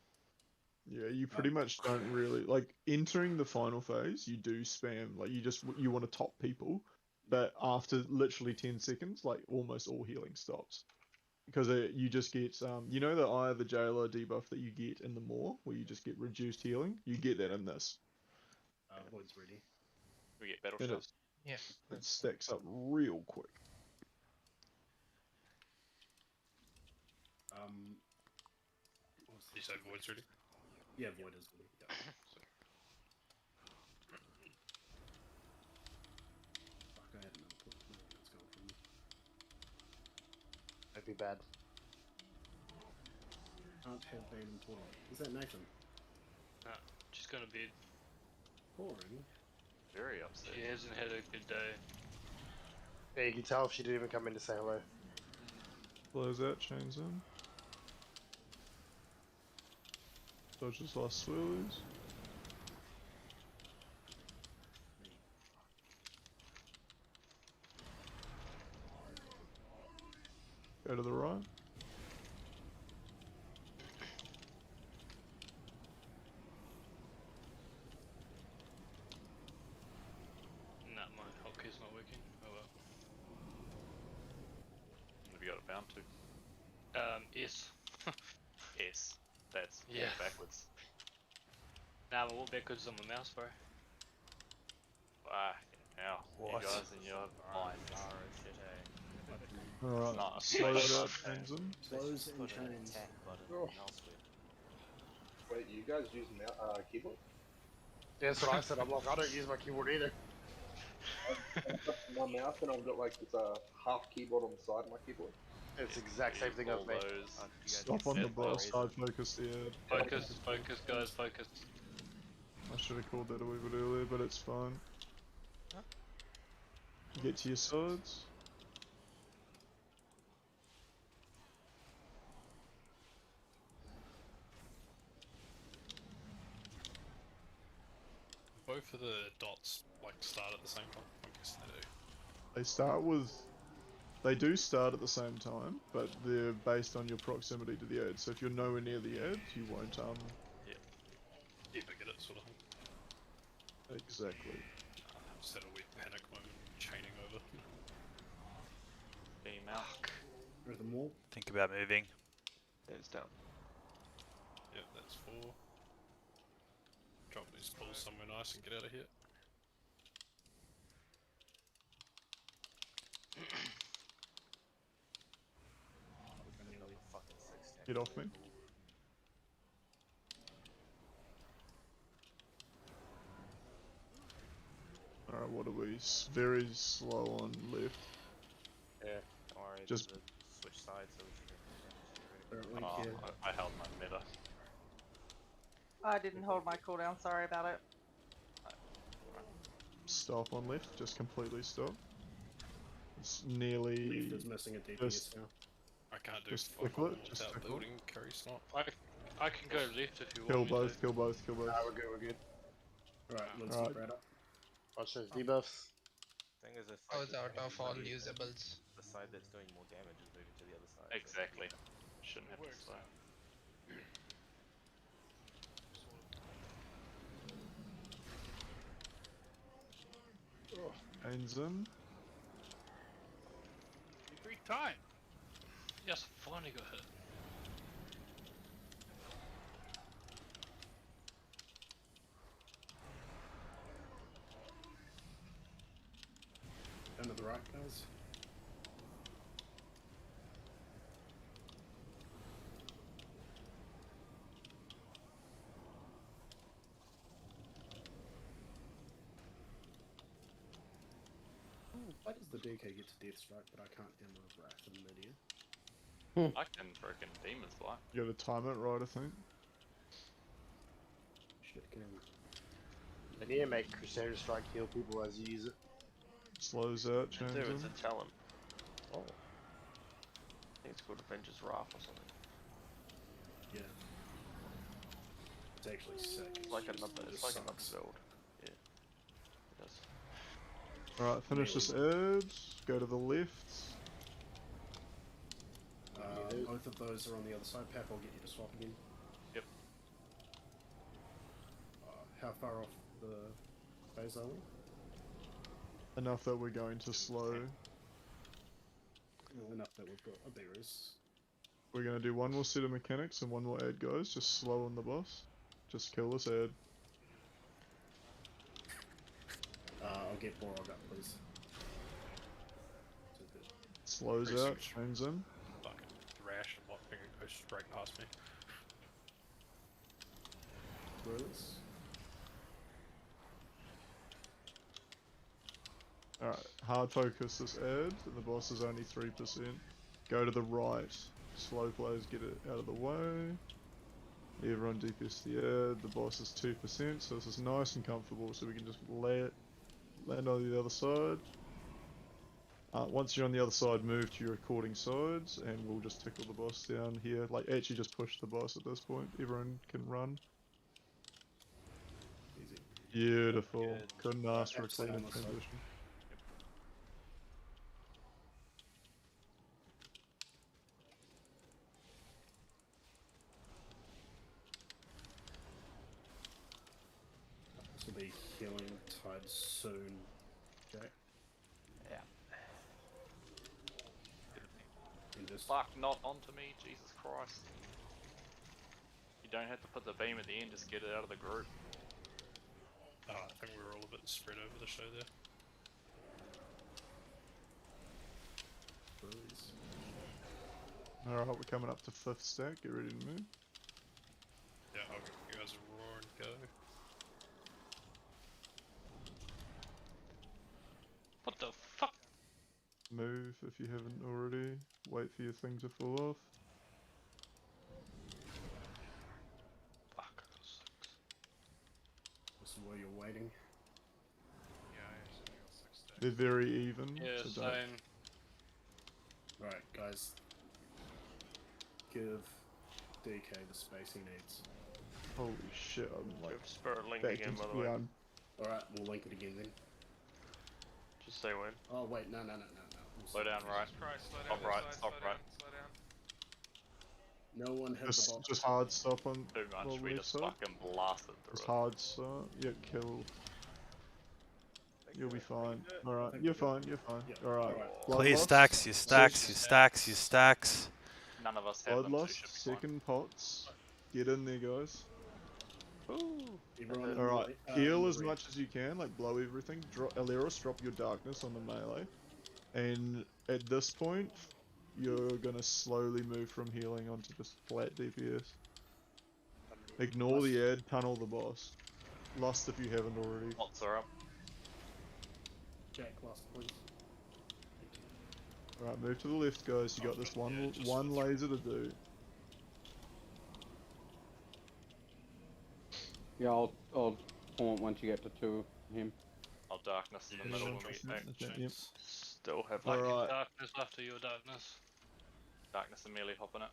Yeah, you pretty much don't really like entering the final phase. You do spam like you want to top people, but after literally 10 seconds, like almost all healing stops because you just get you know the Eye of the Jailer debuff that you get in the Maw, where you just get reduced healing. You get that in this. Void's ready. We get battle And shots. Yeah. it stacks up real quick. You say Void's ready? Yeah, Void is ready. Yeah. Fuck, I had another put. No, it's gone from me. That'd be bad. Can't have been important. Is that Nathan? Nah, she's gonna bed. Boring. Very upset. She hasn't had a good day. Yeah, you can tell if she didn't even come in to say hello. Close out, chains in. Dodges last swirlies. Go to the right. Nah, my hotkey's not working. Oh well. Have you got it bound to? S. S. That's Yeah. backwards. Nah, but walk backwards on my mouse, bro. Ah, now What? you guys and your mind. Alright, Nah, slows like- out, chains in. Slows and chains. Oh. Wait, you guys use keyboard? Yeah, that's what I said. I'm like, I don't use my keyboard either. I've got one mouse and I've got like this half keyboard on the side of my keyboard. It's the exact same thing all I've made. those. Stop on the boss, side focus, yeah. Focus, focus, guys, focus. I should have called that a wee bit earlier, but it's fine. Get to your swords. Both of the dots like start at the same time. I guess they do. They start with... They do start at the same time, but they're based on your proximity to the edge. So if you're nowhere near the edge, you won't, Yeah. You get it, sort of thing. Exactly. Instead of weird panic moment, chaining over. Beam out. There's them all. Think about moving. It's down. Yep, that's 4. Drop these pulls somewhere nice and get out of here. Get off me. Alright, what are we? Very slow on left. Yeah, don't worry. Just there's a switch sides so we should. Oh, I held my meta. I didn't hold my cooldown, sorry about it. stop on left. Just completely stop. It's nearly... Left is missing a DPS just, now. I can't do just fuck click all it, just without click it. building carry snot. I can go left if you Kill want me both, to. kill both, kill both. We're good, we're good. Alright, let's Alright. keep right up. Watch those debuffs. Thing is, if I was out of all usables. the side that's doing more damage is moving to the other side. Exactly. Shouldn't have to slow. Hands in. Every time. Yes, finally got hit. Down to the right, guys. Why does the DK get to Death Strike, but I can't Emerald Wrath in mid-air? I can freaking Demon's Blight. You gotta time it right, I think. Shit, get him. They need to make Crusader Strike heal people as you use it. Slows out, chains There is in. a talent. Oh. I think it's called Avenger's Wrath or something. Yeah. It's actually sick. It's like just- another, it it's just like another sucks. build. Yeah. It does. Alright, finish this edge. Go to the left. Both of those are on the other side. Pap, I'll get you to swap again. Yep. How far off the phase are we? Enough that we're going to slow. Well, enough that we've got a bearers. We're gonna do one more set of mechanics and one more ad, guys. Just slow on the boss. Just kill this ad. I'll get Borog up, please. Slows Pretty out, switch. chains in. Fucking thrash and what finger goes straight past me. Release. Alright, hard focus this ad. The boss is only 3%. Go to the right. Slow players get it out of the way. Everyone DPS the ad. The boss is 2%, so this is nice and comfortable, so we can just land on the other side. Once you're on the other side, move to your recording sides, and we'll just tickle the boss down here. Like, actually just push the boss at this point. Everyone can run. Easy. Beautiful. Good. Couldn't ask for a Stay cleaner on the side. transition. This will be healing tide soon, Jack. Yeah. And just Fuck, not onto me, Jesus Christ. You don't have to put the beam at the end, just get it out of the group. I think we were all a bit spread over the show there. release. Alright, we're coming up to 5th stack. Get ready to move. Yeah, I'll give you guys a roar and go. What the fuck? Move if you haven't already. Wait for your thing to fall off. Fuck. This is where you're waiting. They're very even. Yeah, so don't. same. Right, guys. Give DK the space he needs. Holy shit, I'm like. Give Spirit Link back again, into by the the way. arm. Alright, we'll link it again then. Just say when. Oh, wait, no. Slow down, right. Stop right, stop right. No one hit the Just, box. just hard stop on Too the much, we left just side. fucking blasted Just through it. hard start. Yeah, kill. You'll be fine. Alright, think you're we're fine, you're fine. Yeah, Alright. alright. Please stacks, you stacks, you stacks, you stacks. None of us have them, so we should Bloodlust, be fine. second pots. Get in there, guys. Everyone Alright, in heal the as ring. much as you can, like blow everything. Aleros, drop your darkness on the melee. And at this point, you're gonna slowly move from healing onto just flat DPS. Ignore the ad, tunnel the boss. Lust if you haven't already. Lots are up. Jack lost, please. Alright, move to the left, guys. You got this one laser to do. Yeah, I'll taunt once you get to 2 of him. I'll darkness in the middle when we meet. Yep. Still have Like your Alright. darkness after your darkness. Darkness and melee hop on it.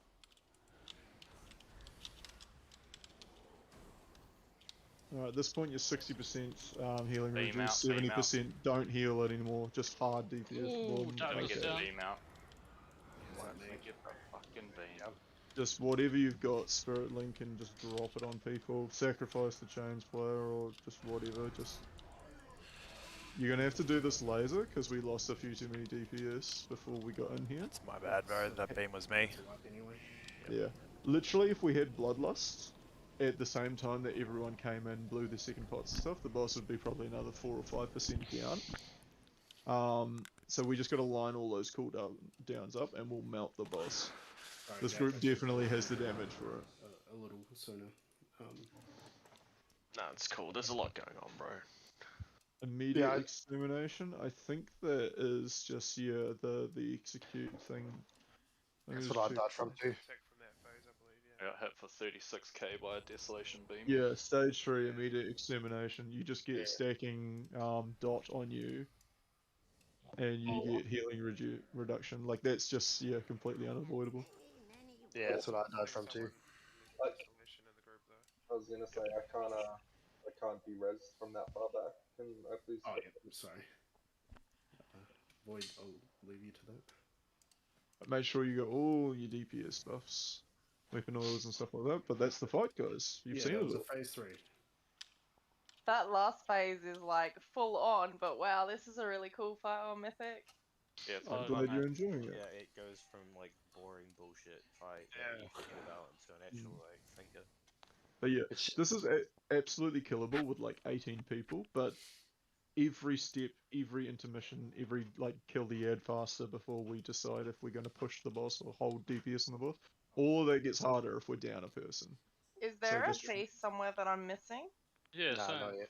Alright, at this point you're 60% healing Beam reduced, out, beam 70% don't heal it anymore, just hard DPS. Ooh, more than darkness Get okay. the down. beam out. Is that Once me? we get the fucking beam. Just whatever you've got, Spirit Link, and just drop it on people. Sacrifice the Chains player, or just whatever. Just you're gonna have to do this laser because we lost a few too many DPS before we got in here. It's my bad, bro. That beam was me. Anyway. Yeah, literally, if we had Bloodlust at the same time that everyone came in, blew their second pots and stuff, the boss would be probably another 4 or 5% down. So we just got to line all those cooldowns up, and we'll melt the boss. Alright, This Jack, group I- definitely has the damage for it. a little sooner. Nah, it's cool. There's a lot going on, bro. Immediate Yeah, extermination. I think that is just the execute thing. Let me That's just what I check. died from too. I got hit for 36k by a desolation beam. Yeah, stage 3 immediate extermination. You just get stacking dot on you, and you get healing reduction. Like that's just completely unavoidable. Yeah, That's what I died from too. I was gonna say I can't be rezzed from that far back. Can I please? Oh yeah, I'm sorry. Void, I'll leave you to that. But make sure you got all your DPS buffs, weapon oils and stuff like that. But that's the fight, guys. You've Yeah, seen that it was all. a phase 3. That last phase is like full on, but wow, this is a really cool fight on Mythic. Yeah, it's I'm really glad fun. you're enjoying it. Yeah, it goes from like boring bullshit fight that you forget about into an actual like thinker. But yeah, this is absolutely killable with like 18 people, but every step, every intermission, every like kill the ad faster before we decide if we're going to push the boss or hold DPS on the boss, or that gets harder if we're down a person. Is So there a just feast somewhere that I'm missing? Yeah, Nah, so not yet.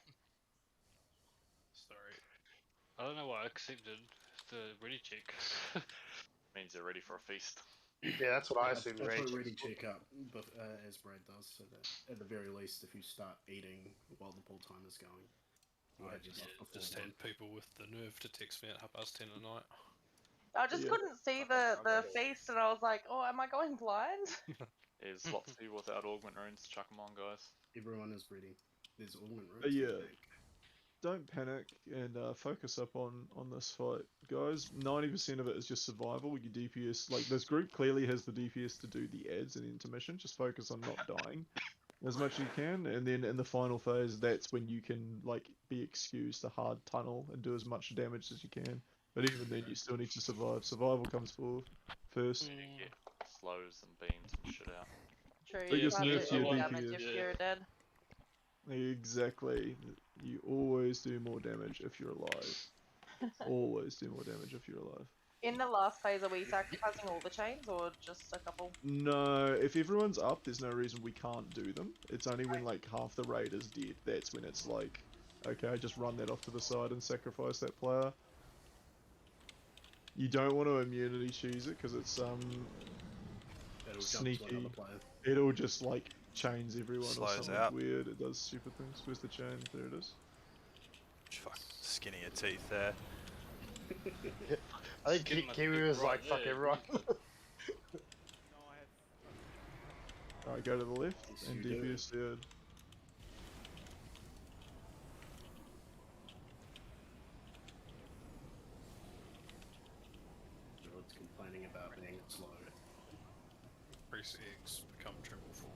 Sorry. I don't know why I accepted the ready check. Means they're ready for a feast. Yeah, that's what I assumed. I Right? put ready check up, as Brad does, so that at the very least, if you start eating while the pull time is going, you have your buff before Just one. had people with the nerve to text me at 10:30 at night. I just couldn't see the feast, and I was like, oh, am I going blind? There's lots of people without augment runes. Chuck them on, guys. Everyone is ready. There's augment runes. But yeah, don't panic and focus up on this fight, guys. 90% of it is just survival. Your DPS, like this group clearly has the DPS to do the ads and intermission. Just focus on not dying as much as you can, and then in the final phase, that's when you can like be excused to hard tunnel and do as much damage as you can. But even then, you still need to survive. Survival comes first. You get slows and beans and shit out. True, But you just can't do nerf your any damage DPS. if you're dead. Exactly. You always do more damage if you're alive. Always do more damage if you're alive. In the last phase, are we sacrificing all the chains or just a couple? No, if everyone's up, there's no reason we can't do them. It's only when like half the raid is dead, that's when it's like, okay, just run that off to the side and sacrifice that player. You don't want to immunity cheese it because it's It'll jump to sneaky. another player. It'll just like chains everyone or Slows something out. weird. It does stupid things. Where's the chain? There it is. Fuck, skinny your teeth there. I think Kiwi was like, fuck everyone. Alright, go to the left and you do. DPS there. Everyone's complaining about being slow. Increase eggs, become triple form.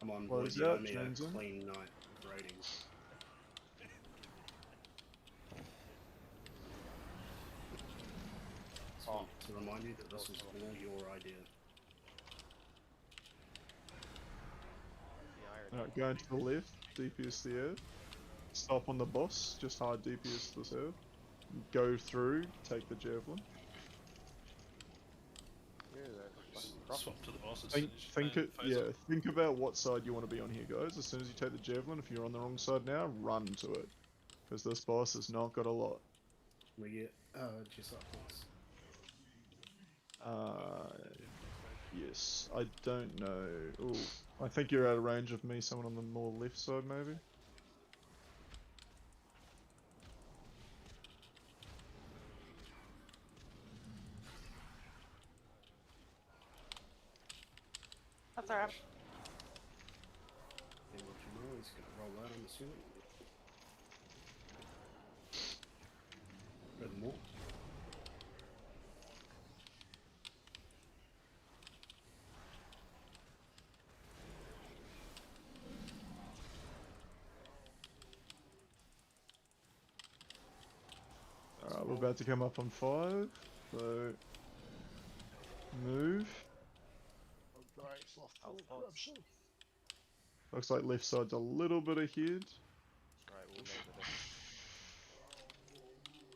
I'm on What board, is you that, owe me a Johnson? clean night of ratings. To remind you that this was all your idea. Alright, going to the left, DPS the air. Stop on the boss, just hard DPS this air. Go through, take the javelin. Swap to the boss as Think, soon as you phase up. think about what side you want to be on here, guys. As soon as you take the javelin, if you're on the wrong side now, run to it. Because this boss has not got a lot. We get just up once. Yes, I don't know. Ooh, I think you're out of range of me, someone on the more left side maybe. That's alright. And what you know, he's gonna roll out, I'm assuming. Furthermore. Alright, we're about to come up on 5, so move. Looks like left side's a little bit ahead.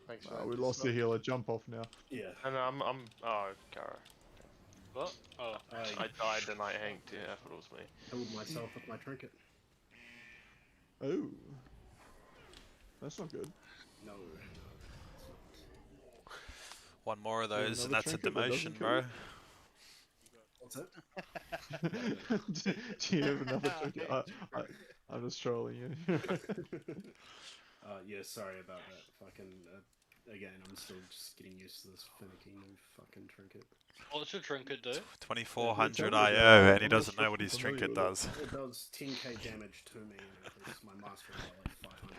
Thanks, We lost the healer, jump off now. Yeah. And I'm oh, Kara. What? Oh. I died and I hanked, yeah, I thought it was me. Healed myself with my trinket. Oh. That's not good. No. One more of Do you have those, and another that's a trinket that doesn't demotion, kill bro. you? What's that? do you have another trinket? I'm just trolling you. Yeah, sorry about that. Fucking again, I'm still just getting used to this finicky new fucking trinket. What's your trinket do? 2400 Yeah, IO, and he I'm doesn't not know what his familiar trinket with it. does. It does 10k damage to me and increases my mastery by like 500.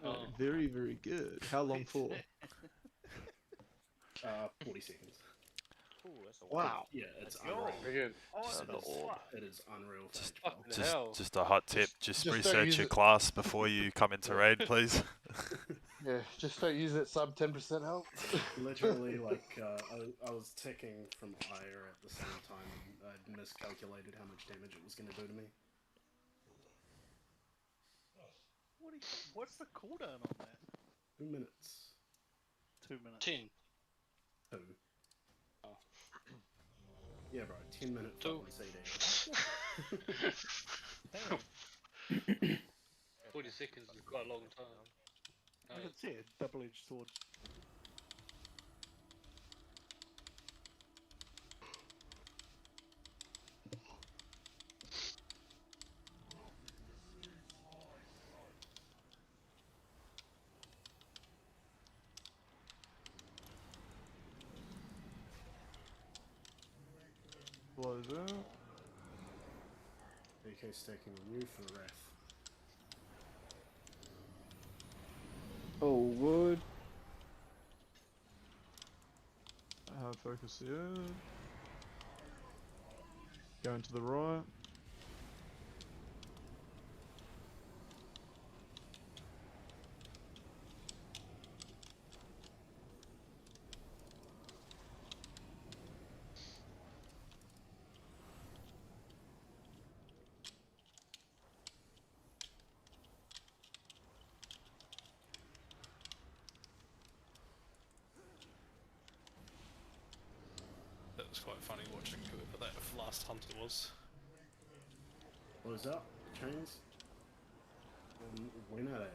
Oh. Very, very good. How long for? 40 seconds. Ooh, that's a Wow. Yeah, it's That's unreal. Very good. It is unreal for HP Fucking level. hell. Just a hot tip, just just don't research use your it. class before you come into raid, please. Yeah, just start using it sub 10% health. Literally, like, I was ticking from higher at the same time, and I'd miscalculated how much damage it was going to do to me. What's the cooldown on that? 2 minutes. 2 minutes. 10. 2. Oh. Yeah, bro, 10 minute 2. fucking CD. Damn. 40 seconds is quite a long time. I can see it. Double-edged sword. Blows out. AK stacking on you for the wrath. Oh, wood. Hard focus here. Going to the right. That was quite funny watching whoever that last hunter was. What is that? Chains? When are they?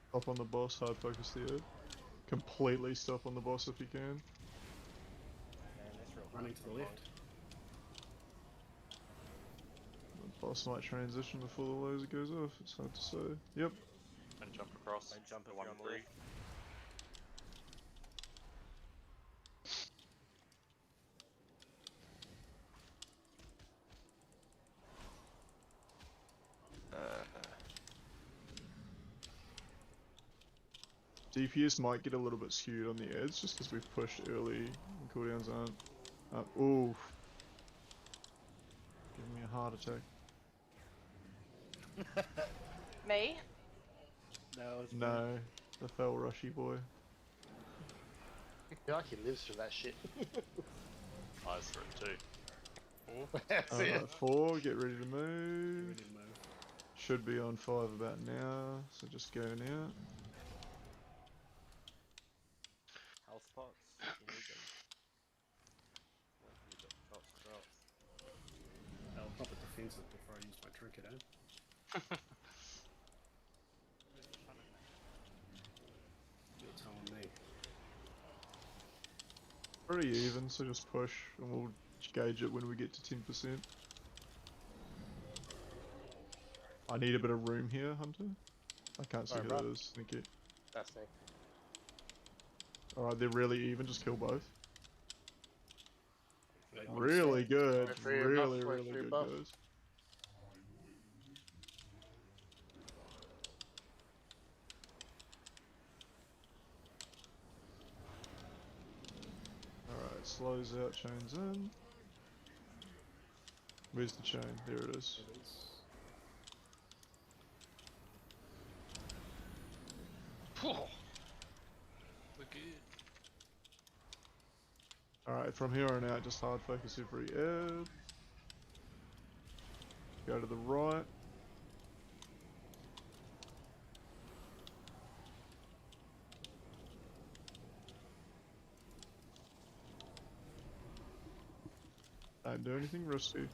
Stop on the boss, hard focus the Ed. Completely stop on the boss if you can. Man, that's real Running to the left. The boss might transition before the laser goes off, it's hard to say. Yep. And jump across. Don't jump if the one you're on the free. left. DPS might get a little bit skewed on the edge just because we've pushed early and cooldowns aren't up. Ooh. Giving me a heart attack. Me? No, it's No, the fell rushy boy. I feel like he lives for that shit. Eyes for it too. That's it. Alright, 4, get ready to move. Ready to move. Should be on 5 about now, so just go now. Health pots. You need them. You got drops. I'll pop it defensive before I use my trinket, eh? You're telling me. Pretty even, so just push and we'll gauge it when we get to 10%. I need a bit of room here, Hunter. I can't see Alright, who bro. that is, thank you. That's me. Alright, they're really even, just kill both. Wait, Really good, Wait for your buff, really, wait really for your good buff. guys. Alright, slows out, chains in. Where's the chain? There it is. It is. We're good. Alright, from here on out, just hard focus every ed. Go to the right. Don't do anything risky.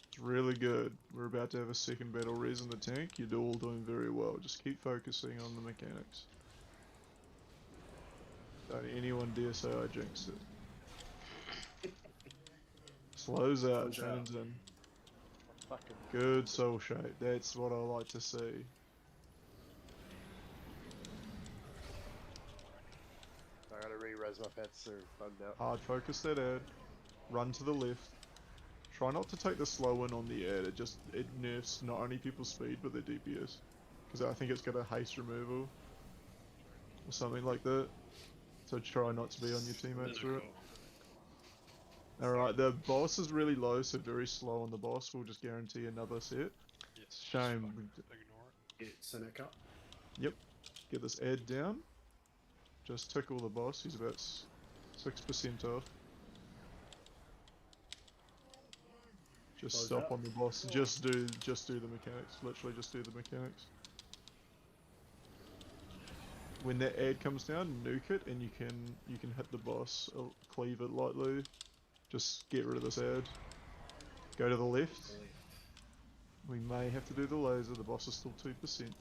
It's really good. We're about to have a second battle res in the tank. You're all doing very well. Just keep focusing on the mechanics. Don't anyone dare say I jinxed it. Slows out, Slows out. chains in. Fucking Good soul shape. That's what I like to see. I gotta re-res my pets, they're bugged out. Hard focus that ad. Run to the left. Try not to take the slow in on the ad. It nerfs not only people's speed but their DPS. Because I think it's got a haste removal or something like that. So try not to be on your teammates for it. Alright, the boss is really low, so very slow on the boss. We'll just guarantee another set. Yes. Shame. Ignore it. Get Cynic up. Yep. Get this ad down. Just tickle the boss. He's about 6% off. Just Close stop out. on the boss. Just do the mechanics. Literally just do the mechanics. When that ad comes down, nuke it, and you can hit the boss. Cleave it lightly. Just get rid of this ad. Go to the left. We may have to do the laser. The boss is still 2%. It's dead.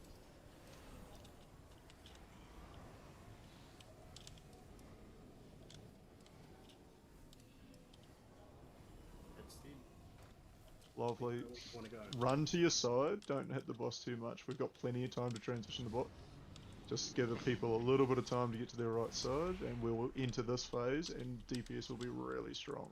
Lovely. Wanna go. Run to your side. Don't hit the boss too much. We've got plenty of time to transition the bot. Just give the people a little bit of time to get to their right side, and we'll enter this phase, and DPS will be really strong.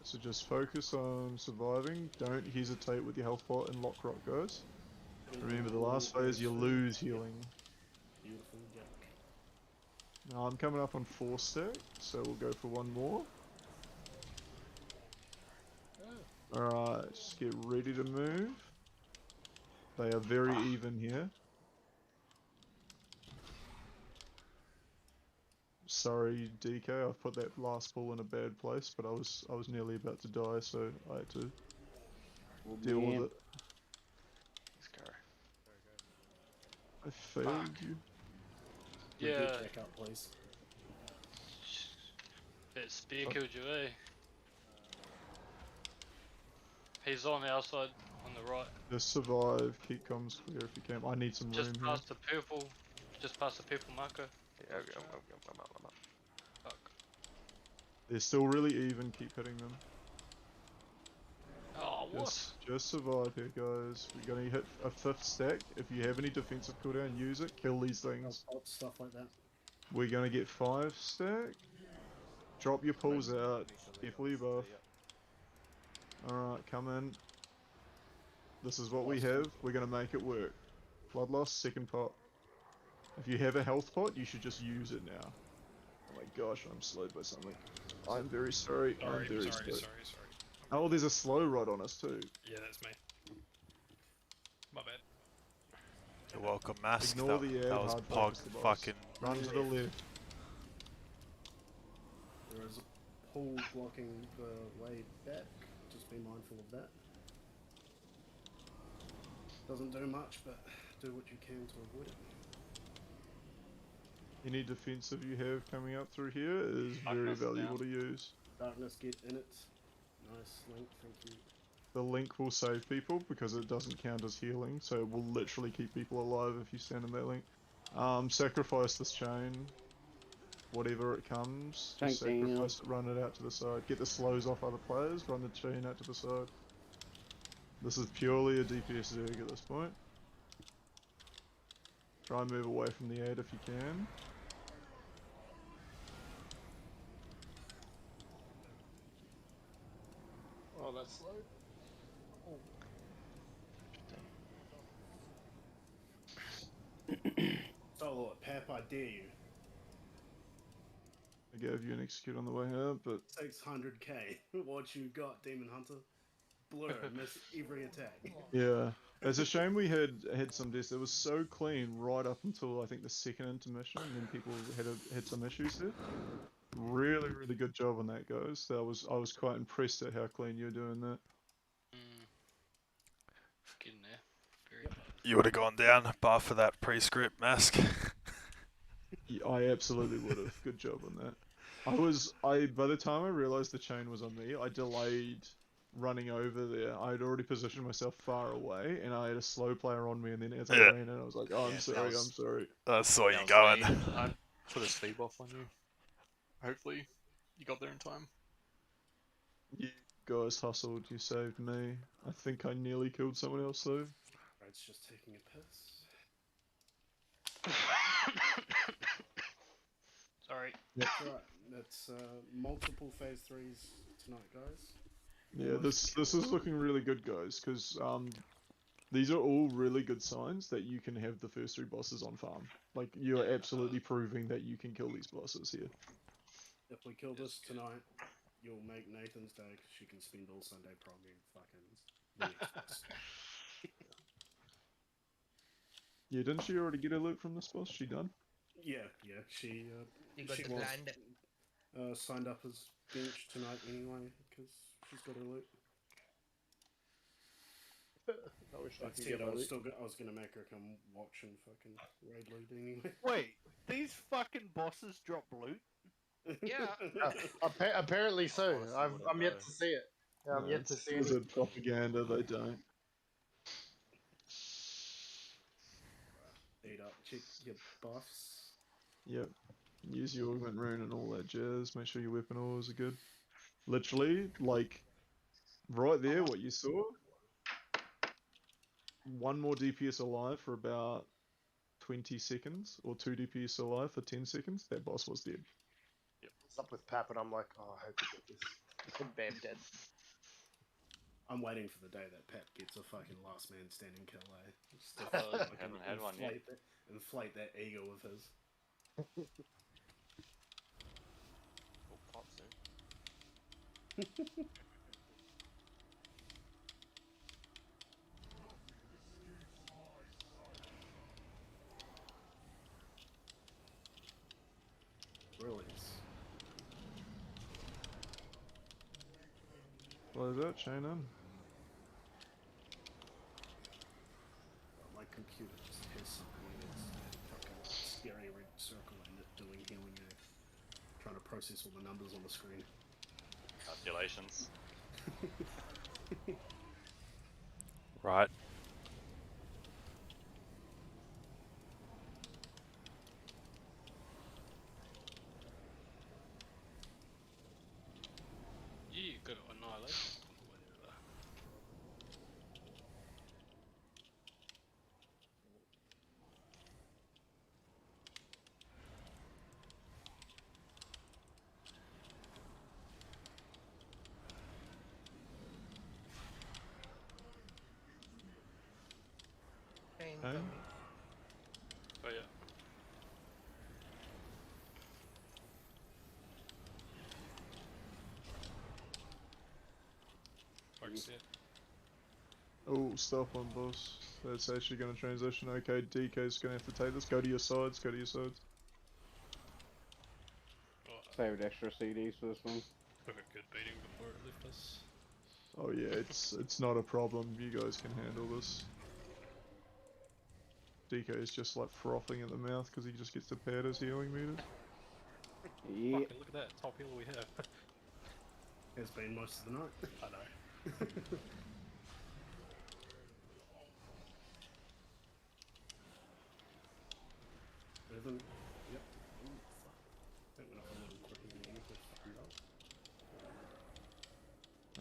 So just focus on surviving. Don't hesitate with your health pot and lock rock, guys. Remember, the last phase you lose healing. Beautiful Jack. Now I'm coming up on 4 stack, so we'll go for one more. Alright, just get ready to move. They are very even here. Sorry, DK, I've put that last pull in a bad place, but I was nearly about to die, so I had to deal with it. Let's go. I failed you. Yeah. Jack up, please. That spear killed you, eh? He's on our side, on the right. Just survive, keep comms clear if you can. I need some room Just here. past the purple. Just past the purple marker. Yeah, I'm up. Fuck. They're still really even, keep hitting them. Oh, what? Just survive here, guys. We're gonna hit a 5th stack. If you have any defensive cooldown, use it. Kill these things. Stuff like that. We're gonna get 5 stack. Drop your pulls out. Careful your buff. Alright, come in. This is what we have. We're gonna make it work. Blood loss, 2nd pot. If you have a health pot, you should just use it now. Oh my gosh, I'm slowed by something. I'm very sorry. I'm very sorry. Oh, there's a slow rod on us too. Yeah, that's me. My bad. You're welcome, Mask. Ignore the that was hard Pog focus the boss. fucking... Run to the left. There is a pole blocking the way back. Just be mindful of that. Doesn't do much, but do what you can to avoid it. Any defensive you have coming up through here is very Darkness valuable down. to use. Darkness, get in it. Nice link, thank you. The link will save people because it doesn't count as healing, so it will literally keep people alive if you stand in that link. Sacrifice this chain. Whatever it comes, just sacrifice it, run it out to the side. Get the slows off other players, run the chain out to the side. This is purely a DPS zerg at this point. Try and move away from the ad if you can. Oh, that's slow. Solo it, Pap, I dare you. I gave you an execute on the way out, but 600k. What you got, Demon Hunter? Blur, miss every attack. yeah, it's a shame we had some deaths. It was so clean right up until I think the 2nd intermission, and then people had some issues there. Really, really good job on that, guys. I was quite impressed at how clean you were doing that. Getting there. Very close. You would have gone down, bar for that pre-script, Mask. Yeah, I absolutely would have. Good job on that. By the time I realized the chain was on me, I delayed running over there. I had already positioned myself far away, and I had a slow player on me, and then as I ran in, I was like, oh, Yeah, I'm sorry, I'm sorry. I saw you that was going. me. I put a speed buff on you. Hopefully, you got there in time. You guys hustled, you saved me. I think I nearly killed someone else, though. Red's just taking a piss. Sorry. Yep. Right, that's multiple phase 3s tonight, guys. Yeah, this is looking really good, guys, because these are all really good signs that you can have the first 3 bosses on farm. Like, you are absolutely proving that you can kill these bosses here. If we kill this tonight, you'll make Nathan's day because she can spend all Sunday priming fucking the next boss. Yeah, didn't she already get a loot from this boss? She done? Yeah, she You got she the was planned. signed up as bench tonight anyway because she's got her loot. I wish I That could said, get I a was loot. gonna make her come watch and fucking raid loot anyway. Wait, these fucking bosses drop loot? Yeah. Apparently so. Honestly, I'm wouldn't yet know. to see it. Yeah, I'm No, yet to it's see because it. of propaganda, they don't. Eat up, check your buffs. Yep. Use your augment rune and all that jazz. Make sure your weapon ores are good. Literally, like, right there, what you saw. 1 more DPS alive for about 20 seconds, or 2 DPS alive for 10 seconds. That boss was dead. What's up with Pap? And I'm like, oh, I hope you get this. Bam, dead. I'm waiting for the day that Pat gets a fucking last man standing kill, eh? Just to Haven't had one yet. inflate that ego of his. We'll pop soon. Brilliant. Close out, chain in. My computer just has something in its fucking scary red circle and it doing healing, eh? Trying to process all the numbers on the screen. Calculations. Right. You got annihilation. Whatever. Train Okay. coming. Oh yeah. Focus it. Oh, stop on boss. That's actually going to transition. Okay, DK's going to have to take this. Go to your sides, go to your sides. Saved extra CDs for this one. Took a good beating before it left us. Oh yeah, it's not a problem. You guys can handle this. DK is just like frothing at the mouth because he just gets to pad his healing meters. Yeah. Fucking look at that top hill we have. Has been most of the night. I know. Rhythm. Yep. Ooh, fuck. That went off a little quicker than you with fucking roll.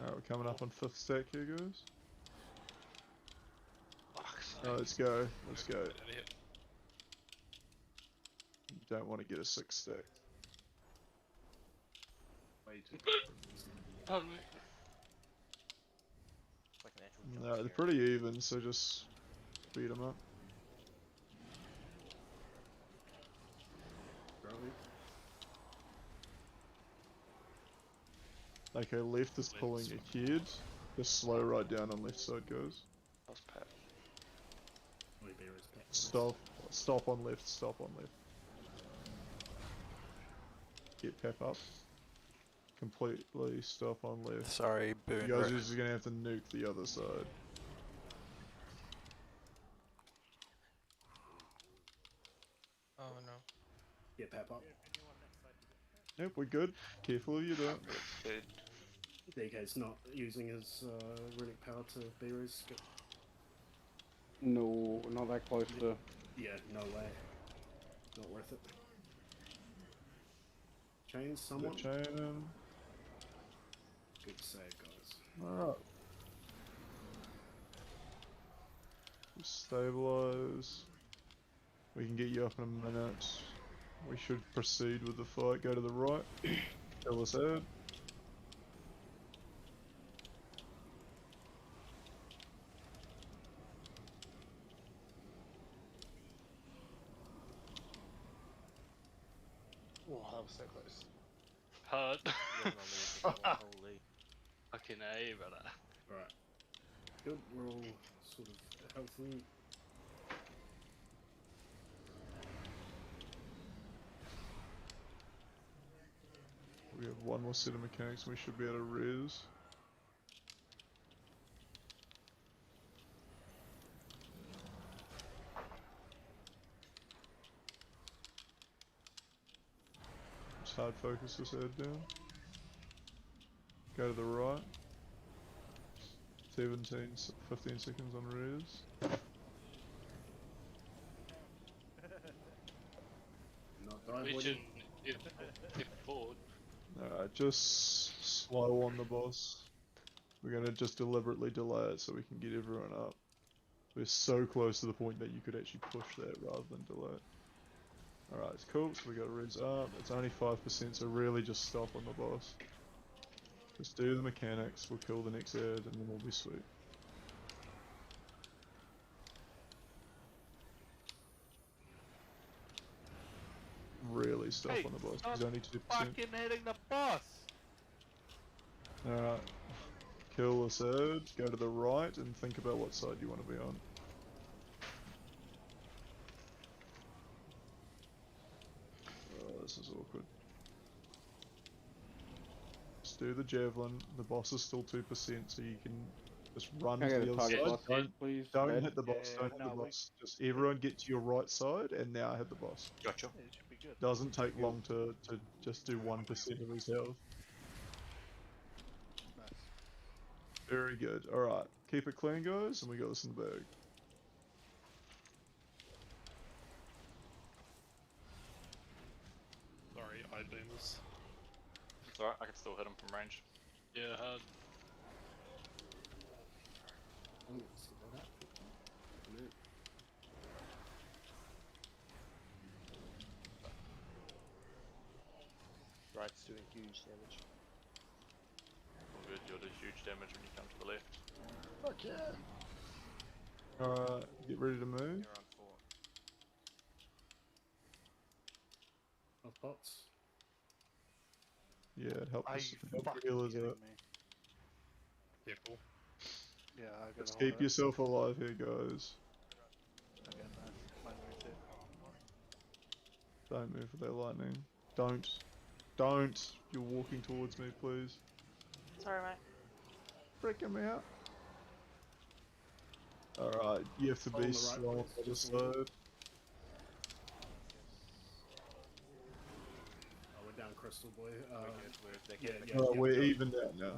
Alright, we're coming up on 5th stack here, guys. Fuck's sake. Oh, let's go. Let's go. Get out of here. You don't want to get a 6th stack. Way too. Pardon me. It's like an actual jump No, they're scare. pretty even, so just beat them up. Okay, left is pulling ahead. Just slow right down on left side, guys. That's Pat. Stop on left, stop on left. Get Pep up. Completely stop on left. Sorry, Boone. You guys are just gonna have to nuke the other side. Oh no. Get Pep up. Yep, we're good. Careful of you don't. Good. DK's not using his runic power to B-Res. No, not that close to. Yeah, no way. Not worth it. Chains, someone? Chain him. Good save, guys. Alright. Stabilize. We can get you up in a minute. We should proceed with the fight. Go to the right. Kill this head. Oh, that was so close. Hard. Holy. Fucking A, brother. Alright. Good, we're all sort of healthy. We have one more set of mechanics and we should be able to res. Just hard focus this head down. Go to the right. 15 seconds on res. Not drive Vision waiting. if forward. Alright, just slow on the boss. We're gonna just deliberately delay it so we can get everyone up. We're so close to the point that you could actually push that rather than delay it. Alright, it's cool, so we got res up. It's only 5%, so really just stop on the boss. Just do the mechanics, we'll kill the next ad, and then we'll be sweet. Really stop Hey, on the boss, stop he's only 2%. fucking hitting the boss! Alright, kill this ad, go to the right, and think about what side you want to be on. Oh, this is awkward. Just do the javelin, the boss is still 2%, so you can just run Can I to get the a other target side. boss, please? Don't Ed? hit the boss, Yeah, don't hit no, the we- boss. Just everyone get to your right side, and now hit the boss. Gotcha. Yeah, it should be good. Doesn't take long to just do 1% of his health. Nice. Very good. Alright, keep it clean, guys, and we got this in the bag. Sorry, eye boomers. It's alright, I can still hit him from range. Yeah, hard. I'm gonna skip that. No. Right's doing huge damage. All good, you'll do huge damage when you come to the left. Fuck yeah! Alright, get ready to move. You're on 4. Health pots. Yeah, help Are us. you Help fucking the healers kidding out. me? Yeah, cool. Yeah, I gotta Let's hold keep it. yourself alive here, guys. Okay, nice. Mine moved it. Don't move with that lightning. Don't. Don't! You're walking towards me, please. Sorry, mate. Freak him out. Alright, you have to On be the right, slow on please, the other just a little. side. Oh, we're down Crystal Boy. We're yeah, good. yeah, Alright, yeah, we're go. evened out now.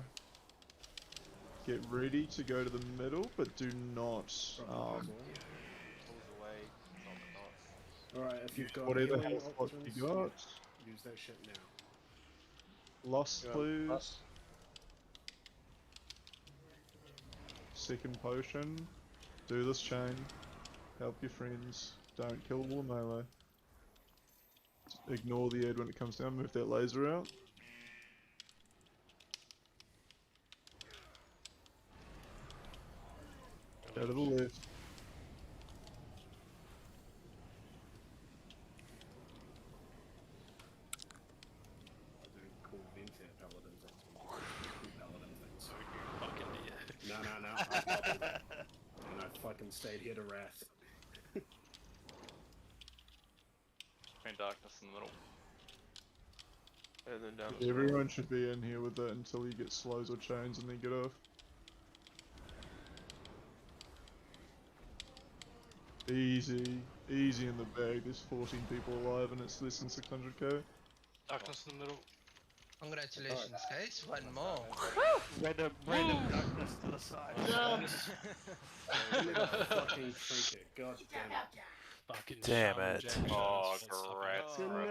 Get ready to go to the middle, but do not, Pulls away, not the knots. Alright, if you've got whatever healing health pot options, you got, use that shit now. lost please. Plus, Second potion. Do this chain. Help your friends. Don't kill all the melee. Ignore the ed when it comes down. Move that laser out. Go to the left. I do cool Vinted paladins. That's cool paladin things. Fucking yeah. No. I bubbled. And I fucking stayed here to wrath. Green darkness in the middle. And then down. Everyone should be in here with it until you get slows or chains and then get off. Easy in the bag. There's 14 people alive and it's less than 600k. Darkness in the middle. Congratulations, guys. One more. Random darkness to the side. Give me the fucking trinket. God damn it. Fucking Damn Shaman it. Jack Oh, Shadows wants congrats, stuff bro.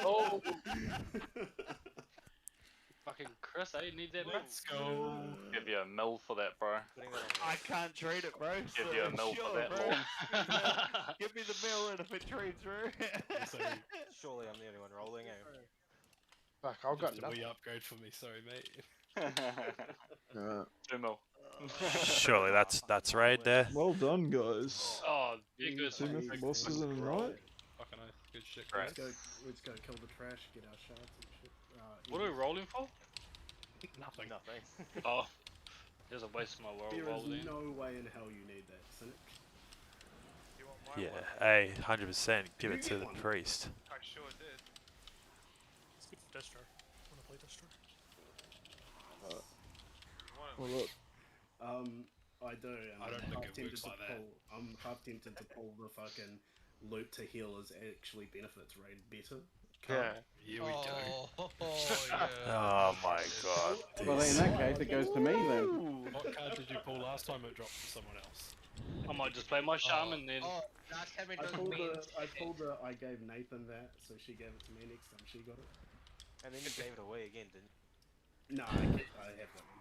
Oh, Fucking Chris, I need that Let's go. Give you a mill for that, bro. I can't trade it, bro. Give so you a mill sure, for that, bro. lord. Give me the mill, and if it trades, bro. Surely I'm the only one rolling, eh? Fuck, I've got Just a nothing. wee upgrade for me, sorry mate. 2 mil. Surely that's right there. Well done, guys. Oh, there goes Two mythic bosses in a night. Fucking oath, good shit. Right. Let's go kill the trash, get our shards and shit. What are we rolling for? Nothing. Oh, there's a waste of my world There roll is then. no way in hell you need that, Cynic. Yeah, hey, 100%. Give it to get the one? priest. I sure did. It's good for Destro. Wanna play Destro? Well, look. I do, and I don't I'm think half it tempted works to like that. pull. I'm half tempted to pull the fucking loot to heal as actually benefits raid better. Yeah. Here we go. Oh my god. Well, in that case, it goes to me then. What card did you pull last time? It dropped to someone else. I might just play my shaman then. Oh, last time it I was pulled me. I gave Nathan that, so she gave it to me next time she got it. And then you gave it away again, didn't No, I have that one.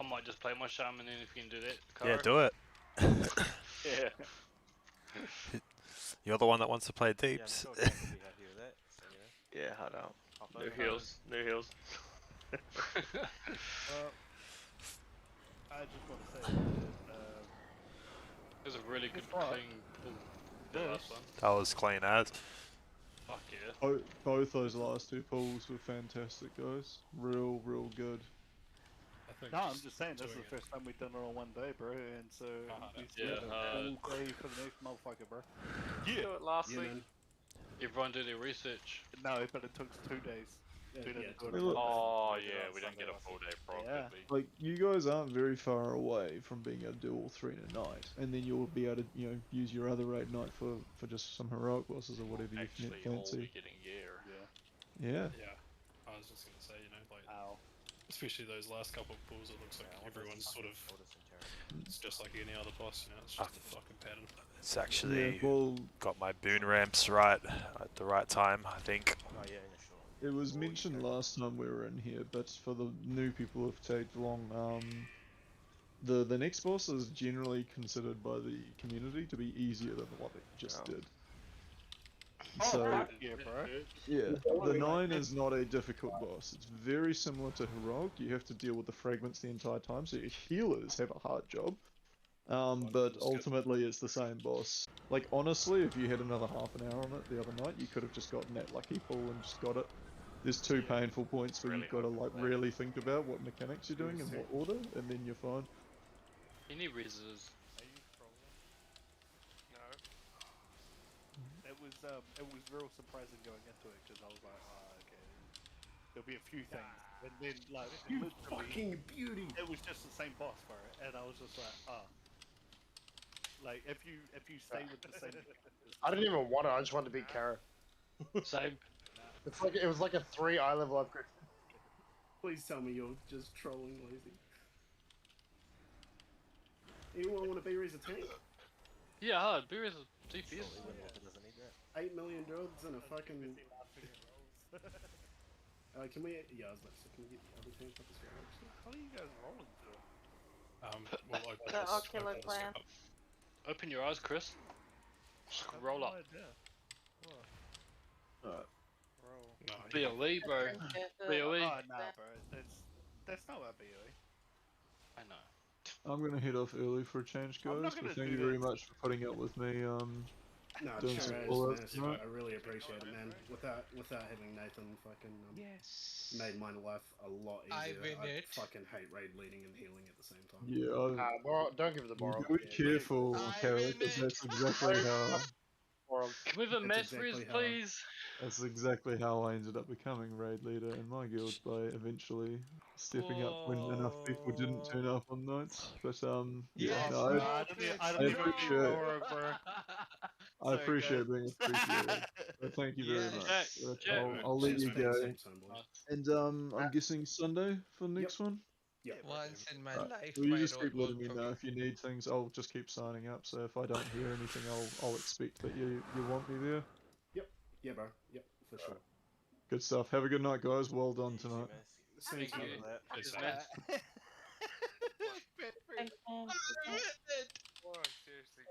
I might just play my shaman then if you can do that. Yeah, Kara. do it. Yeah. You're the one that wants to play you? Yeah, I'm deeps. sure Jack will be happy with that. So, you know. Yeah, I don't. I'll New vote for heals. New heals. I just want to say that It was a really good What? clean pull. The last one. That was clean as. Fuck yeah. Both those last two pulls were fantastic, guys. Real good. I think no, I'm just saying this is doing the first time we've done it on one day, bro, and so we Yeah, spent a full day for the next motherfucker, bro. Yeah. Do it last Yeah, week. man. Everyone do their research. No, but it took 2 days. Yeah, We didn't yeah, do it Hey, in look. one day. Oh did it yeah, on we didn't Sunday get a last full day prop, Yeah. did we? Like, you guys aren't very far away from being able to do all three in a night, and then you'll be able to, use your other raid night for just some heroic bosses or whatever you Actually, all fancy. we getting gear. Yeah. Yeah. I was just gonna say, like, Ow. especially those last couple of pulls, it looks like everyone's sort of. It's just like any other boss, it's just a fucking pattern. It's actually Yeah, well, got my boon ramps right at the right time, I think. Oh yeah, sure. it was mentioned last time we were in here, but for the new people who've tagged along, the next boss is generally considered by the community to be easier than the one that you just did. So, Yeah, bro. yeah, the 9 is not a difficult boss. It's very similar to Heroic. You have to deal with the fragments the entire time, so your healers have a hard job. But ultimately it's the same boss. Like, honestly, if you had another half an hour on it the other night, you could have just gotten that lucky pull and just got it. There's 2 painful points where you've got to, like, really think about what mechanics you're doing and what order, and then you're fine. You need reses. It was real surprising going into it because I was like, okay, there'll be a few things, and then like You literally, fucking beauty. it was just the same boss for it, and I was just like, like if you stay with the same. I didn't even want it. I just wanted to beat Kara. Same. It was like a 3 eye level upgrade. Please tell me you're just trolling, lazy. Anyone want to be as a tank? Yeah, hard. Beer is a DPS. 8 million drugs and a fucking. Can we? Yeah, I was about to say, can we get the other tank up as well? Actually? What are you guys rolling to? Well, The ocular clan. Open your eyes, Chris. Roll up. No. BOE, bro. BOE. Oh, nah, bro. That's not what BOE. I know. I'm gonna head off early for a change, I'm not guys, but gonna thank do you very that. much for putting up with me, No, doing some sure, pull-ups man, tonight. I really appreciate it, man. Without having Nathan fucking Yes. made my life a lot I easier. win I it. fucking hate raid leading and healing at the same time. Yeah, Don't give it the borrow. be careful, Carol, because that's exactly how Can we have a That's match, exactly Riz, how- please? That's exactly how I ended up becoming raid leader in my guild by eventually stepping up when enough people didn't turn up on nights. But yeah, Oh, no, bro, I don't I even appreciate know, bro. I Sorry, appreciate guys. being appreciated. But thank you very much. Jack, But Jack. I'll let Cheers you for being go. same time, boy. And I'm guessing Sunday for the next one. Yep. Once in my Right. life, Well, you my just road keep letting worked me for know me. if you need things. I'll just keep signing up. So if I don't hear anything, I'll expect that you want me there. Yep. Yeah, bro. Yep, for sure. Good stuff. Have a good night, guys. Well done tonight. Same Thank to you. you. Cheers, Cheers, mate. man. Thanks, man. Oh, seriously.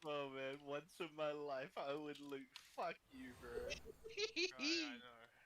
Oh, man. Once in my life, I would loot. Fuck you, bro. I know.